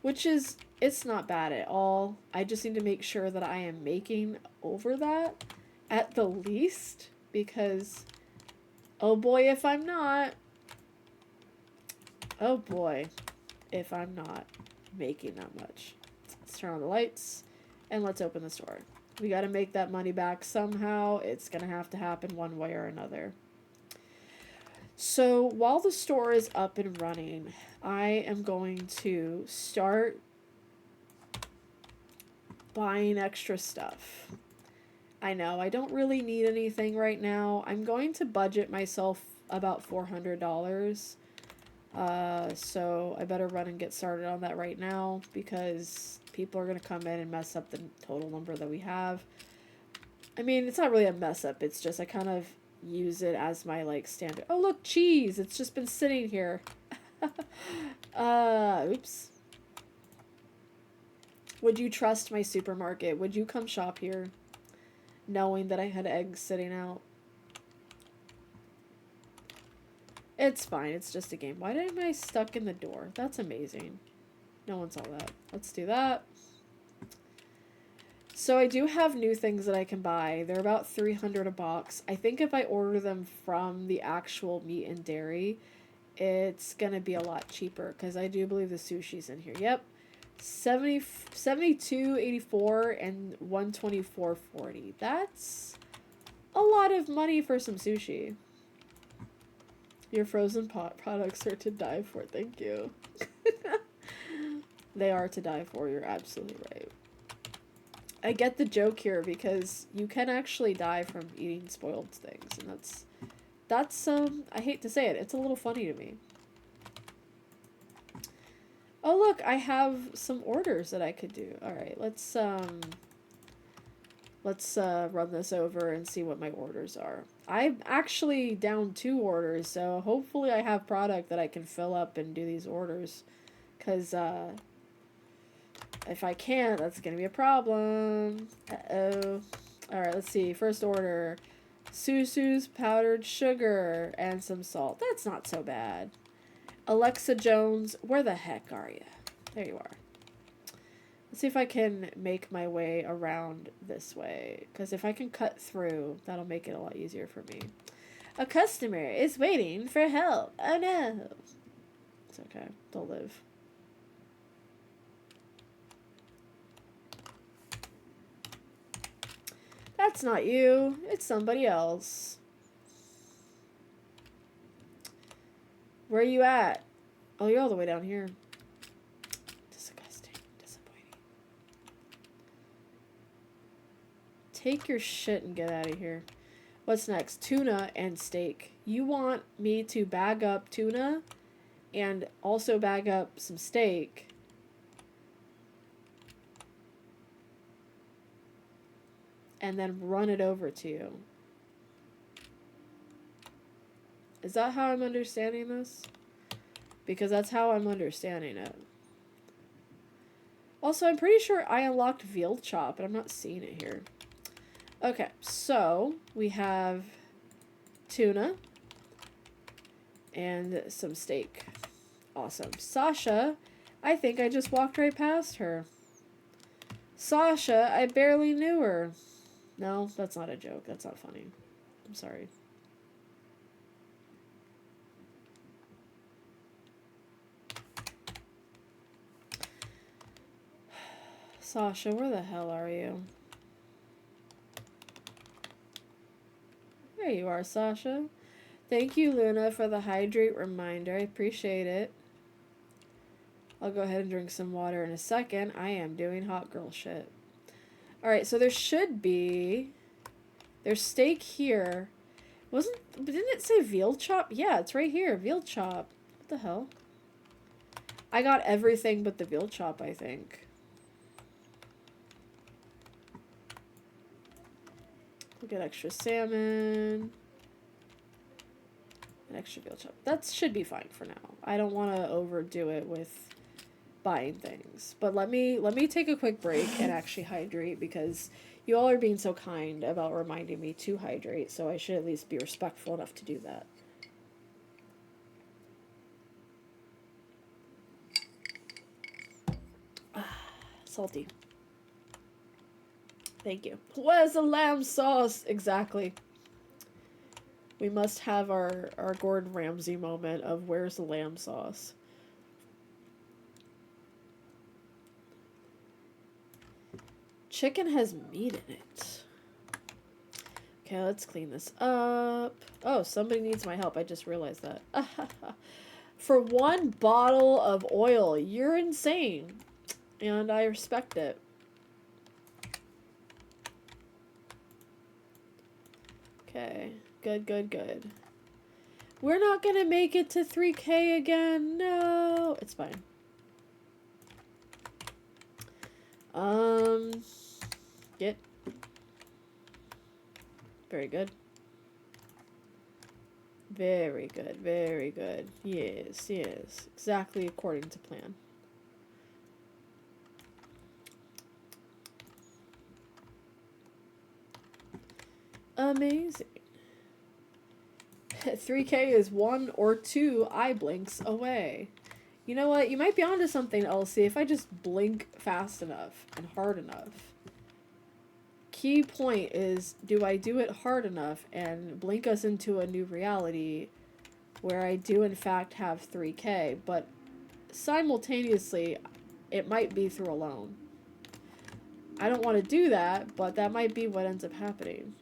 Which is, it's not bad at all. I just need to make sure that I am making over that at the least. Because, oh boy, if I'm not. Oh boy, if I'm not making that much. Let's turn on the lights and let's open the store. We gotta make that money back somehow. It's gonna have to happen one way or another. So while the store is up and running, I am going to start buying extra stuff. I know, I don't really need anything right now. I'm going to budget myself about $400. So I better run and get started on that right now because people are going to come in and mess up the total number that we have. I mean, it's not really a mess up. It's just I kind of use it as my, like, standard. Oh, look, cheese. It's just been sitting here. Oops. Would you trust my supermarket? Would you come shop here knowing that I had eggs sitting out? It's fine. It's just a game. Why am I stuck in the door? That's amazing. No one saw that. Let's do that. So I do have new things that I can buy. They're about $300 a box. I think if I order them from the actual meat and dairy, it's going to be a lot cheaper because I do believe the sushi's in here. Yep. 70, 72.84 and 124.40. That's a lot of money for some sushi. Your frozen pot products are to die for. Thank you. They are to die for. You're absolutely right. I get the joke here because you can actually die from eating spoiled things, and that's I hate to say it, it's a little funny to me. Oh look, I have some orders that I could do. All right, let's run this over and see what my orders are. I'm actually down 2 orders, so hopefully I have product that I can fill up and do these orders. Because if I can't, that's going to be a problem. Uh-oh. Alright, let's see. First order. Susu's powdered sugar and some salt. That's not so bad. Alexa Jones, where the heck are you? There you are. Let's see if I can make my way around this way. Because if I can cut through, that'll make it a lot easier for me. A customer is waiting for help. Oh no. It's okay. They'll live. That's not you. It's somebody else. Where are you at? Oh, you're all the way down here. Disgusting. Disappointing. Take your shit and get out of here. What's next? Tuna and steak. You want me to bag up tuna and also bag up some steak. And then run it over to you. Is that how I'm understanding this? Because that's how I'm understanding it. Also, I'm pretty sure I unlocked veal chop, but I'm not seeing it here. Okay, so we have tuna and some steak. Awesome. Sasha, I think I just walked right past her. Sasha, I barely knew her. No, that's not a joke. That's not funny. I'm sorry. Sasha, where the hell are you? There you are, Sasha. Thank you, Luna, for the hydrate reminder. I appreciate it. I'll go ahead and drink some water in a second. I am doing hot girl shit. Alright, so there should be... There's steak here. Didn't it say veal chop? Yeah, it's right here. Veal chop. What the hell? I got everything but the veal chop, I think. We'll get extra salmon. An extra veal chop. That should be fine for now. I don't want to overdo it with buying things. But let me take a quick break and actually hydrate, because you all are being so kind about reminding me to hydrate, so I should at least be respectful enough to do that. Salty. Thank you. Where's the lamb sauce? Exactly. We must have our Gordon Ramsay moment of where's the lamb sauce. Chicken has meat in it. Okay, let's clean this up. Oh, somebody needs my help. I just realized that. For 1 bottle of oil. You're insane. And I respect it. Okay. Good. We're not gonna make it to 3K again. No. It's fine. Get. Very good. Very good. Yes. Exactly according to plan. Amazing. 3K is 1 or 2 eye blinks away. You know what? You might be onto something, Elsie, if I just blink fast enough and hard enough. Key point is, do I do it hard enough and blink us into a new reality where I do in fact have 3K, but simultaneously, it might be through a loan. I don't want to do that, but that might be what ends up happening.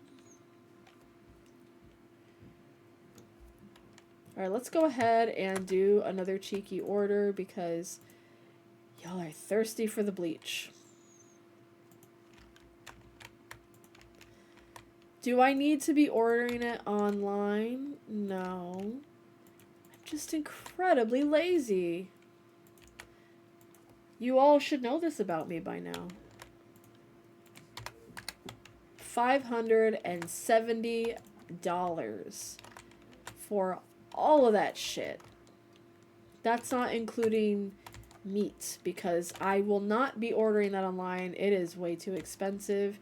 Alright, let's go ahead and do another cheeky order because y'all are thirsty for the bleach. Do I need to be ordering it online? No. I'm just incredibly lazy. You all should know this about me by now. $570 for all of that shit. That's not including meat because I will not be ordering that online. It is way too expensive.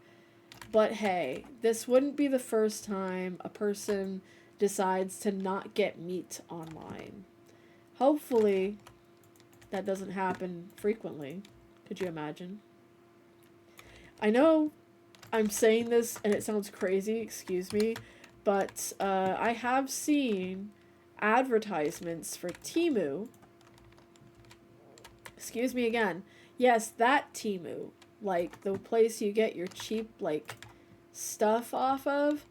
But hey, this wouldn't be the first time a person decides to not get meat online. Hopefully, that doesn't happen frequently. Could you imagine? I know I'm saying this and it sounds crazy, excuse me, but I have seen advertisements for Temu. Excuse me again. Yes, that Temu. Like, the place you get your cheap, like, stuff off of.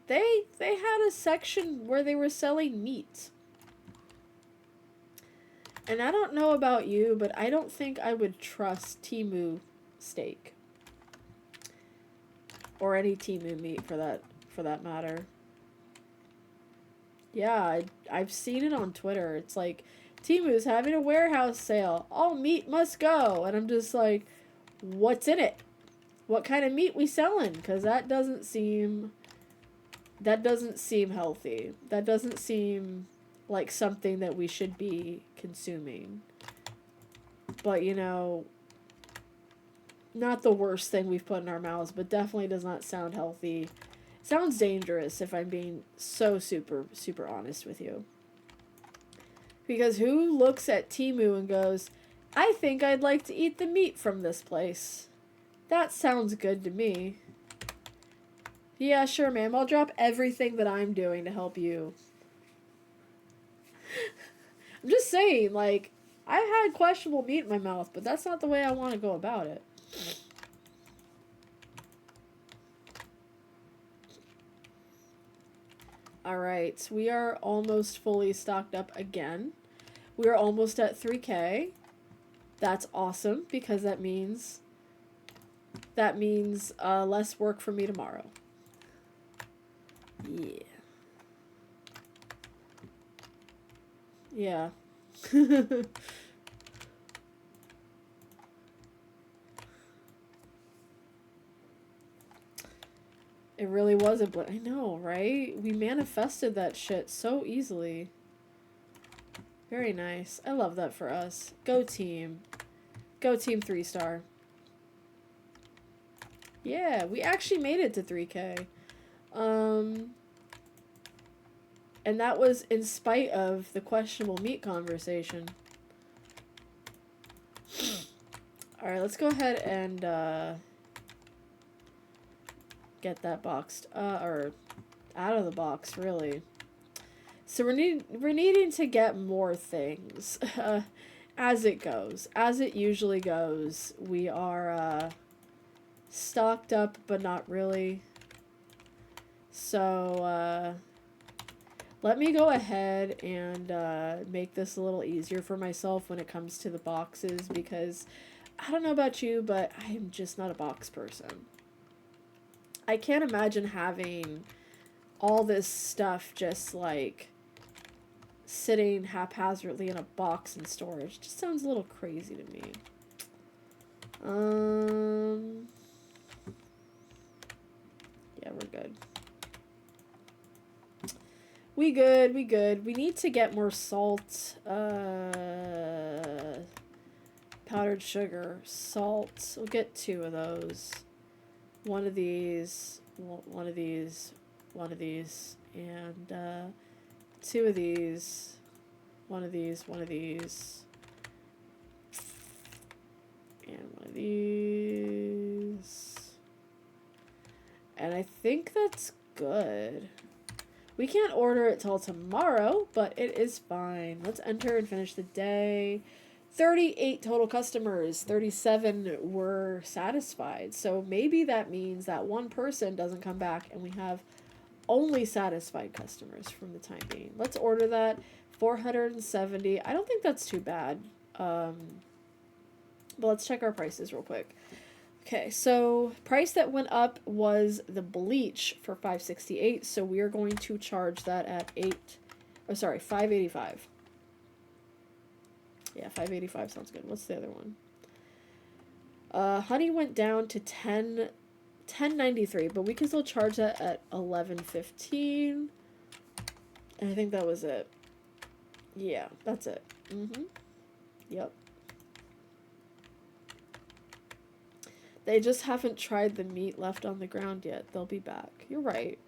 They had a section where they were selling meat. And I don't know about you, but I don't think I would trust Temu steak. Or any Temu meat for that matter. Yeah, I've seen it on Twitter. It's like, Temu's having a warehouse sale. All meat must go. And I'm just like, what's in it? What kind of meat we selling? Because that doesn't seem healthy. That doesn't seem like something that we should be consuming. But, you know, not the worst thing we've put in our mouths, but definitely does not sound healthy. Sounds dangerous if I'm being so super, super honest with you. Because who looks at Temu and goes, I think I'd like to eat the meat from this place. That sounds good to me. Yeah, sure, ma'am. I'll drop everything that I'm doing to help you. I'm just saying, like, I've had questionable meat in my mouth, but that's not the way I want to go about it. Alright, we are almost fully stocked up again. We are almost at 3K. That's awesome, because that means less work for me tomorrow. Yeah. Yeah. It really was I know, right? We manifested that shit so easily. Very nice. I love that for us. Go team. Go team 3-star. Yeah, we actually made it to 3K. And that was in spite of the questionable meat conversation. Alright, let's go ahead and get that boxed. Or out of the box, really. So we're needing to get more things. As it goes. As it usually goes. We are stocked up, but not really. So, let me go ahead and make this a little easier for myself when it comes to the boxes, because I don't know about you, but I'm just not a box person. I can't imagine having all this stuff just, like, sitting haphazardly in a box in storage. It just sounds a little crazy to me. Yeah, we're good. We good. We need to get more salt. Powdered sugar. Salt. We'll get 2 of those. One of these. One of these. One of these. And, 2 of these. One of these. One of these. And one of these. And I think that's good. We can't order it till tomorrow, but it is fine. Let's enter and finish the day. 38 total customers, 37 were satisfied. So maybe that means that one person doesn't come back and we have only satisfied customers from the time being. Let's order that. 470. I don't think that's too bad. But let's check our prices real quick. Okay, so price that went up was the bleach for 568. So we are going to charge that at 585. Yeah, 585 sounds good. What's the other one? Honey went down to 1093, but we can still charge that at 1115. And I think that was it. Yeah, that's it. Yep. They just haven't tried the meat left on the ground yet. They'll be back. You're right.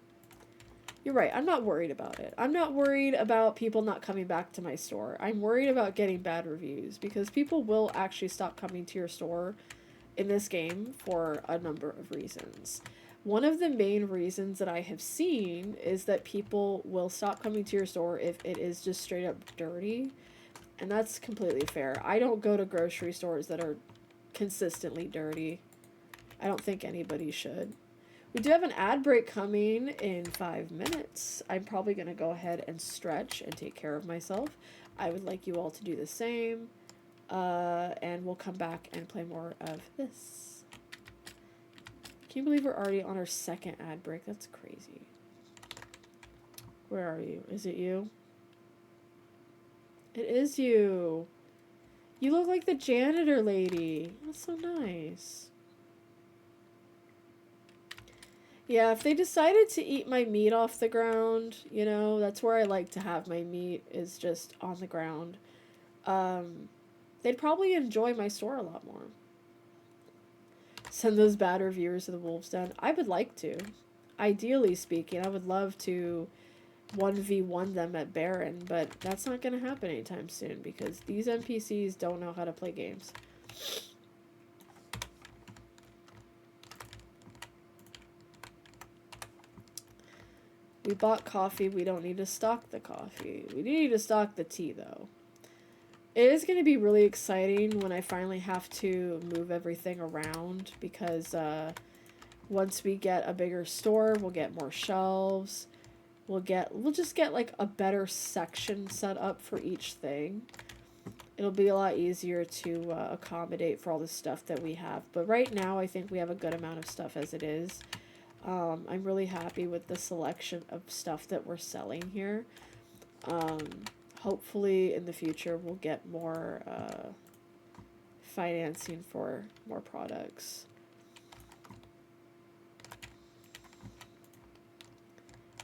You're right. I'm not worried about it. I'm not worried about people not coming back to my store. I'm worried about getting bad reviews because people will actually stop coming to your store in this game for a number of reasons. One of the main reasons that I have seen is that people will stop coming to your store if it is just straight up dirty. And that's completely fair. I don't go to grocery stores that are consistently dirty. I don't think anybody should. We do have an ad break coming in 5 minutes. I'm probably going to go ahead and stretch and take care of myself. I would like you all to do the same. And we'll come back and play more of this. Can you believe we're already on our second ad break? That's crazy. Where are you? Is it you? It is you. You look like the janitor lady. That's so nice. Yeah, if they decided to eat my meat off the ground, you know, that's where I like to have my meat, is just on the ground. They'd probably enjoy my store a lot more. Send those bad reviewers to the Wolves Den. I would like to. Ideally speaking, I would love to 1v1 them at Baron, but that's not going to happen anytime soon because these NPCs don't know how to play games. We bought coffee. We don't need to stock the coffee. We need to stock the tea, though. It is going to be really exciting when I finally have to move everything around because once we get a bigger store, we'll get more shelves. We'll just get like a better section set up for each thing. It'll be a lot easier to accommodate for all the stuff that we have. But right now, I think we have a good amount of stuff as it is. I'm really happy with the selection of stuff that we're selling here. Hopefully in the future we'll get more financing for more products.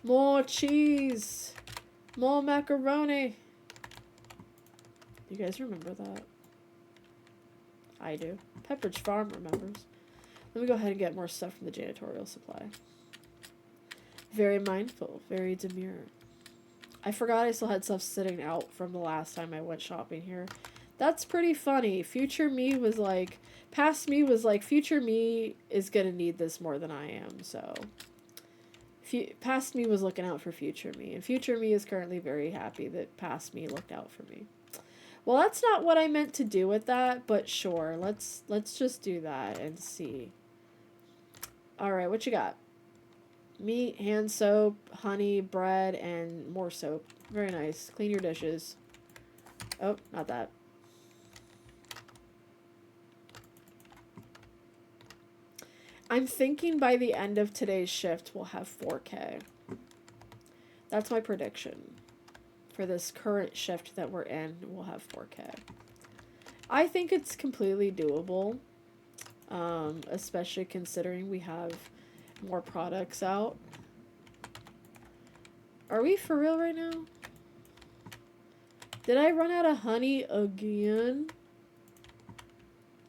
More cheese! More macaroni! You guys remember that? I do. Pepperidge Farm remembers. Let me go ahead and get more stuff from the janitorial supply. Very mindful, very demure. I forgot I still had stuff sitting out from the last time I went shopping here. That's pretty funny. Future me was like, past me was like, future me is gonna need this more than I am, so. Past me was looking out for future me, and future me is currently very happy that past me looked out for me. Well, that's not what I meant to do with that, but sure, let's just do that and see. Alright, what you got? Meat, hand soap, honey, bread, and more soap. Very nice. Clean your dishes. Oh, not that. I'm thinking by the end of today's shift, we'll have 4K. That's my prediction. For this current shift that we're in, we'll have 4K. I think it's completely doable. Especially considering we have more products out. Are we for real right now? Did I run out of honey again?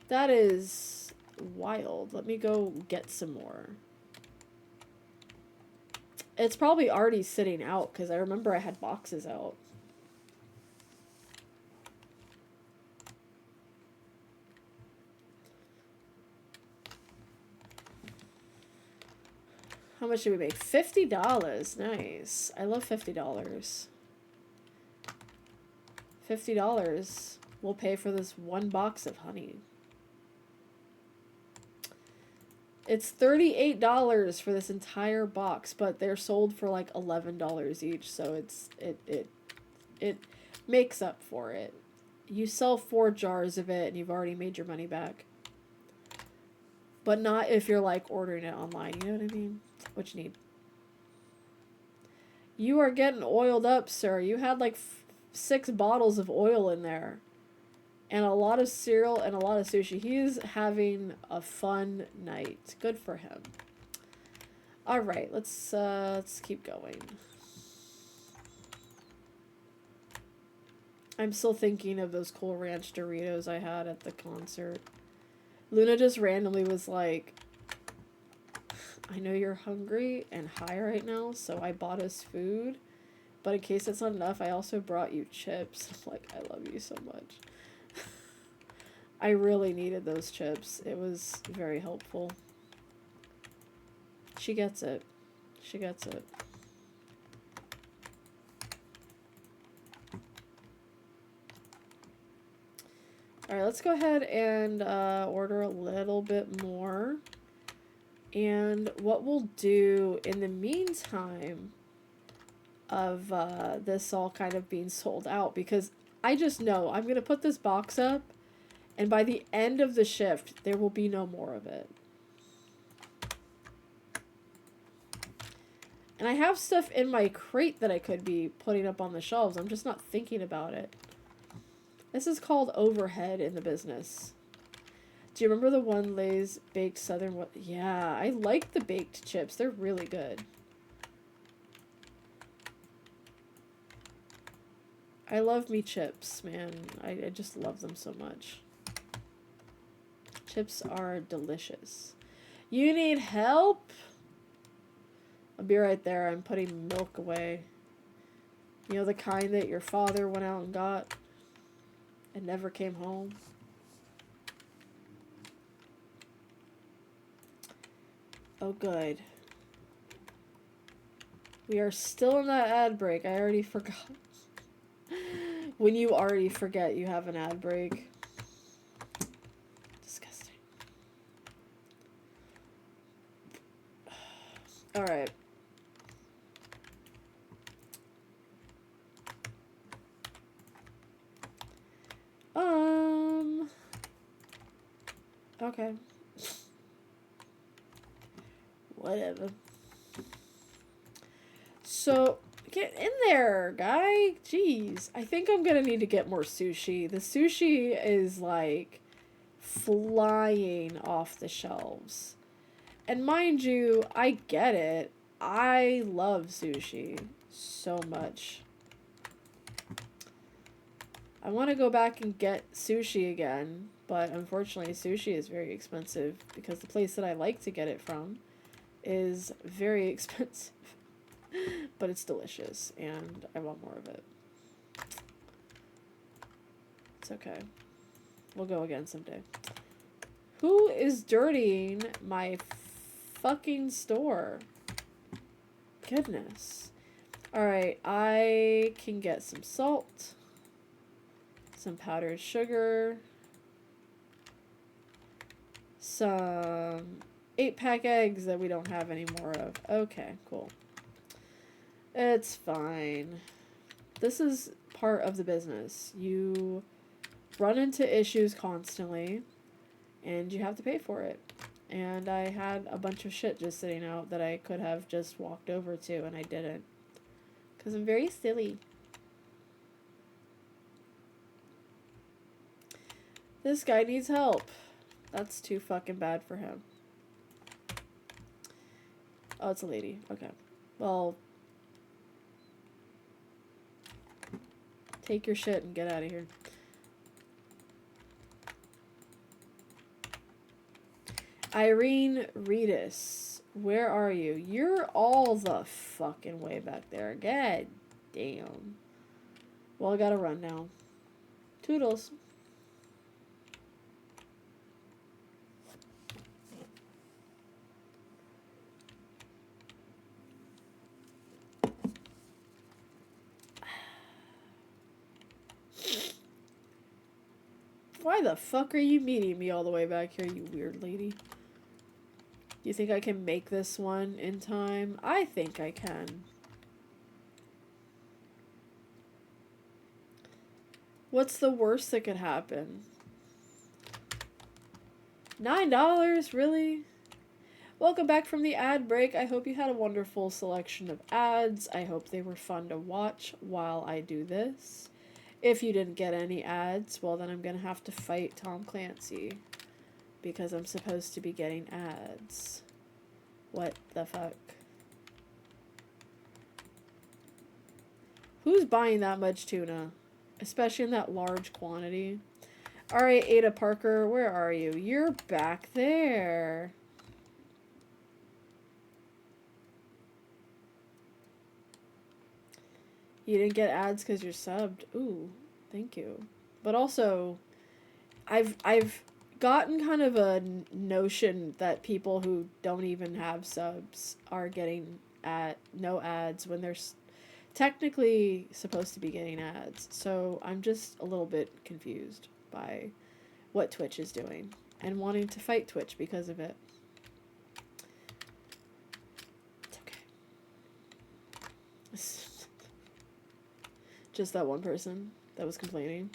That is wild. Let me go get some more. It's probably already sitting out because I remember I had boxes out. How much did we make? $50. Nice. I love $50. $50. will pay for this one box of honey. It's $38 for this entire box, but they're sold for like $11 each, so it makes up for it. You sell 4 jars of it and you've already made your money back. But not if you're like ordering it online, you know what I mean? What you need. You are getting oiled up, sir. You had like 6 bottles of oil in there. And a lot of cereal and a lot of sushi. He's having a fun night. Good for him. Alright, let's keep going. I'm still thinking of those Cool Ranch Doritos I had at the concert. Luna just randomly was like, I know you're hungry and high right now, so I bought us food. But in case it's not enough, I also brought you chips. I'm like, I love you so much. I really needed those chips. It was very helpful. She gets it. She gets it. Alright, let's go ahead and order a little bit more. And what we'll do in the meantime of this all kind of being sold out, because I just know I'm going to put this box up, and by the end of the shift, there will be no more of it. And I have stuff in my crate that I could be putting up on the shelves. I'm just not thinking about it. This is called overhead in the business. Do you remember the one Lay's baked southern? What? Yeah, I like the baked chips. They're really good. I love me chips, man. I just love them so much. Chips are delicious. You need help? I'll be right there. I'm putting milk away. You know, the kind that your father went out and got and never came home. Oh, good. We are still in that ad break. I already forgot. When you already forget you have an ad break. Disgusting. Alright. Okay. Whatever. So, get in there, guy. Jeez. I think I'm gonna need to get more sushi. The sushi is, like, flying off the shelves. And mind you, I get it. I love sushi so much. I want to go back and get sushi again, but unfortunately sushi is very expensive because the place that I like to get it from is very expensive. But it's delicious and I want more of it. It's okay. We'll go again someday. Who is dirtying my fucking store? Goodness. Alright, I can get some salt. Some powdered sugar. Some 8-pack eggs that we don't have any more of. Okay, cool. It's fine. This is part of the business. You run into issues constantly, and you have to pay for it. And I had a bunch of shit just sitting out that I could have just walked over to, and I didn't. Because I'm very silly. This guy needs help. That's too fucking bad for him. Oh, it's a lady. Okay. Well, take your shit and get out of here. Irene Reedus, where are you? You're all the fucking way back there. God damn. Well, I gotta run now. Toodles. Why the fuck are you meeting me all the way back here, you weird lady? You think I can make this one in time? I think I can. What's the worst that could happen? $9? Really? Welcome back from the ad break. I hope you had a wonderful selection of ads. I hope they were fun to watch while I do this. If you didn't get any ads, well then I'm gonna have to fight Tom Clancy. Because I'm supposed to be getting ads. What the fuck? Who's buying that much tuna? Especially in that large quantity. Alright, Ada Parker, where are you? You're back there. You didn't get ads because you're subbed. Ooh, thank you. But also, I've gotten kind of a notion that people who don't even have subs are getting no ads when they're technically supposed to be getting ads. So I'm just a little bit confused by what Twitch is doing and wanting to fight Twitch because of it. It's okay. Just that one person that was complaining.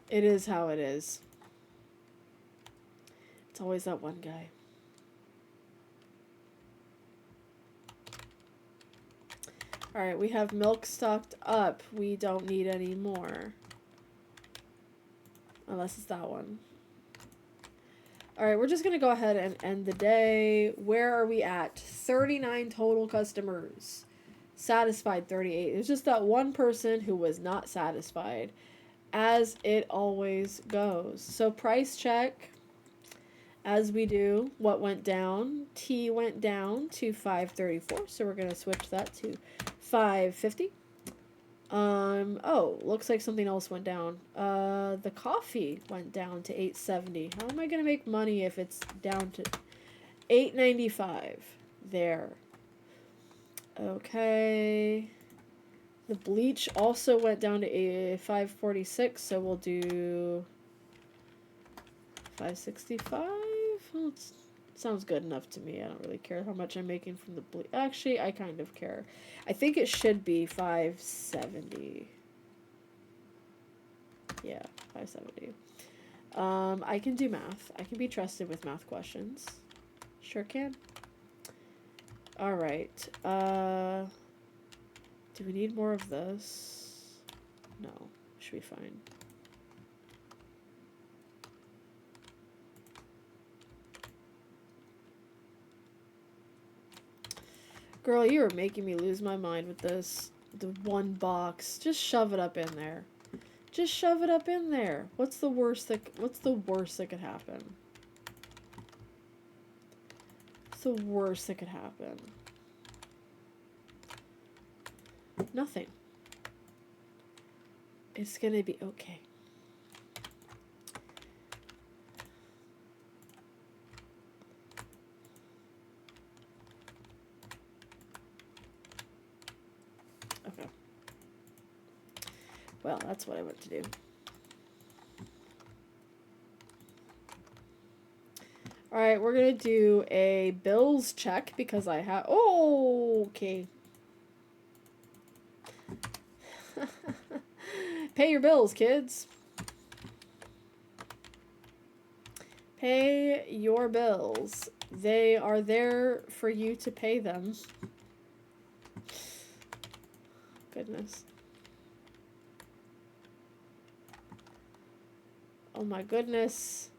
It is how it is. It's always that one guy. Alright, we have milk stocked up. We don't need any more. Unless it's that one. Alright, we're just going to go ahead and end the day. Where are we at? 39 total customers. Satisfied 38. It's just that one person who was not satisfied. As it always goes. So price check. As we do, what went down? Tea went down to $5.34, so we're gonna switch that to $5.50. Oh, looks like something else went down. The coffee went down to $8.70. How am I gonna make money if it's down to $8.95? There. Okay. The bleach also went down to $5.46, so we'll do $5.65. Well, it sounds good enough to me. I don't really care how much I'm making from the bleach. Actually, I kind of care. I think it should be $5.70. Yeah, $5.70. I can do math. I can be trusted with math questions. Sure can. All right. Do we need more of this? No. Should be fine. Girl, you are making me lose my mind with this. The one box. Just shove it up in there. Just shove it up in there. What's the worst that could happen? What's the worst that could happen? Nothing. It's gonna be okay. Okay. Well, that's what I want to do. Alright, we're gonna do a bills check because I have... Oh, okay. Pay your bills, kids. Pay your bills. They are there for you to pay them. Goodness. Oh my goodness.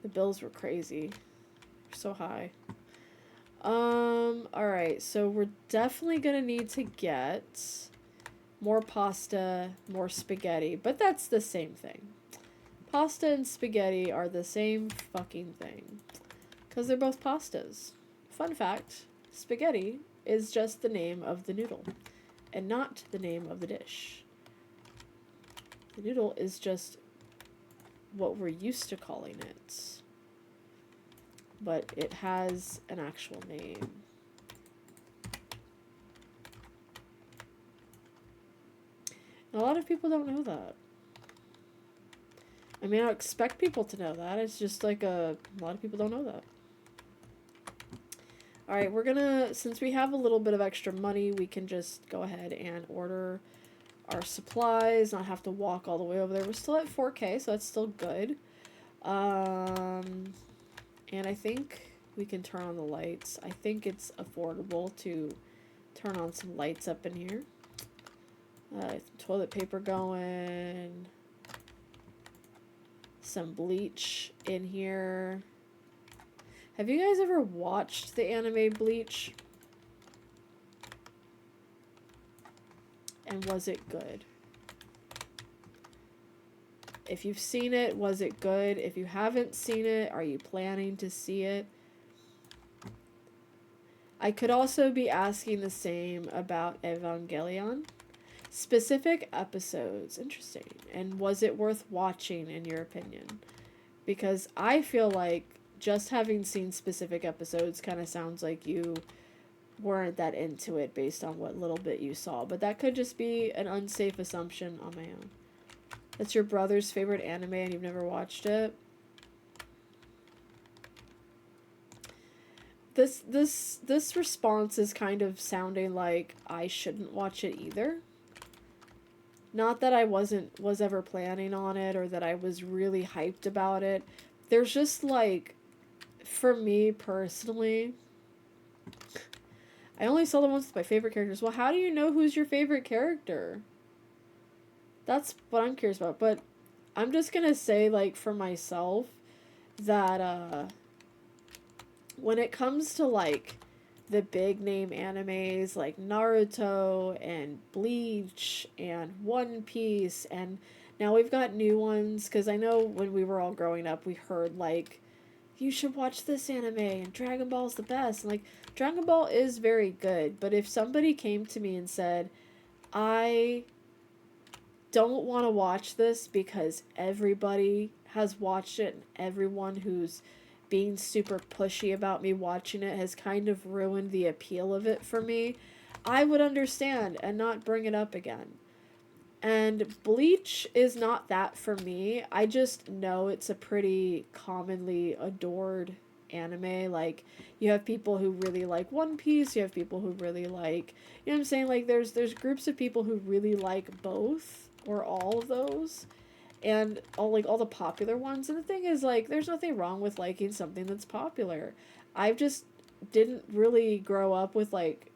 The bills were crazy. They're so high. Alright, so we're definitely gonna need to get more pasta, more spaghetti, but that's the same thing. Pasta and spaghetti are the same fucking thing. Because they're both pastas. Fun fact, spaghetti is just the name of the noodle, and not the name of the dish. The noodle is just what we're used to calling it. But it has an actual name. And a lot of people don't know that. I mean, I expect people to know that. It's just like a lot of people don't know that. Alright, we're gonna, since we have a little bit of extra money, we can just go ahead and order our supplies, not have to walk all the way over there. We're still at 4K, so that's still good. And I think we can turn on the lights. I think it's affordable to turn on some lights up in here. Toilet paper going. Some bleach in here. Have you guys ever watched the anime Bleach? And was it good? If you've seen it, was it good? If you haven't seen it, are you planning to see it? I could also be asking the same about Evangelion. Specific episodes, interesting. And was it worth watching in your opinion? Because I feel like just having seen specific episodes kind of sounds like you weren't that into it based on what little bit you saw. But that could just be an unsafe assumption on my own. That's your brother's favorite anime and you've never watched it? This response is kind of sounding like I shouldn't watch it either. Not that I was ever planning on it or that I was really hyped about it. There's just like, for me personally, I only saw the ones with my favorite characters. Well, how do you know who's your favorite character? That's what I'm curious about. But I'm just gonna say, like, for myself, that when it comes to like the big name animes like Naruto and Bleach and One Piece, and now we've got new ones, because I know when we were all growing up we heard like, you should watch this anime and Dragon Ball's the best, and like Dragon Ball is very good, but if somebody came to me and said, I don't want to watch this because everybody has watched it and everyone who's being super pushy about me watching it has kind of ruined the appeal of it for me, I would understand and not bring it up again. And Bleach is not that for me. I just know it's a pretty commonly adored anime. Like, you have people who really like One Piece, you have people who really like, you know what I'm saying? Like, there's groups of people who really like both or all of those. And all the popular ones. And the thing is, like, there's nothing wrong with liking something that's popular. I just didn't really grow up with like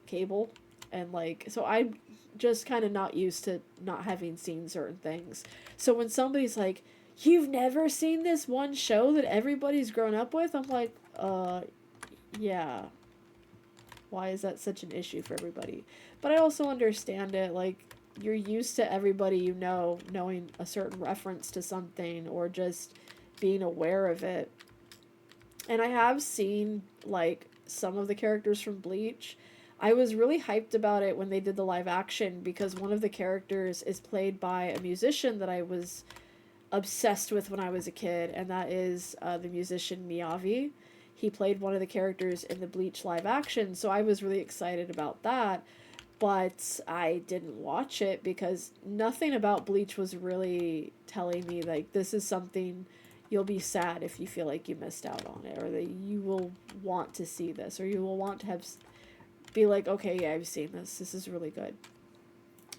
cable, and like, so I'm just kind of not used to not having seen certain things. So when somebody's like, you've never seen this one show that everybody's grown up with, I'm like, yeah, why is that such an issue for everybody? But I also understand it, like, you're used to everybody you know knowing a certain reference to something or just being aware of it. And I have seen like some of the characters from Bleach. I was really hyped about it when they did the live action because one of the characters is played by a musician that I was obsessed with when I was a kid, and that is the musician Miyavi. He played one of the characters in the Bleach live action, so I was really excited about that. But I didn't watch it because nothing about Bleach was really telling me, like, this is something you'll be sad if you feel like you missed out on it, or that you will want to see this, or you will want to be like, okay, yeah, I've seen this. This is really good.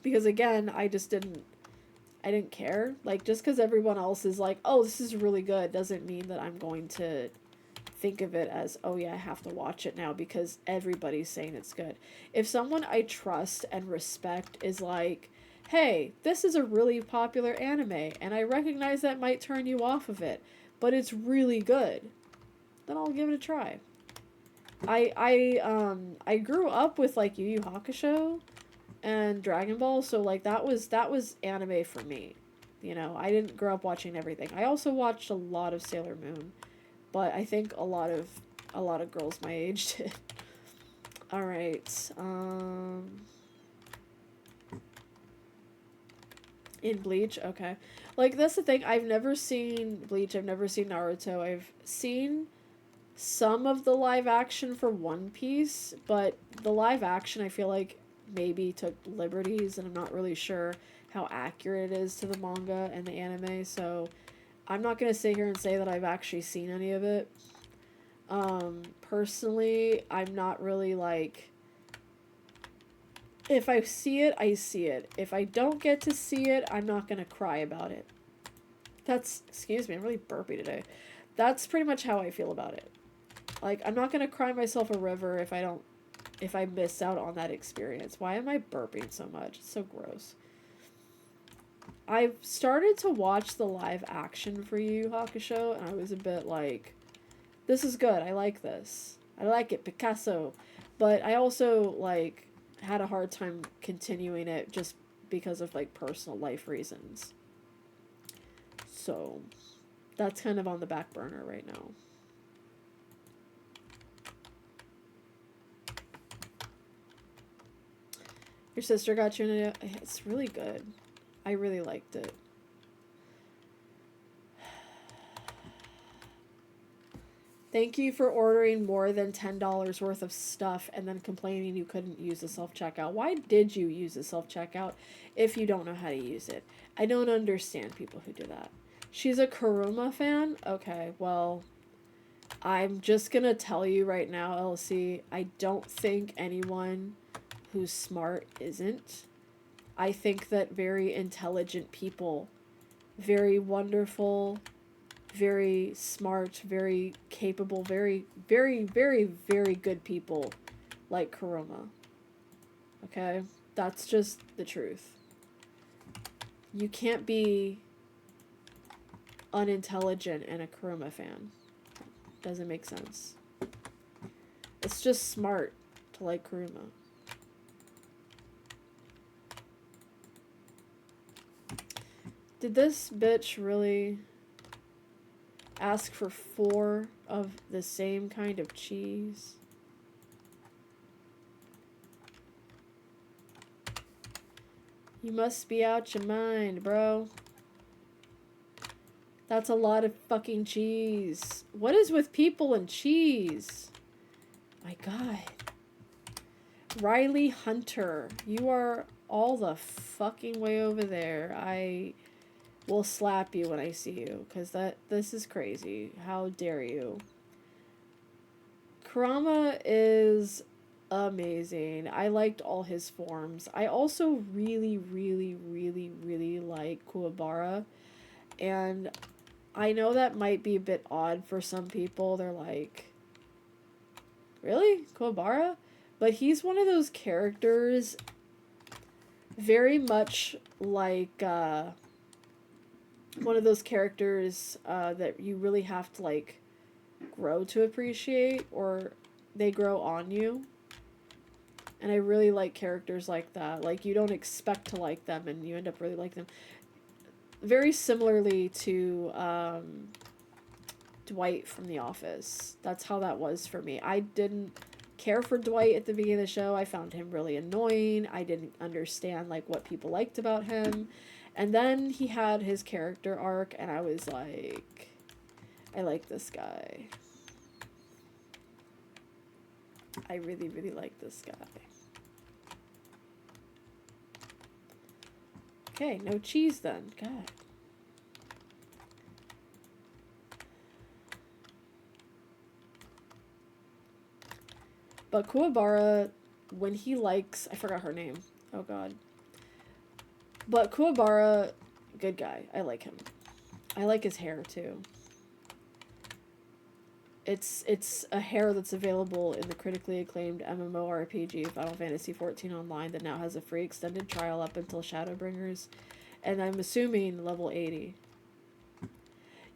Because, again, I didn't care. Like, just because everyone else is like, oh, this is really good, doesn't mean that I'm going to think of it as, oh yeah, I have to watch it now because everybody's saying it's good. If someone I trust and respect is like, hey, this is a really popular anime and I recognize that might turn you off of it, but it's really good, then I'll give it a try. I grew up with like Yu Yu Hakusho and Dragon Ball, so like that was anime for me. You know, I didn't grow up watching everything. I also watched a lot of Sailor Moon, but I think a lot of girls my age did. All right. In Bleach, okay. Like, that's the thing. I've never seen Bleach. I've never seen Naruto. I've seen some of the live action for One Piece, but the live action, I feel like maybe took liberties, and I'm not really sure how accurate it is to the manga and the anime, so I'm not going to sit here and say that I've actually seen any of it. Personally, I'm not really like, if I see it, I see it. If I don't get to see it, I'm not going to cry about it. That's, excuse me, I'm really burpy today. That's pretty much how I feel about it. Like, I'm not going to cry myself a river if I miss out on that experience. Why am I burping so much? It's so gross. I've started to watch the live action for Yu Yu Hakusho, and I was a bit like, this is good. I like this. I like it, Picasso. But I also, like, had a hard time continuing it just because of, like, personal life reasons. So, that's kind of on the back burner right now. Your sister got you in it? It's really good. I really liked it. Thank you for ordering more than $10 worth of stuff and then complaining you couldn't use the self-checkout. Why did you use the self-checkout if you don't know how to use it? I don't understand people who do that. She's a Kuruma fan? Okay, well, I'm just gonna tell you right now, Elsie, I don't think anyone who's smart isn't. I think that very intelligent people, very wonderful, very smart, very capable, very, very, very, very good people like Kuruma. Okay? That's just the truth. You can't be unintelligent and a Kuruma fan. Doesn't make sense. It's just smart to like Kuruma. Did this bitch really ask for 4 of the same kind of cheese? You must be out your mind, bro. That's a lot of fucking cheese. What is with people and cheese? My God. Riley Hunter, you are all the fucking way over there. I will slap you when I see you, because this is crazy. How dare you? Kurama is amazing. I liked all his forms. I also really, really, really, really like Kuwabara. And I know that might be a bit odd for some people. They're like, really? Kuwabara? But he's one of those characters very much like, one of those characters that you really have to, like, grow to appreciate, or they grow on you. And I really like characters like that. Like, you don't expect to like them, and you end up really liking them. Very similarly to Dwight from The Office. That's how that was for me. I didn't care for Dwight at the beginning of the show. I found him really annoying. I didn't understand, like, what people liked about him. And then he had his character arc, and I was like, I like this guy. I really, really like this guy. Okay, no cheese then. God. But Kuwabara, when he likes, I forgot her name. Oh God. But Kuwabara, good guy. I like him. I like his hair too. It's a hair that's available in the critically acclaimed MMORPG Final Fantasy XIV Online that now has a free extended trial up until Shadowbringers, and I'm assuming level 80.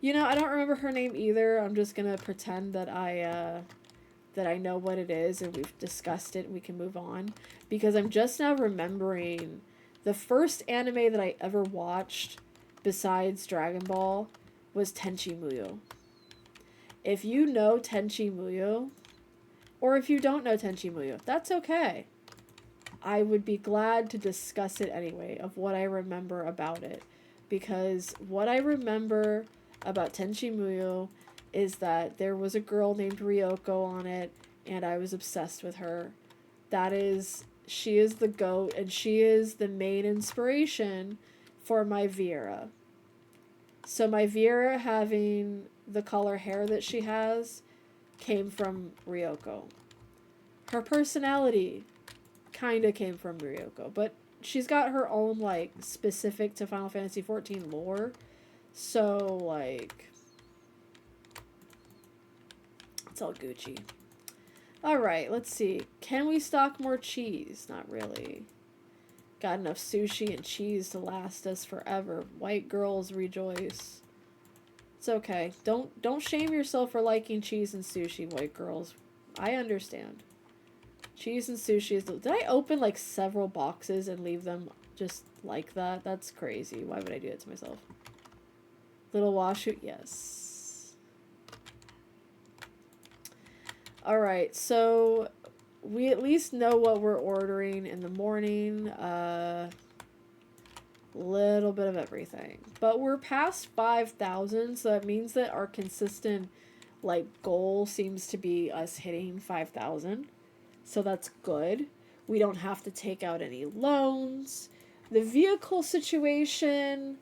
You know, I don't remember her name either. I'm just gonna pretend that I know what it is and we've discussed it and we can move on, because I'm just now remembering the first anime that I ever watched besides Dragon Ball was Tenchi Muyo. If you know Tenchi Muyo, or if you don't know Tenchi Muyo, that's okay. I would be glad to discuss it anyway, of what I remember about it. Because what I remember about Tenchi Muyo is that there was a girl named Ryoko on it, and I was obsessed with her. She is the GOAT, and she is the main inspiration for my Viera. So my Viera having the color hair that she has came from Ryoko. Her personality kind of came from Ryoko, but she's got her own, like, specific to Final Fantasy XIV lore. So, like, it's all Gucci. Alright, let's see. Can we stock more cheese? Not really. Got enough sushi and cheese to last us forever. White girls rejoice. It's okay. Don't shame yourself for liking cheese and sushi, white girls. I understand. Cheese and sushi is... Did I open, like, several boxes and leave them just like that? That's crazy. Why would I do it to myself? Little washoe? Yes. Alright, so... we at least know what we're ordering in the morning. Little bit of everything. But we're past 5,000, so that means that our consistent, like, goal seems to be us hitting 5,000. So that's good. We don't have to take out any loans. The vehicle situation,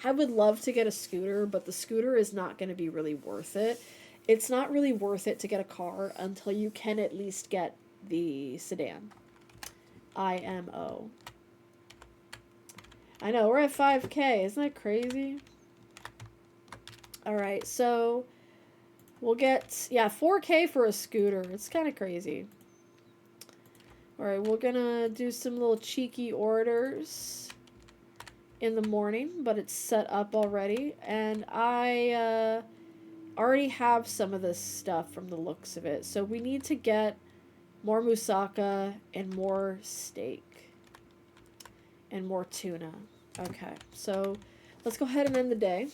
I would love to get a scooter, but the scooter is not going to be really worth it. It's not really worth it to get a car until you can at least get the sedan. IMO. I know, we're at 5K. Isn't that crazy? Alright, so we'll get, yeah, 4K for a scooter. It's kind of crazy. Alright, we're gonna do some little cheeky orders in the morning, but it's set up already. And I already have some of this stuff from the looks of it. So we need to get more moussaka and more steak. And more tuna. Okay, so let's go ahead and end the day.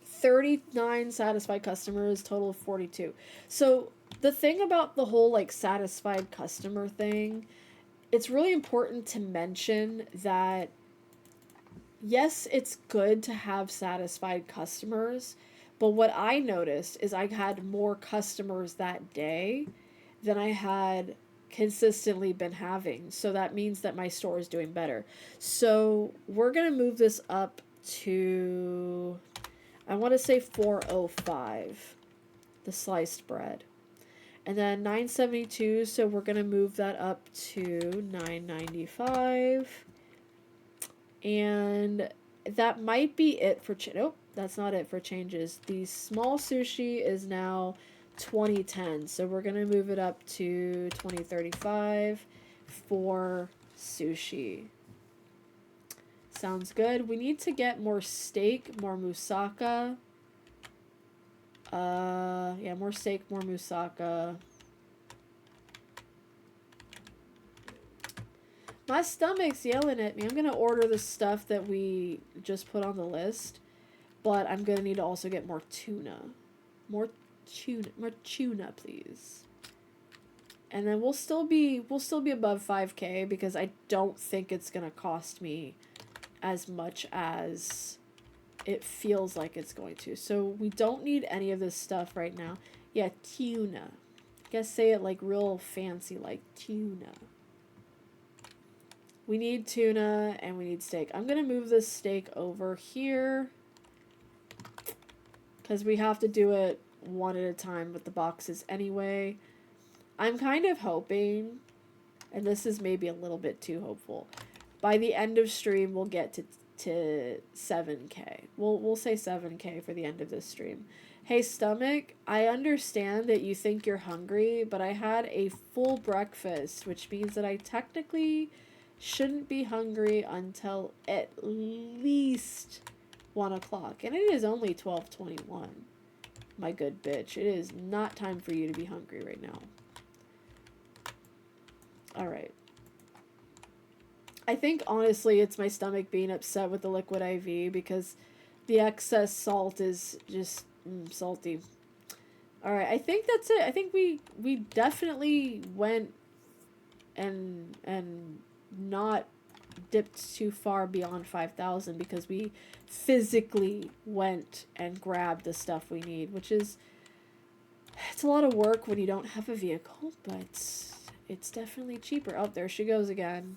39 satisfied customers, total of 42. So the thing about the whole, like, satisfied customer thing, it's really important to mention that, yes, it's good to have satisfied customers, but what I noticed is I had more customers that day than I had consistently been having. So that means that my store is doing better. So we're going to move this up to, I want to say 405, the sliced bread. And then 972, so we're going to move that up to 995. And that might be it for, nope, that's not it for changes. The small sushi is now 2010, so we're going to move it up to 2035 for sushi. Sounds good. We need to get more steak, more moussaka. Yeah, more steak, more moussaka. My stomach's yelling at me. I'm going to order the stuff that we just put on the list, but I'm going to need to also get more tuna. More tuna, please. And then we'll still be above 5K because I don't think it's going to cost me as much as it feels like it's going to. So we don't need any of this stuff right now. Yeah, tuna. I guess say it like real fancy, like tuna. We need tuna and we need steak. I'm going to move this steak over here because we have to do it one at a time with the boxes anyway. I'm kind of hoping, and this is maybe a little bit too hopeful, by the end of stream we'll get to 7K. We'll say 7K for the end of this stream. Hey stomach, I understand that you think you're hungry, but I had a full breakfast, which means that I technically shouldn't be hungry until at least 1 o'clock. And it is only 12:21. My good bitch. It is not time for you to be hungry right now. Alright. I think, honestly, it's my stomach being upset with the liquid IV because the excess salt is just salty. Alright, I think that's it. I think we definitely went and not dipped too far beyond 5,000 because we physically went and grabbed the stuff we need, which is It's a lot of work when you don't have a vehicle, but it's definitely cheaper. Oh, there she goes again.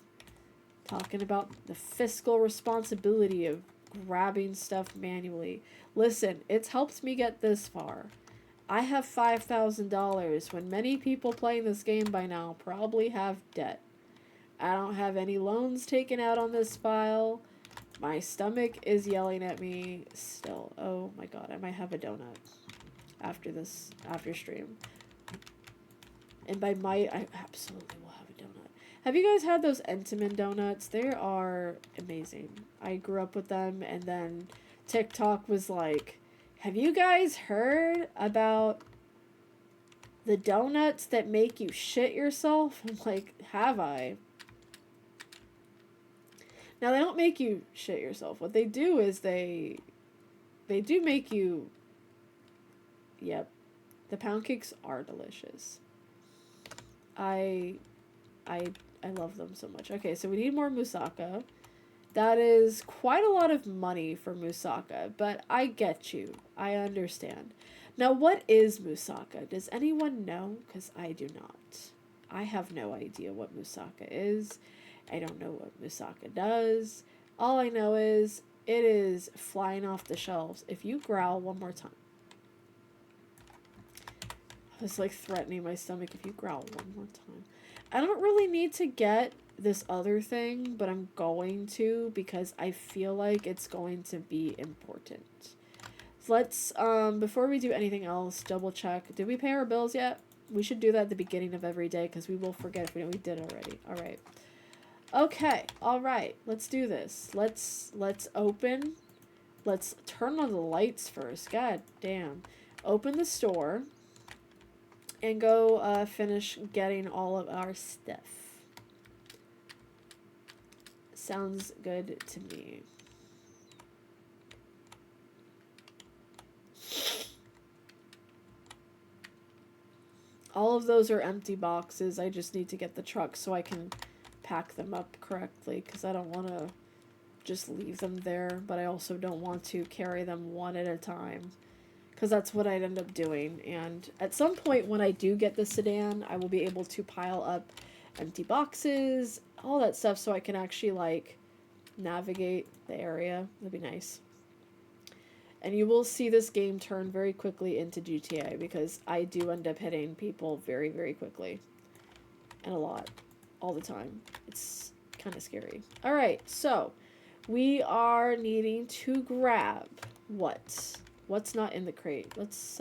Talking about the fiscal responsibility of grabbing stuff manually. Listen, it's helped me get this far. I have $5,000 when many people playing this game by now probably have debt. I don't have any loans taken out on this file. My stomach is yelling at me still. Oh my god, I might have a donut after stream. And by might, I absolutely will have a donut. Have you guys had those Entenmann donuts? They are amazing. I grew up with them, and then TikTok was like, have you guys heard about the donuts that make you shit yourself? I'm like, have I? Now, they don't make you shit yourself. What they do is they do make you... Yep. The pound cakes are delicious. I love them so much. Okay, so we need more moussaka. That is quite a lot of money for moussaka, but I get you. I understand. Now, what is moussaka? Does anyone know? Because I do not. I have no idea what moussaka is. I don't know what moussaka does. All I know is it is flying off the shelves. If you growl one more time. I was like threatening my stomach. If you growl one more time. I don't really need to get this other thing, but I'm going to because I feel like it's going to be important. So let's, before we do anything else, double check. Did we pay our bills yet? We should do that at the beginning of every day because we will forget if we did already. All right. Okay. All right. Let's do this. Let's open. Let's turn on the lights first. God damn. Open the store. And go finish getting all of our stuff. Sounds good to me. All of those are empty boxes. I just need to get the truck so I can pack them up correctly because I don't want to just leave them there, but I also don't want to carry them one at a time. Because that's what I'd end up doing. And at some point when I do get the sedan, I will be able to pile up empty boxes, all that stuff, so I can actually, like, navigate the area. That'd be nice. And you will see this game turn very quickly into GTA, because I do end up hitting people very, very quickly. And a lot. All the time. It's kind of scary. Alright, so we are needing to grab what? What's not in the crate? Let's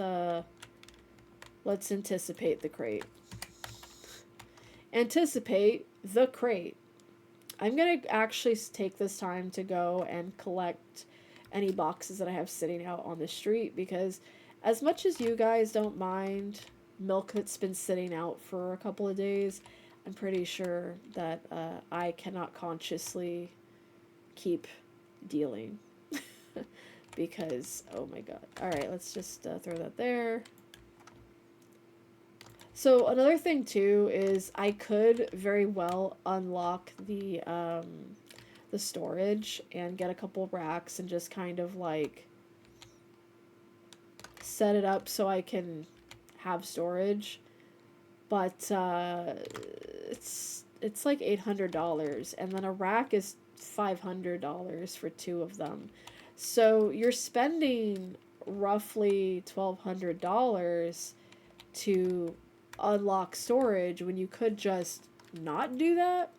anticipate the crate. Anticipate the crate. I'm going to actually take this time to go and collect any boxes that I have sitting out on the street because as much as you guys don't mind milk that's been sitting out for a couple of days, I'm pretty sure that I cannot consciously keep dealing. Because, oh my god. Alright, let's just throw that there. So, another thing, too, is I could very well unlock the storage and get a couple racks and just kind of, like, set it up so I can have storage. But, it's like $800, and then a rack is $500 for 2 of them. So you're spending roughly $1,200 to unlock storage when you could just not do that.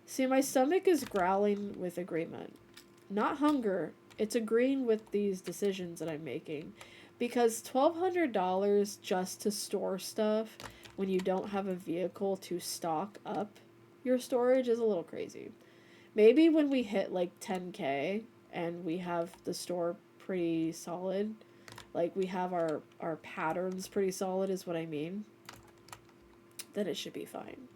See, my stomach is growling with agreement. Not hunger. It's agreeing with these decisions that I'm making. Because $1,200 just to store stuff when you don't have a vehicle to stock up your storage is a little crazy. Maybe when we hit like 10K and we have the store pretty solid, like we have our patterns pretty solid is what I mean, then it should be fine.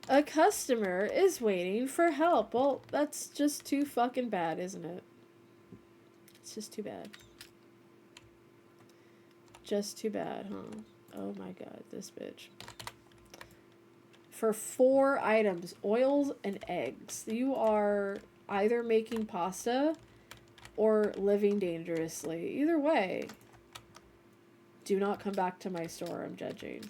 A customer is waiting for help. Well, that's just too fucking bad, isn't it? It's just too bad. Just too bad, huh? Oh my god, this bitch. for 4 items, oils and eggs. You are either making pasta or living dangerously. Either way, do not come back to my store. I'm judging.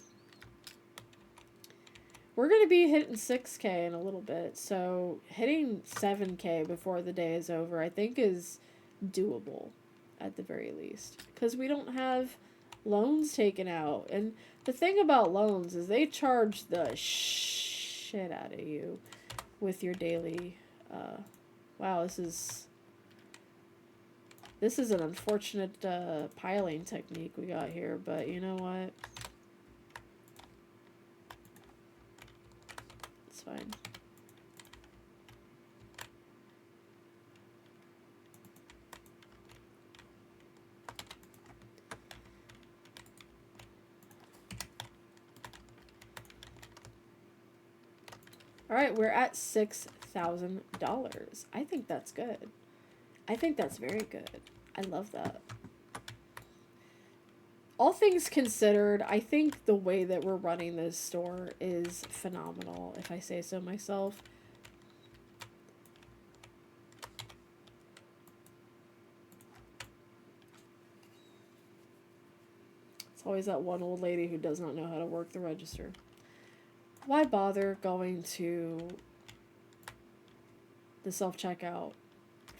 We're going to be hitting 6K in a little bit, so hitting 7K before the day is over, I think, is doable at the very least. Because we don't have loans taken out. And the thing about loans is they charge the shit out of you with your daily... wow, this is an unfortunate piling technique we got here, but you know what? It's fine. Alright, we're at $6,000. I think that's good. I think that's very good. I love that. All things considered, I think the way that we're running this store is phenomenal, if I say so myself. It's always that one old lady who does not know how to work the register. Why bother going to the self-checkout? I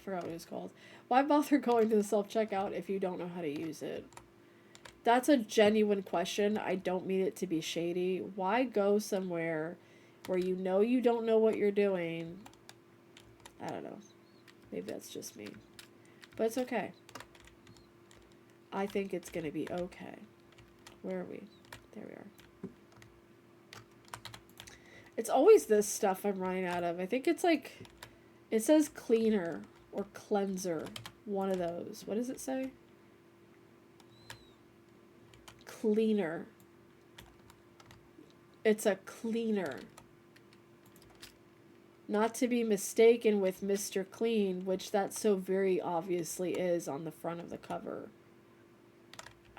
forgot what it was called. Why bother going to the self-checkout if you don't know how to use it? That's a genuine question. I don't mean it to be shady. Why go somewhere where you don't know what you're doing? I don't know. Maybe that's just me. But it's okay. I think it's going to be okay. Where are we? There we are. It's always this stuff I'm running out of. I think it's like... It says cleaner or cleanser. One of those. What does it say? Cleaner. It's a cleaner. Not to be mistaken with Mr. Clean, which that so very obviously is on the front of the cover.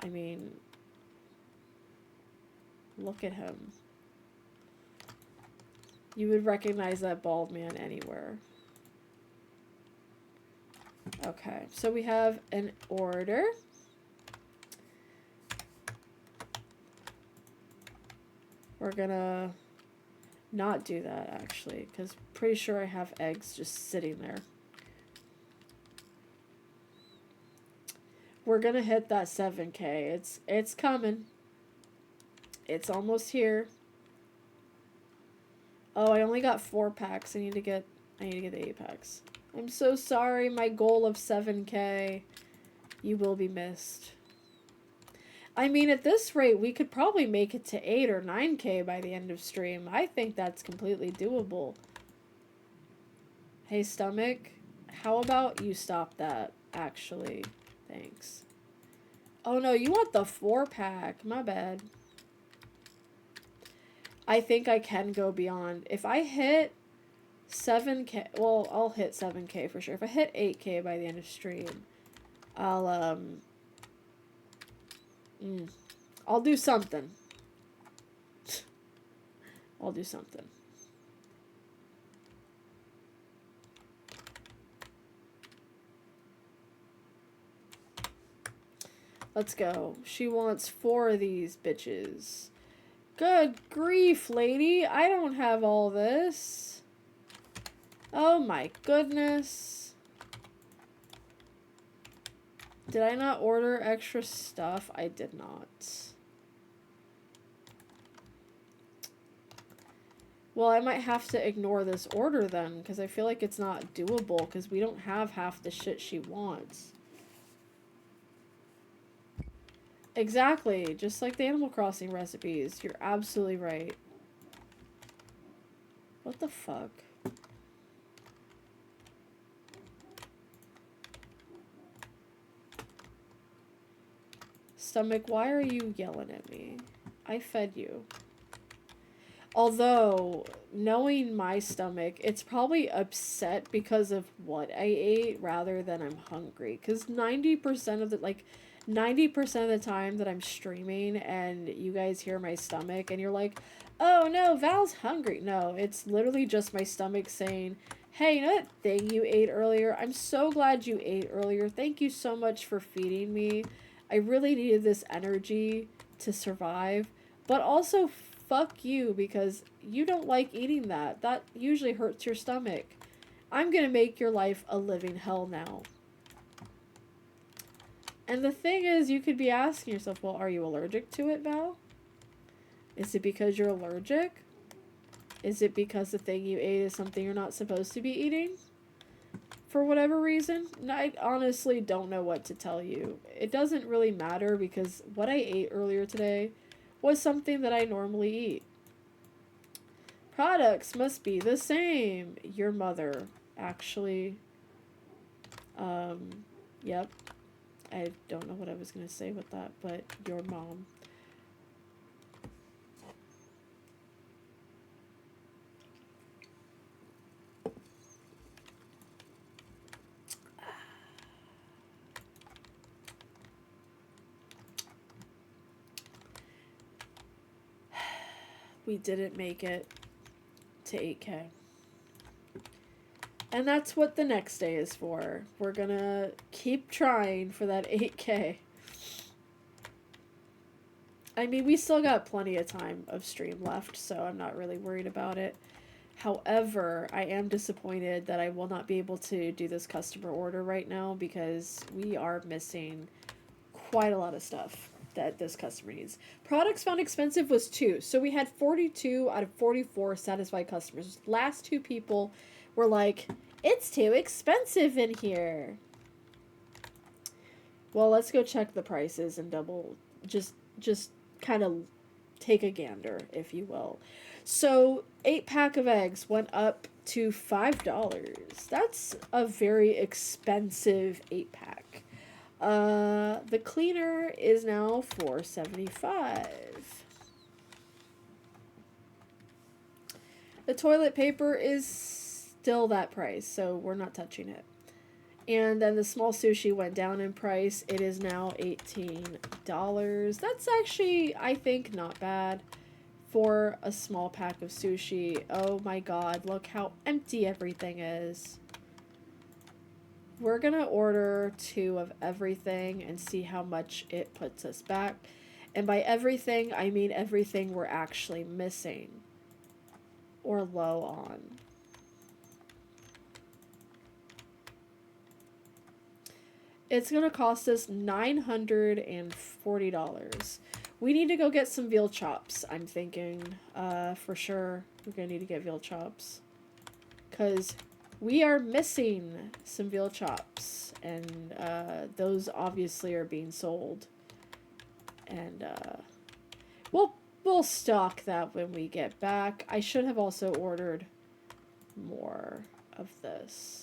I mean... Look at him. You would recognize that bald man anywhere. Okay, so we have an order. We're gonna not do that, actually, because pretty sure I have eggs just sitting there. We're gonna hit that 7K. It's coming. It's almost here. Oh, I only got 4 packs. I need to get the 8 packs. I'm so sorry. My goal of 7K. You will be missed. I mean, at this rate, we could probably make it to 8 or 9K by the end of stream. I think that's completely doable. Hey, Stomach, how about you stop that, actually? Thanks. Oh, no, you want the 4-pack. My bad. I think I can go beyond. If I hit 7K, well, I'll hit 7K for sure. If I hit 8K by the end of stream, I'll do something. I'll do something. Let's go. She wants 4 of these bitches. Good grief, lady. I don't have all this. Oh my goodness. Did I not order extra stuff? I did not. Well, I might have to ignore this order then, because I feel like it's not doable, because we don't have half the shit she wants. Exactly, just like the Animal Crossing recipes. You're absolutely right. What the fuck? Stomach, why are you yelling at me? I fed you. Although, knowing my stomach, it's probably upset because of what I ate rather than I'm hungry. Because 90% of the, like, 90% of the time that I'm streaming and you guys hear my stomach and you're like, oh no, Val's hungry. No, it's literally just my stomach saying, hey, you know that thing you ate earlier? I'm so glad you ate earlier. Thank you so much for feeding me. I really needed this energy to survive. But also, fuck you because you don't like eating that. That usually hurts your stomach. I'm gonna make your life a living hell now. And the thing is, you could be asking yourself, well, are you allergic to it, Val? Is it because you're allergic? Is it because the thing you ate is something you're not supposed to be eating? For whatever reason? I honestly don't know what to tell you. It doesn't really matter because what I ate earlier today was something that I normally eat. Products must be the same. Your mother, actually. Yep. I don't know what I was going to say with that, but your mom. We didn't make it to 8K. And that's what the next day is for. We're gonna keep trying for that 8K. I mean, we still got plenty of time of stream left, so I'm not really worried about it. However, I am disappointed that I will not be able to do this customer order right now because we are missing quite a lot of stuff that this customer needs. Products found expensive was 2. So we had 42 out of 44 satisfied customers. Last 2 people were like, it's too expensive in here. Well, let's go check the prices and just kind of take a gander, if you will. So, 8-pack of eggs went up to $5. That's a very expensive 8-pack. The cleaner is now $4.75. The toilet paper is still that price, so we're not touching it. And then the small sushi went down in price. It is now $18. That's actually, I think, not bad for a small pack of sushi. Oh my god, look how empty everything is. We're gonna order 2 of everything and see how much it puts us back. And by everything, I mean everything we're actually missing or low on. It's gonna cost us $940. We need to go get some veal chops, I'm thinking. For sure, we're gonna need to get veal chops. Because we are missing some veal chops. And those obviously are being sold. And we'll stock that when we get back. I should have also ordered more of this.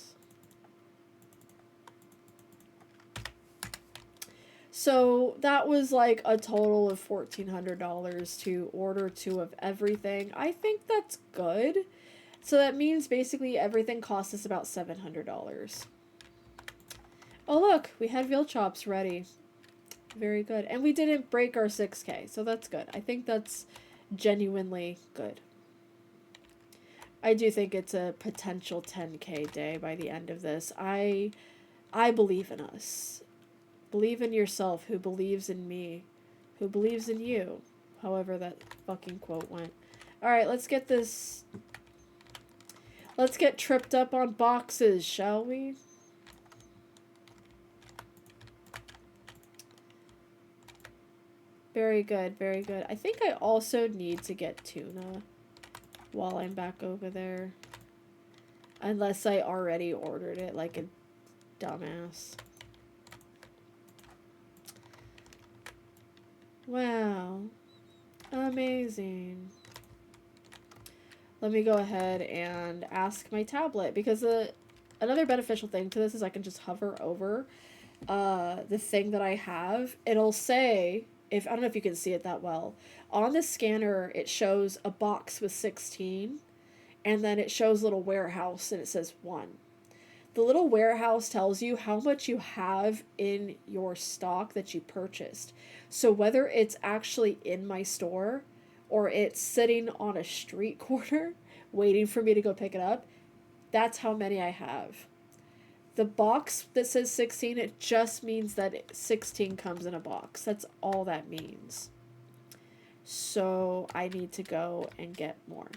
So that was like a total of $1,400 to order 2 of everything. I think that's good. So that means basically everything cost us about $700. Oh look, we had veal chops ready. Very good. And we didn't break our 6K, so that's good. I think that's genuinely good. I do think it's a potential 10K day by the end of this. I believe in us. Believe in yourself, who believes in me, who believes in you. However that fucking quote went. Alright, let's get this. Let's get tripped up on boxes, shall we? Very good, very good. I think I also need to get tuna while I'm back over there. Unless I already ordered it like a dumbass. Wow. Amazing. Let me go ahead and ask my tablet, because another beneficial thing to this is I can just hover over the thing that I have. It'll say if I don't know if you can see it that well. On the scanner, it shows a box with 16, and then it shows little warehouse and it says 1. The little warehouse tells you how much you have in your stock that you purchased. So whether it's actually in my store or it's sitting on a street corner waiting for me to go pick it up, that's how many I have. The box that says 16, it just means that 16 comes in a box. That's all that means. So I need to go and get more.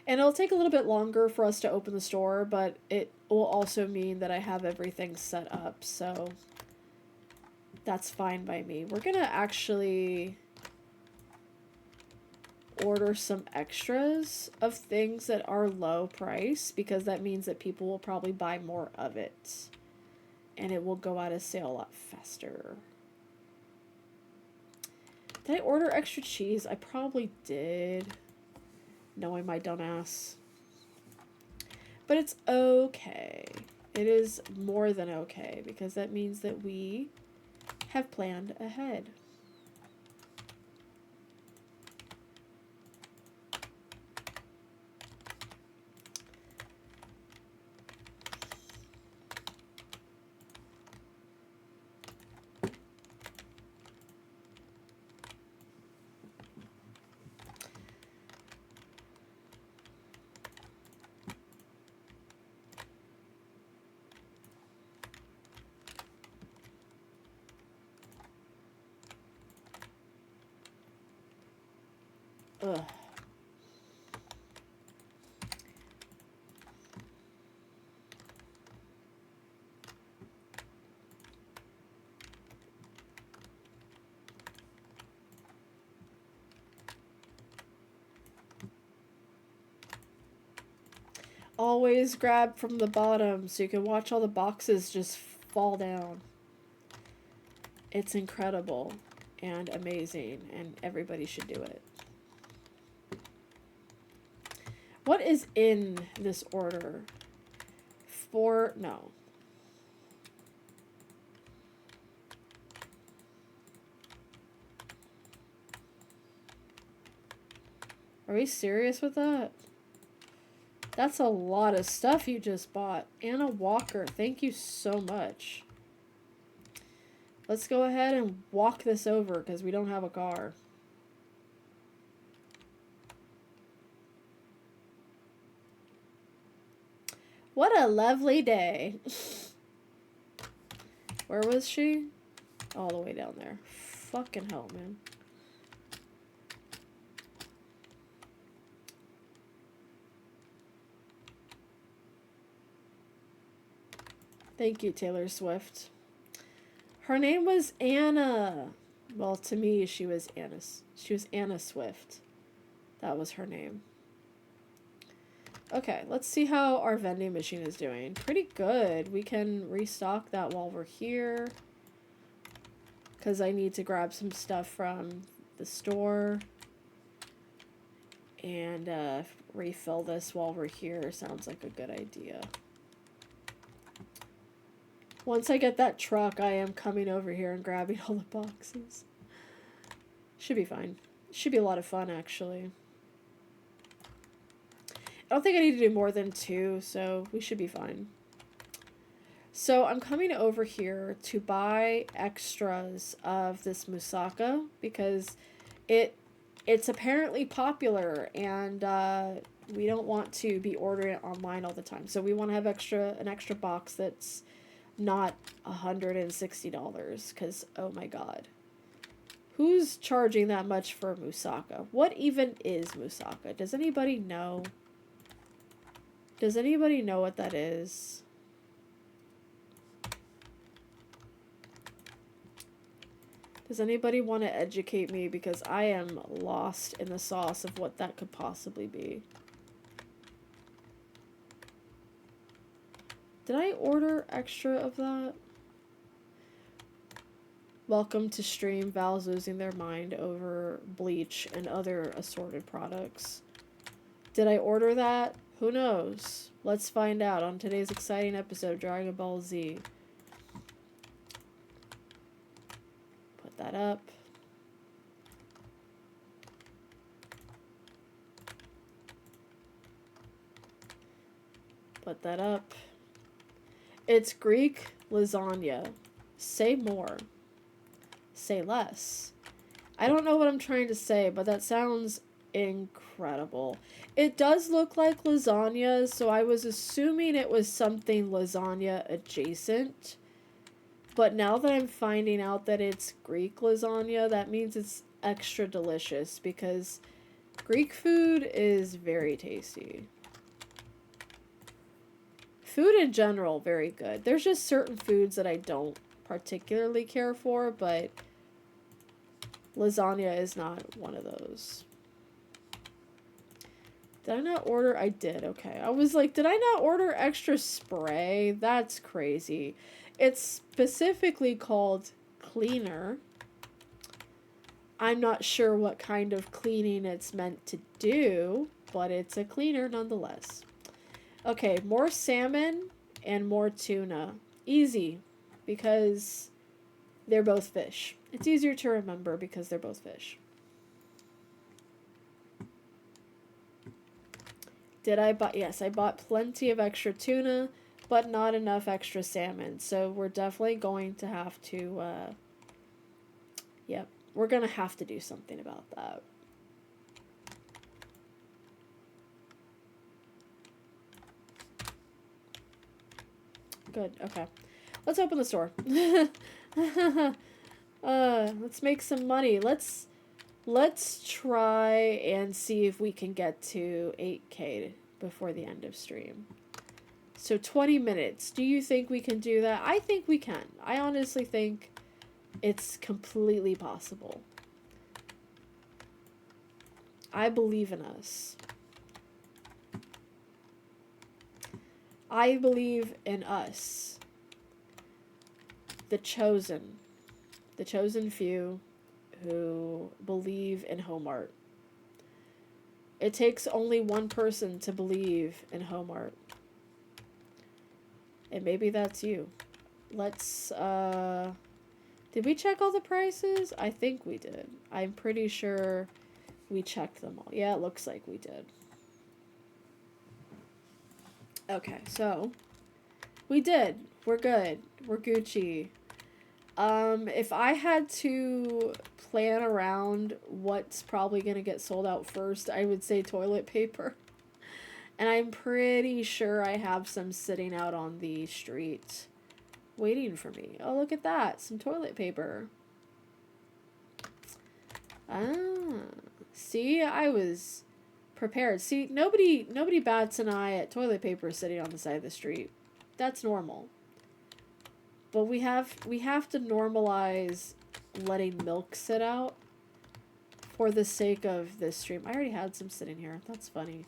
And it'll take a little bit longer for us to open the store, but it will also mean that I have everything set up, so that's fine by me. We're gonna actually order some extras of things that are low price, because that means that people will probably buy more of it. And it will go out of sale a lot faster. Did I order extra cheese? I probably did. Knowing my dumbass. But it's okay. It is more than okay, because that means that we have planned ahead. Ugh. Always grab from the bottom so you can watch all the boxes just fall down. It's incredible and amazing, and everybody should do it. What is in this order? No. Are we serious with that? That's a lot of stuff you just bought. Anna Walker, thank you so much. Let's go ahead and walk this over because we don't have a car. What a lovely day. Where was she? All the way down there. Fucking hell, man. Thank you, Taylor Swift. Her name was Anna. Well, to me, she was Anna Swift. That was her name. Okay, let's see how our vending machine is doing. Pretty good. We can restock that while we're here, because I need to grab some stuff from the store. And refill this while we're here sounds like a good idea. Once I get that truck, I am coming over here and grabbing all the boxes. Should be fine. Should be a lot of fun, actually. I don't think I need to do more than 2, so we should be fine. So I'm coming over here to buy extras of this moussaka because it's apparently popular, and we don't want to be ordering it online all the time. So we want to have an extra box that's not $160, because oh my god, who's charging that much for moussaka? What even is moussaka? Does anybody know? Does anybody know what that is? Does anybody want to educate me, because I am lost in the sauce of what that could possibly be? Did I order extra of that? Welcome to stream. Val's losing their mind over bleach and other assorted products. Did I order that? Who knows? Let's find out on today's exciting episode of Dragon Ball Z. Put that up. Put that up. It's Greek lasagna. Say more. Say less. I don't know what I'm trying to say, but that sounds incredible. It does look like lasagna, so I was assuming it was something lasagna adjacent. But now that I'm finding out that it's Greek lasagna, that means it's extra delicious because Greek food is very tasty. Food in general, very good. There's just certain foods that I don't particularly care for, but lasagna is not one of those. Did I not order? I did. Okay. I was like, did I not order extra spray? That's crazy. It's specifically called cleaner. I'm not sure what kind of cleaning it's meant to do, but it's a cleaner nonetheless. Okay, more salmon and more tuna. Easy, because they're both fish. It's easier to remember because they're both fish. Did I buy? Yes, I bought plenty of extra tuna, but not enough extra salmon. So we're definitely going to have to, yep, we're going to have to do something about that. Good, okay. Let's open the store. Let's make some money. Let's try and see if we can get to 8K before the end of stream. So 20 minutes. Do you think we can do that? I think we can. I honestly think it's completely possible. I believe in us. I believe in us. The chosen few who believe in home art. It takes only one person to believe in home art. And maybe that's you. Let's, did we check all the prices? I think we did. I'm pretty sure we checked them all. Yeah, it looks like we did. Okay, so we did. We're good. We're Gucci. If I had to plan around what's probably going to get sold out first, I would say toilet paper. And I'm pretty sure I have some sitting out on the street waiting for me. Oh, look at that. Some toilet paper. Ah. See, I was prepared. See, nobody bats an eye at toilet paper sitting on the side of the street. That's normal. But we have to normalize letting milk sit out for the sake of this stream. I already had some sitting here. That's funny.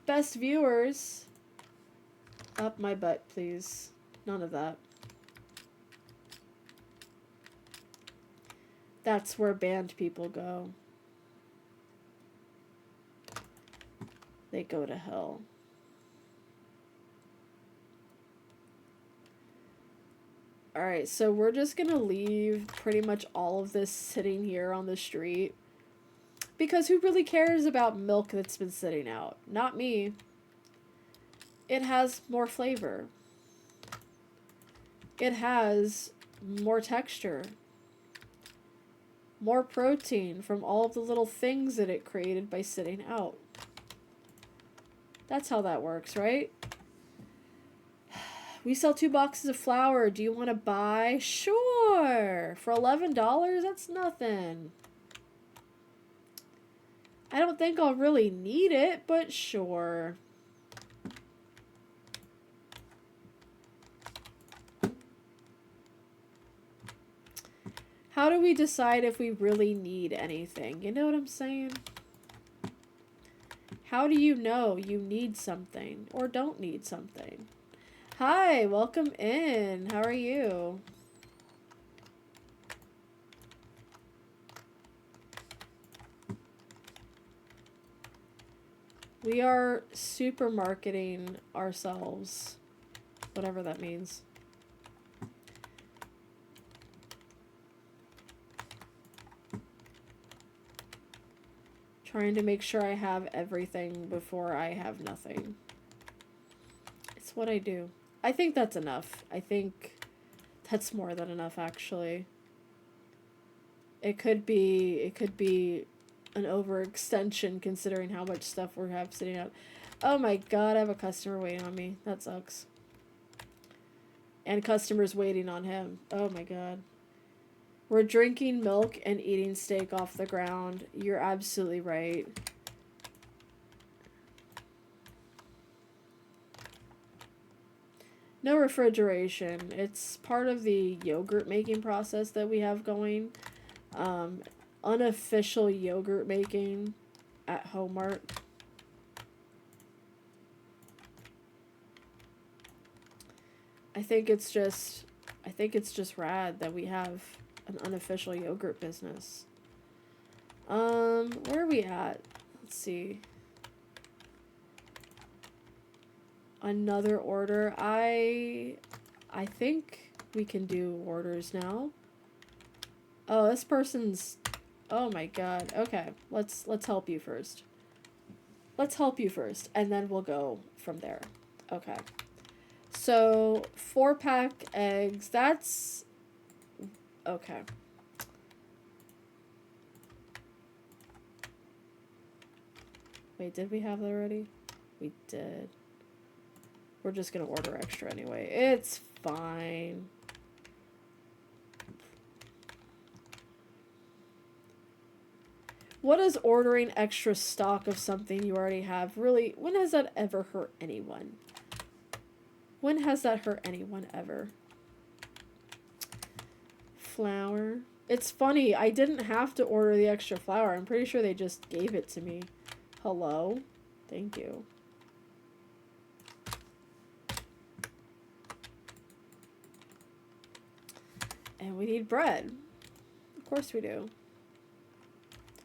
Best viewers. Up my butt, please. None of that. That's where banned people go. They go to hell. Alright, so we're just gonna leave pretty much all of this sitting here on the street. Because who really cares about milk that's been sitting out? Not me. It has more flavor. It has more texture. More protein from all of the little things that it created by sitting out. That's how that works, right? We sell 2 boxes of flour. Do you want to buy? Sure. For $11? That's nothing. I don't think I'll really need it, but sure. How do we decide if we really need anything? You know what I'm saying? How do you know you need something or don't need something? Hi, welcome in. How are you? We are supermarketing ourselves, whatever that means. Trying to make sure I have everything before I have nothing. It's what I do. I think that's enough. I think that's more than enough, actually. It could be an overextension considering how much stuff we have sitting out. Oh my god, I have a customer waiting on me. That sucks. And customers waiting on him. Oh my god. We're drinking milk and eating steak off the ground. You're absolutely right. No refrigeration. It's part of the yogurt making process that we have going. Unofficial yogurt making at Homart. I think it's just rad that we have an unofficial yogurt business. Where are we at? Let's see. Another order. I think we can do orders now. Oh, this person's... Oh my god. Okay, let's help you first. Let's help you first, and then we'll go from there. Okay. So, 4-pack eggs. That's... Okay. Wait, did we have that already? We did. We're just gonna order extra anyway. It's fine. What is ordering extra stock of something you already have? Really, when has that ever hurt anyone? When has that hurt anyone ever? Flour. It's funny, I didn't have to order the extra flour. I'm pretty sure they just gave it to me. Hello? Thank you. And we need bread. Of course we do.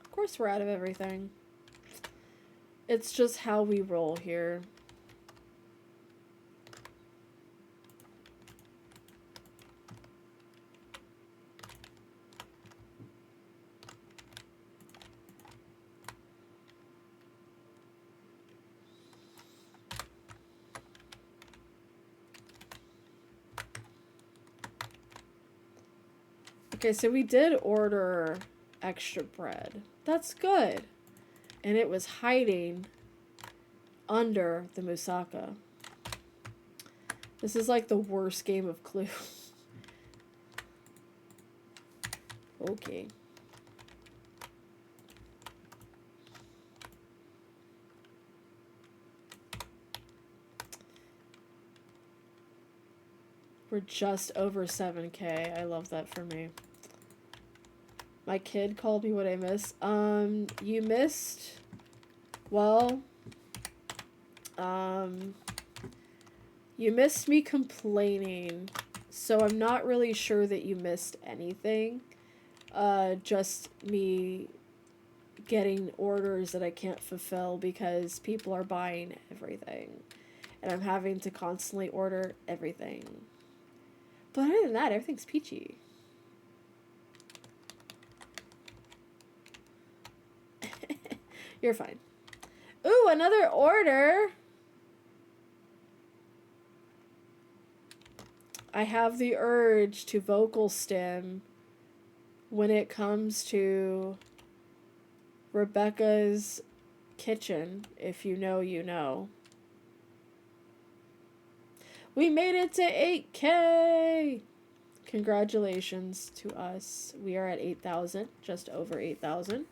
Of course we're out of everything. It's just how we roll here. Okay, so we did order extra bread. That's good. And it was hiding under the moussaka. This is like the worst game of Clue. Okay. We're just over 7K. I love that for me. My kid called me what I missed. You missed... Well... You missed me complaining. So I'm not really sure that you missed anything. Just me getting orders that I can't fulfill because people are buying everything. And I'm having to constantly order everything. But other than that, everything's peachy. You're fine. Ooh, another order! I have the urge to vocal stim when it comes to Rebecca's Kitchen. If you know, you know. We made it to 8K! Congratulations to us. We are at 8,000, just over 8,000.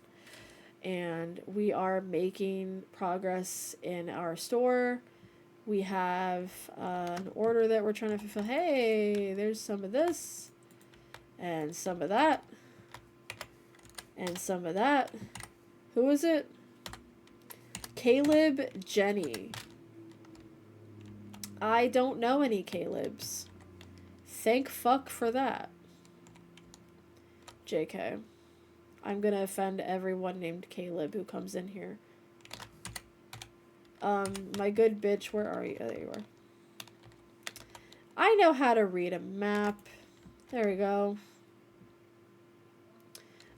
And we are making progress in our store. We have an order that we're trying to fulfill. Hey, there's some of this, and some of that, and some of that. Who is it? Caleb Jenny. I don't know any Calebs. Thank fuck for that. JK. I'm gonna offend everyone named Caleb who comes in here. My good bitch, where are you? Oh, there you are. I know how to read a map. There we go.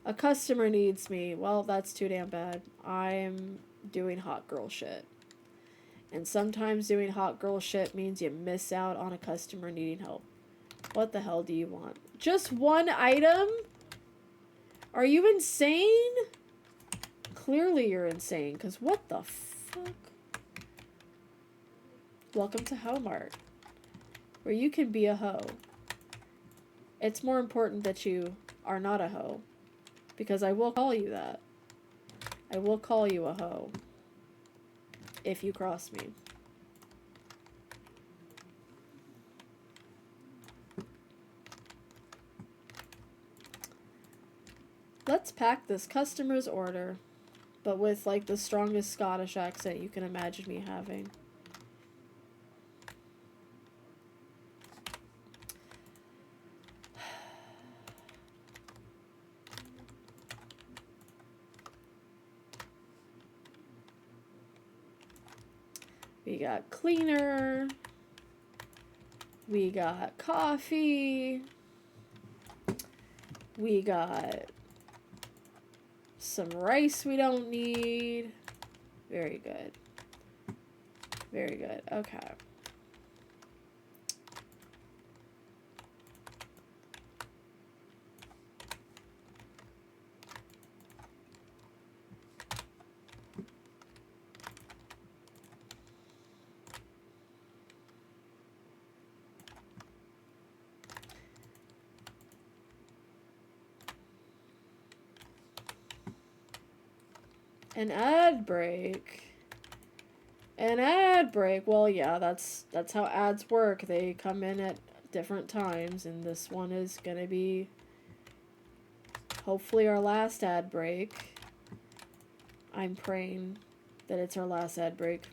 A customer needs me. Well, that's too damn bad. I'm doing hot girl shit. And sometimes doing hot girl shit means you miss out on a customer needing help. What the hell do you want? Just one item? Are you insane? Clearly you're insane, because what the fuck? Welcome to Homart, where you can be a hoe. It's more important that you are not a hoe, because I will call you that. I will call you a hoe if you cross me. Let's pack this customer's order, but with like the strongest Scottish accent you can imagine me having. We got cleaner. We got coffee. We got some rice we don't need. Very good. Very good. Okay. An ad break. An ad break. Well, yeah, that's how ads work. They come in at different times, and this one is gonna be hopefully our last ad break. I'm praying that it's our last ad break.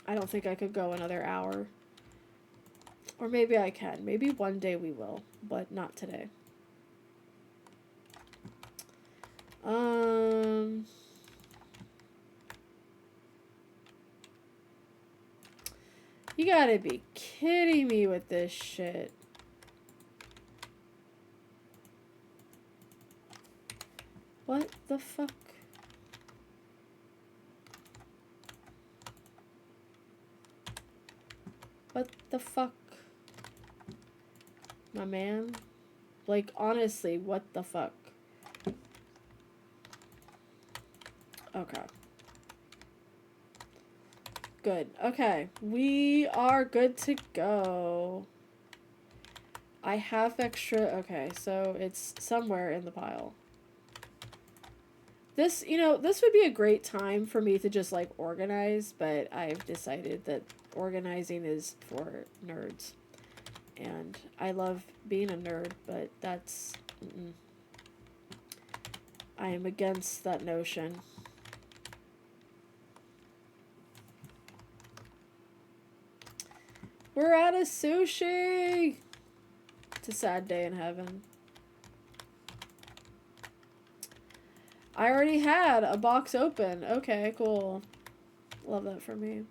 I don't think I could go another hour. Or maybe I can. Maybe one day we will, but not today. You gotta be kidding me with this shit. What the fuck? What the fuck? My man? Like, honestly, what the fuck? Okay. Good. Okay. We are good to go. I have extra... Okay, so it's somewhere in the pile. This, you know, this would be a great time for me to just, like, organize, but I've decided that organizing is for nerds. And I love being a nerd, but that's... I am against that notion. We're out of sushi! It's a sad day in heaven. I already had a box open. Okay, cool. Love that for me.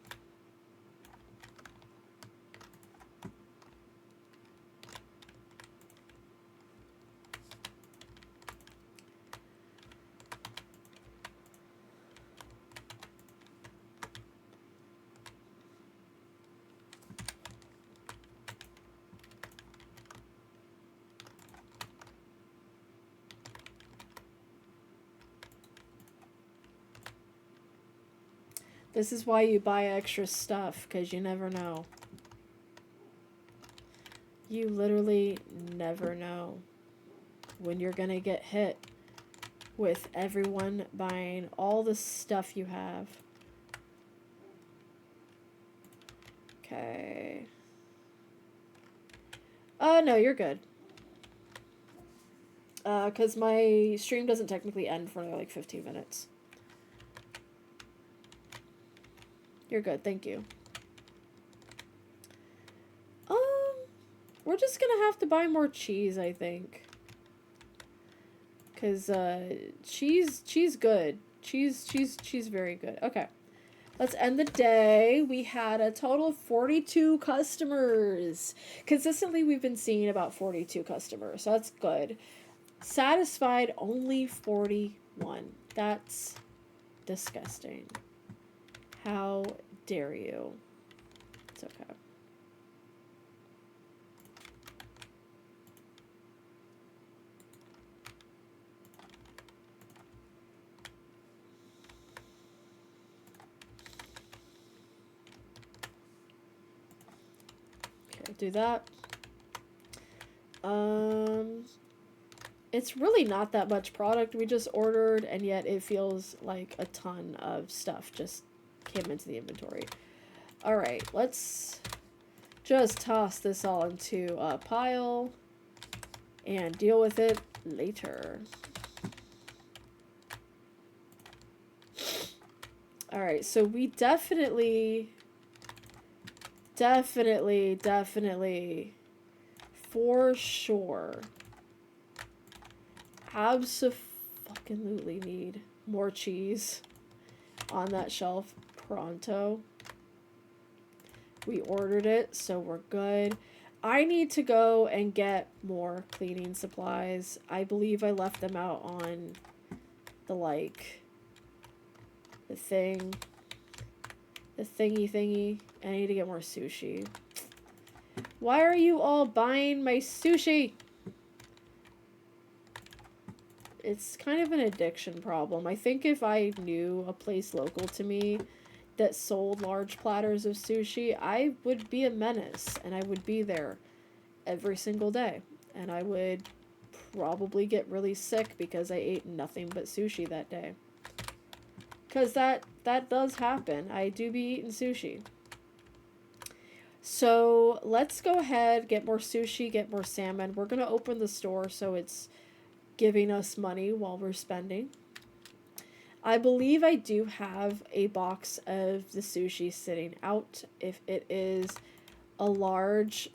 This is why you buy extra stuff, because you never know. You literally never know when you're gonna get hit with everyone buying all the stuff you have. Okay. No, you're good. Because my stream doesn't technically end for like 15 minutes. You're good, thank you. We're just gonna have to buy more cheese, I think. Cause cheese good. Cheese very good. Okay. Let's end the day. We had a total of 42 customers. Consistently we've been seeing about 42 customers, so that's good. Satisfied, only 41. That's disgusting. How dare you? It's okay. Okay, do that. It's really not that much product we just ordered, and yet it feels like a ton of stuff just came into the inventory. Alright, let's just toss this all into a pile and deal with it later. Alright, so we definitely, for sure, absolutely need more cheese on that shelf pronto. We ordered it, so we're good. I need to go and get more cleaning supplies. I believe I left them out on the, like, the thingy. I need to get more sushi. Why are you all buying my sushi? It's kind of an addiction problem. I think if I knew a place local to me that sold large platters of sushi, I would be a menace, and I would be there every single day. And I would probably get really sick because I ate nothing but sushi that day. Because that does happen. I do be eating sushi. So let's go ahead, get more sushi, get more salmon. We're going to open the store so it's giving us money while we're spending. I believe I do have a box of the sushi sitting out. If it is a large,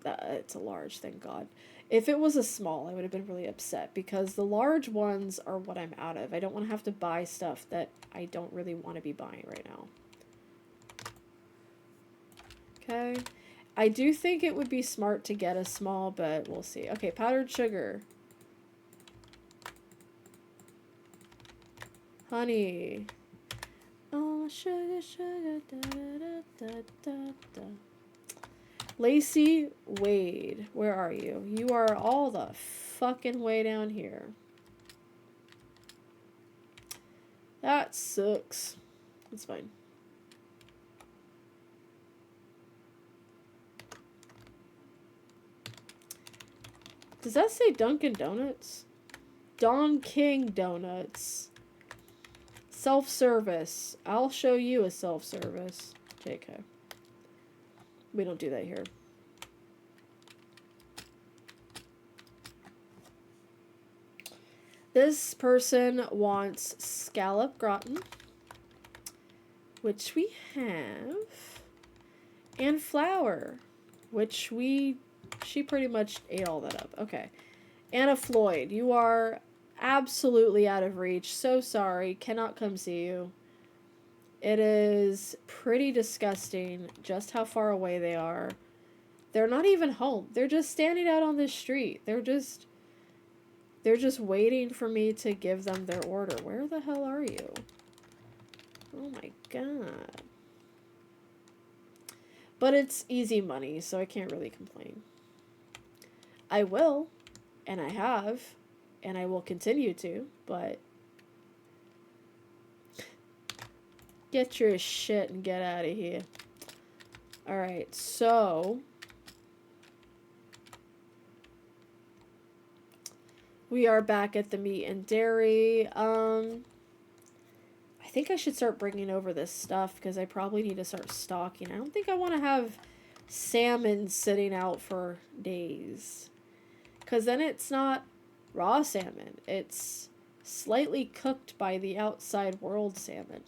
it's a large, thank God. If it was a small, I would have been really upset because the large ones are what I'm out of. I don't want to have to buy stuff that I don't really want to be buying right now. Okay. I do think it would be smart to get a small, but we'll see. Okay, powdered sugar. Honey. Oh, sugar, sugar, da da da da da. Lacey Wade, where are you? You are all the fucking way down here. That sucks. It's fine. Does that say Dunkin' Donuts? Don King Donuts. Self-service. I'll show you a self-service. JK. We don't do that here. This person wants scallop gratin, which we have, and flour, which she pretty much ate all that up. Okay. Anna Floyd, you are absolutely out of reach. So sorry. Cannot come see you. It is pretty disgusting just how far away they are. They're not even home. They're just standing out on the street. They're just waiting for me to give them their order. Where the hell are you? Oh my god. But it's easy money, so I can't really complain. I will, and I have, and I will continue to, but get your shit and get out of here. Alright, so we are back at the meat and dairy. I think I should start bringing over this stuff because I probably need to start stocking. I don't think I want to have salmon sitting out for days. Because then it's not raw salmon. It's slightly cooked by the outside world salmon.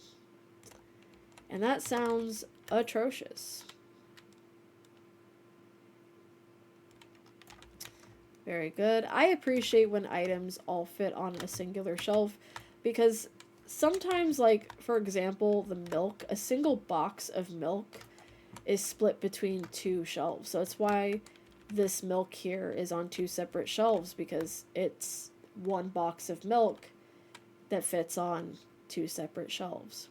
And that sounds atrocious. Very good. I appreciate when items all fit on a singular shelf because sometimes, like, for example, the milk, a single box of milk is split between two shelves. So that's why this milk here is on 2 separate shelves because it's one box of milk that fits on 2 separate shelves.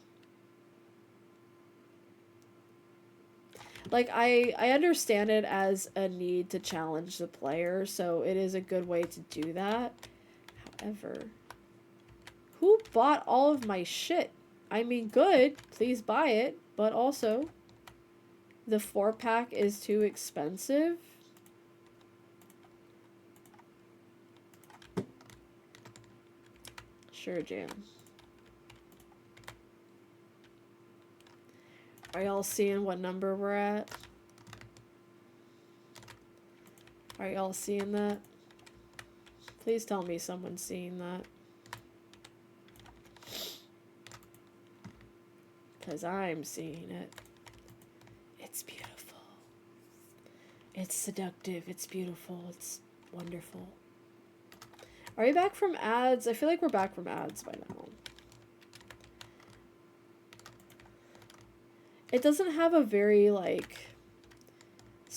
Like, I understand it as a need to challenge the player, so it is a good way to do that. However, who bought all of my shit? I mean, good, please buy it, but also, the 4-pack is too expensive. Sure, Jam. Are y'all seeing what number we're at? Are y'all seeing that? Please tell me someone's seeing that. Because I'm seeing it. It's beautiful. It's seductive. It's beautiful. It's wonderful. Are you back from ads? I feel like we're back from ads by now. It doesn't have a very, like...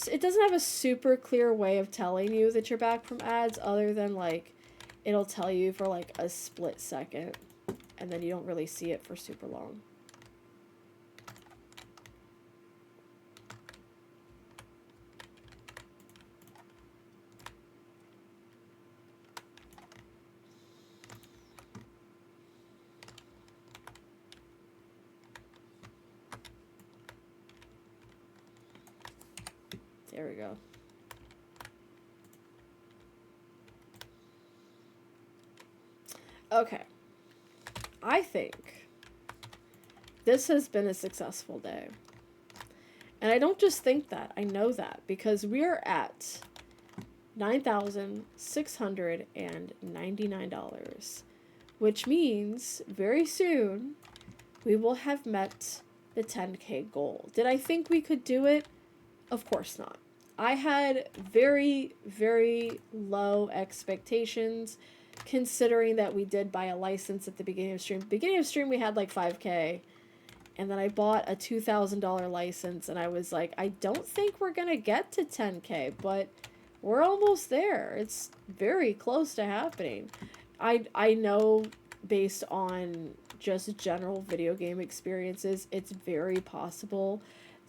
It doesn't have a super clear way of telling you that you're back from ads other than, like, it'll tell you for, like, a split second. And then you don't really see it for super long. There we go. Okay. I think this has been a successful day. And I don't just think that, I know that, because we are at $9,699, which means very soon we will have met the 10K goal. Did I think we could do it? Of course not. I had very, very low expectations considering that we did buy a license at the beginning of stream. Beginning of stream we had like 5K, and then I bought a $2,000 license, and I was like, I don't think we're gonna get to 10K, but we're almost there. It's very close to happening. I know based on just general video game experiences, it's very possible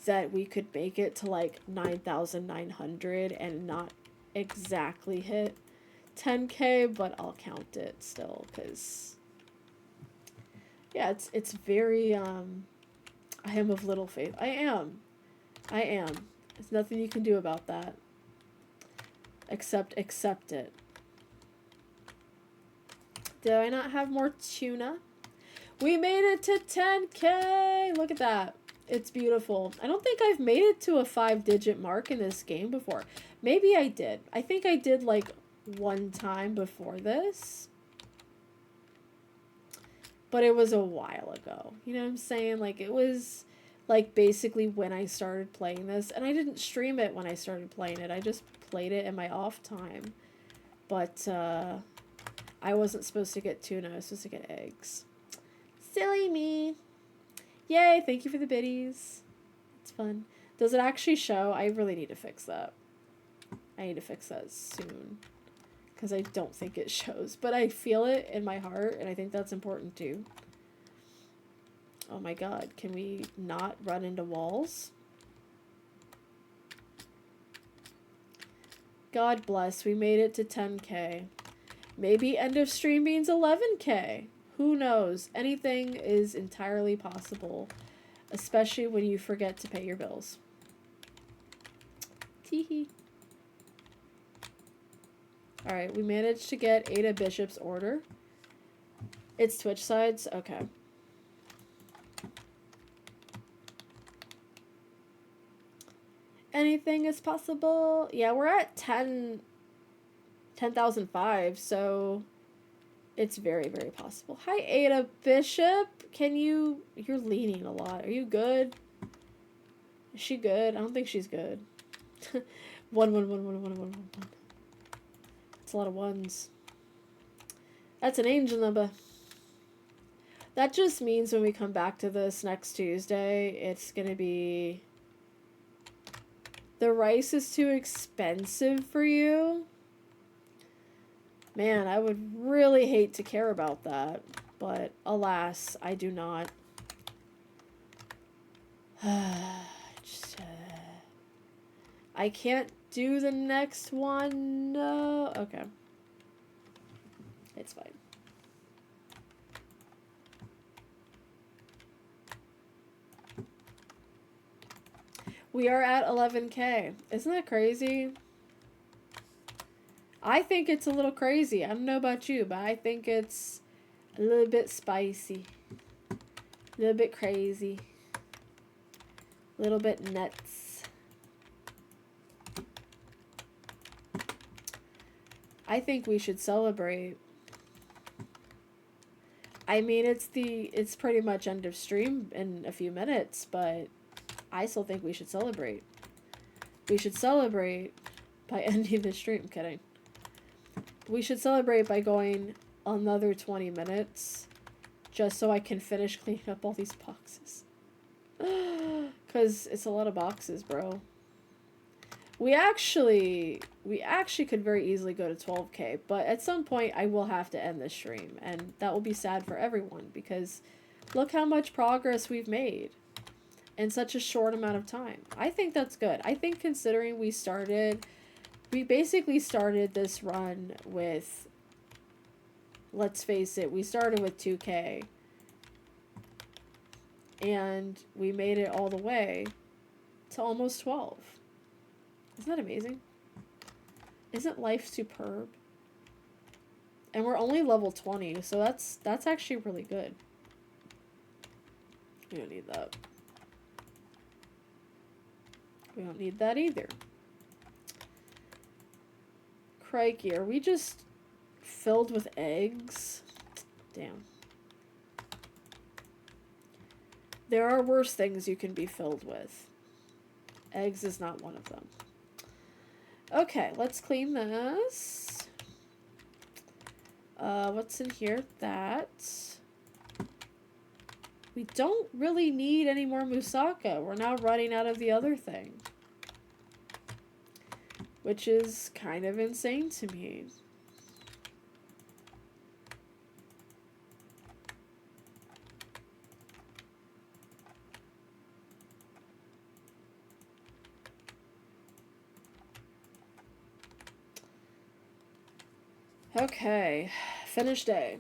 that we could make it to like 9,900 and not exactly hit 10K, but I'll count it still, because yeah, it's very I am of little faith. I am. There's nothing you can do about that except accept it. Do I not have more tuna? We made it to 10K. Look at that. It's beautiful. I don't think I've made it to a 5-digit mark in this game before. Maybe I did. I think I did like one time before this. But it was a while ago. You know what I'm saying? Like, it was like basically when I started playing this. And I didn't stream it when I started playing it. I just played it in my off time. But I wasn't supposed to get tuna. I was supposed to get eggs. Silly me. Yay, thank you for the biddies. It's fun. Does it actually show? I really need to fix that. I need to fix that soon. Because I don't think it shows. But I feel it in my heart, and I think that's important too. Oh my god, can we not run into walls? God bless, we made it to 10K. Maybe end of stream means 11K. Who knows? Anything is entirely possible, especially when you forget to pay your bills. Teehee. Alright, we managed to get Ada Bishop's order. It's Twitch sides? Okay. Anything is possible. Yeah, we're at 10,005, so it's very, very possible. Hi, Ada Bishop. You're leaning a lot. Are you good? Is she good? I don't think she's good. 1. That's a lot of ones. That's an angel number. That just means when we come back to this next Tuesday, it's gonna be The rice is too expensive for you? Man, I would really hate to care about that. But alas, I do not. Just, I can't do the next one. No. Okay. It's fine. We are at 11K. Isn't that crazy? I think it's a little crazy. I don't know about you, but I think it's a little bit spicy. A little bit crazy. A little bit nuts. I think we should celebrate. I mean, it's pretty much end of stream in a few minutes, but I still think we should celebrate. We should celebrate by ending the stream. I'm kidding. We should celebrate by going another 20 minutes just so I can finish cleaning up all these boxes. Because it's a lot of boxes, bro. We actually could very easily go to 12K, but at some point I will have to end this stream, and that will be sad for everyone because look how much progress we've made in such a short amount of time. I think that's good. I think considering we basically started this run with, let's face it, we started with 2K and we made it all the way to almost 12. Isn't that amazing? Isn't life superb? And we're only level 20, so that's actually really good. We don't need that. We don't need that either. Crikey, are we just filled with eggs? Damn. There are worse things you can be filled with. Eggs is not one of them. Okay, let's clean this. What's in here? That. We don't really need any more moussaka. We're now running out of the other thing. Which is kind of insane to me. Okay, finish day.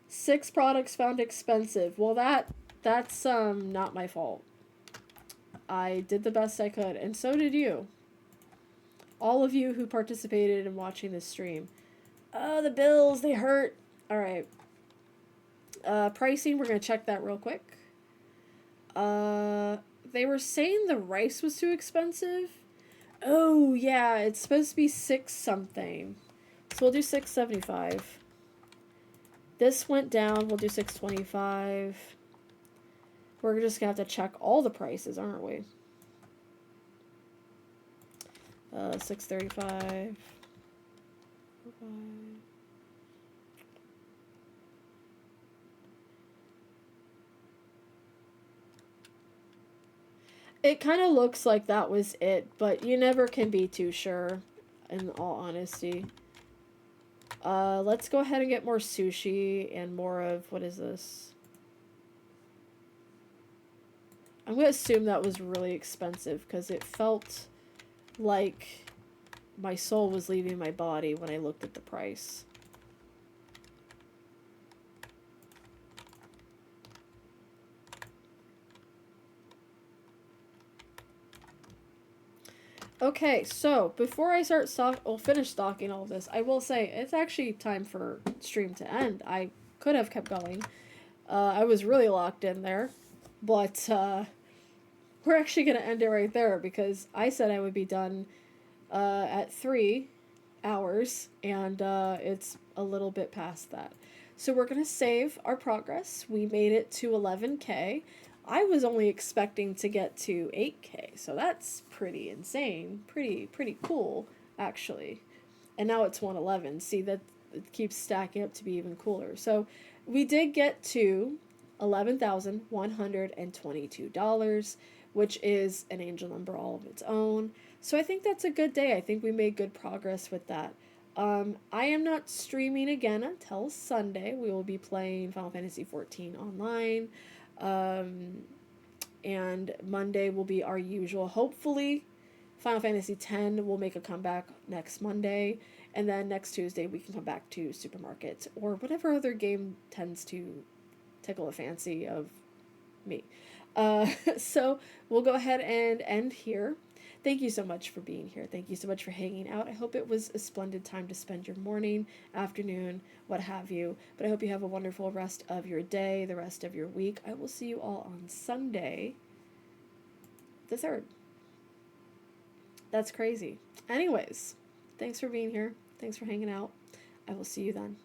6 products found expensive. Well, that's not my fault. I did the best I could, and so did you. All of you who participated in watching this stream. Oh, the bills, they hurt. All right. Pricing, we're going to check that real quick. They were saying the rice was too expensive. Oh, yeah, it's supposed to be 6 something. So we'll do 675. This went down, we'll do 625. We're just going to have to check all the prices, aren't we? 635. It kind of looks like that was it, but you never can be too sure, in all honesty. Let's go ahead and get more sushi and more of, what is this? I'm going to assume that was really expensive because it felt like my soul was leaving my body when I looked at the price. Okay, so before I finish stocking all of this, I will say it's actually time for stream to end. I could have kept going. I was really locked in there, but we're actually going to end it right there because I said I would be done at 3 hours, and it's a little bit past that. So we're going to save our progress. We made it to 11K. I was only expecting to get to 8K, so that's pretty insane. Pretty cool, actually. And now it's 111. See, that it keeps stacking up to be even cooler. So we did get to $11,122. which is an angel number all of its own. So I think that's a good day. I think we made good progress with that. I am not streaming again until Sunday. We will be playing Final Fantasy XIV online. Um, and Monday will be our usual. Hopefully, Final Fantasy X will make a comeback next Monday. And then next Tuesday, we can come back to Supermarket or whatever other game tends to tickle a fancy of me. So we'll go ahead and end here. Thank you so much for being here. Thank you so much for hanging out. I hope it was a splendid time to spend your morning, afternoon, what have you. But I hope you have a wonderful rest of your day, the rest of your week. I will see you all on Sunday, the 3rd. That's crazy. Anyways, thanks for being here. Thanks for hanging out. I will see you then.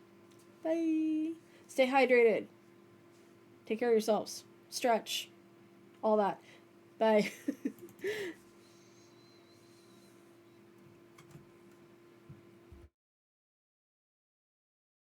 Bye. Stay hydrated. Take care of yourselves. Stretch. All that. Bye.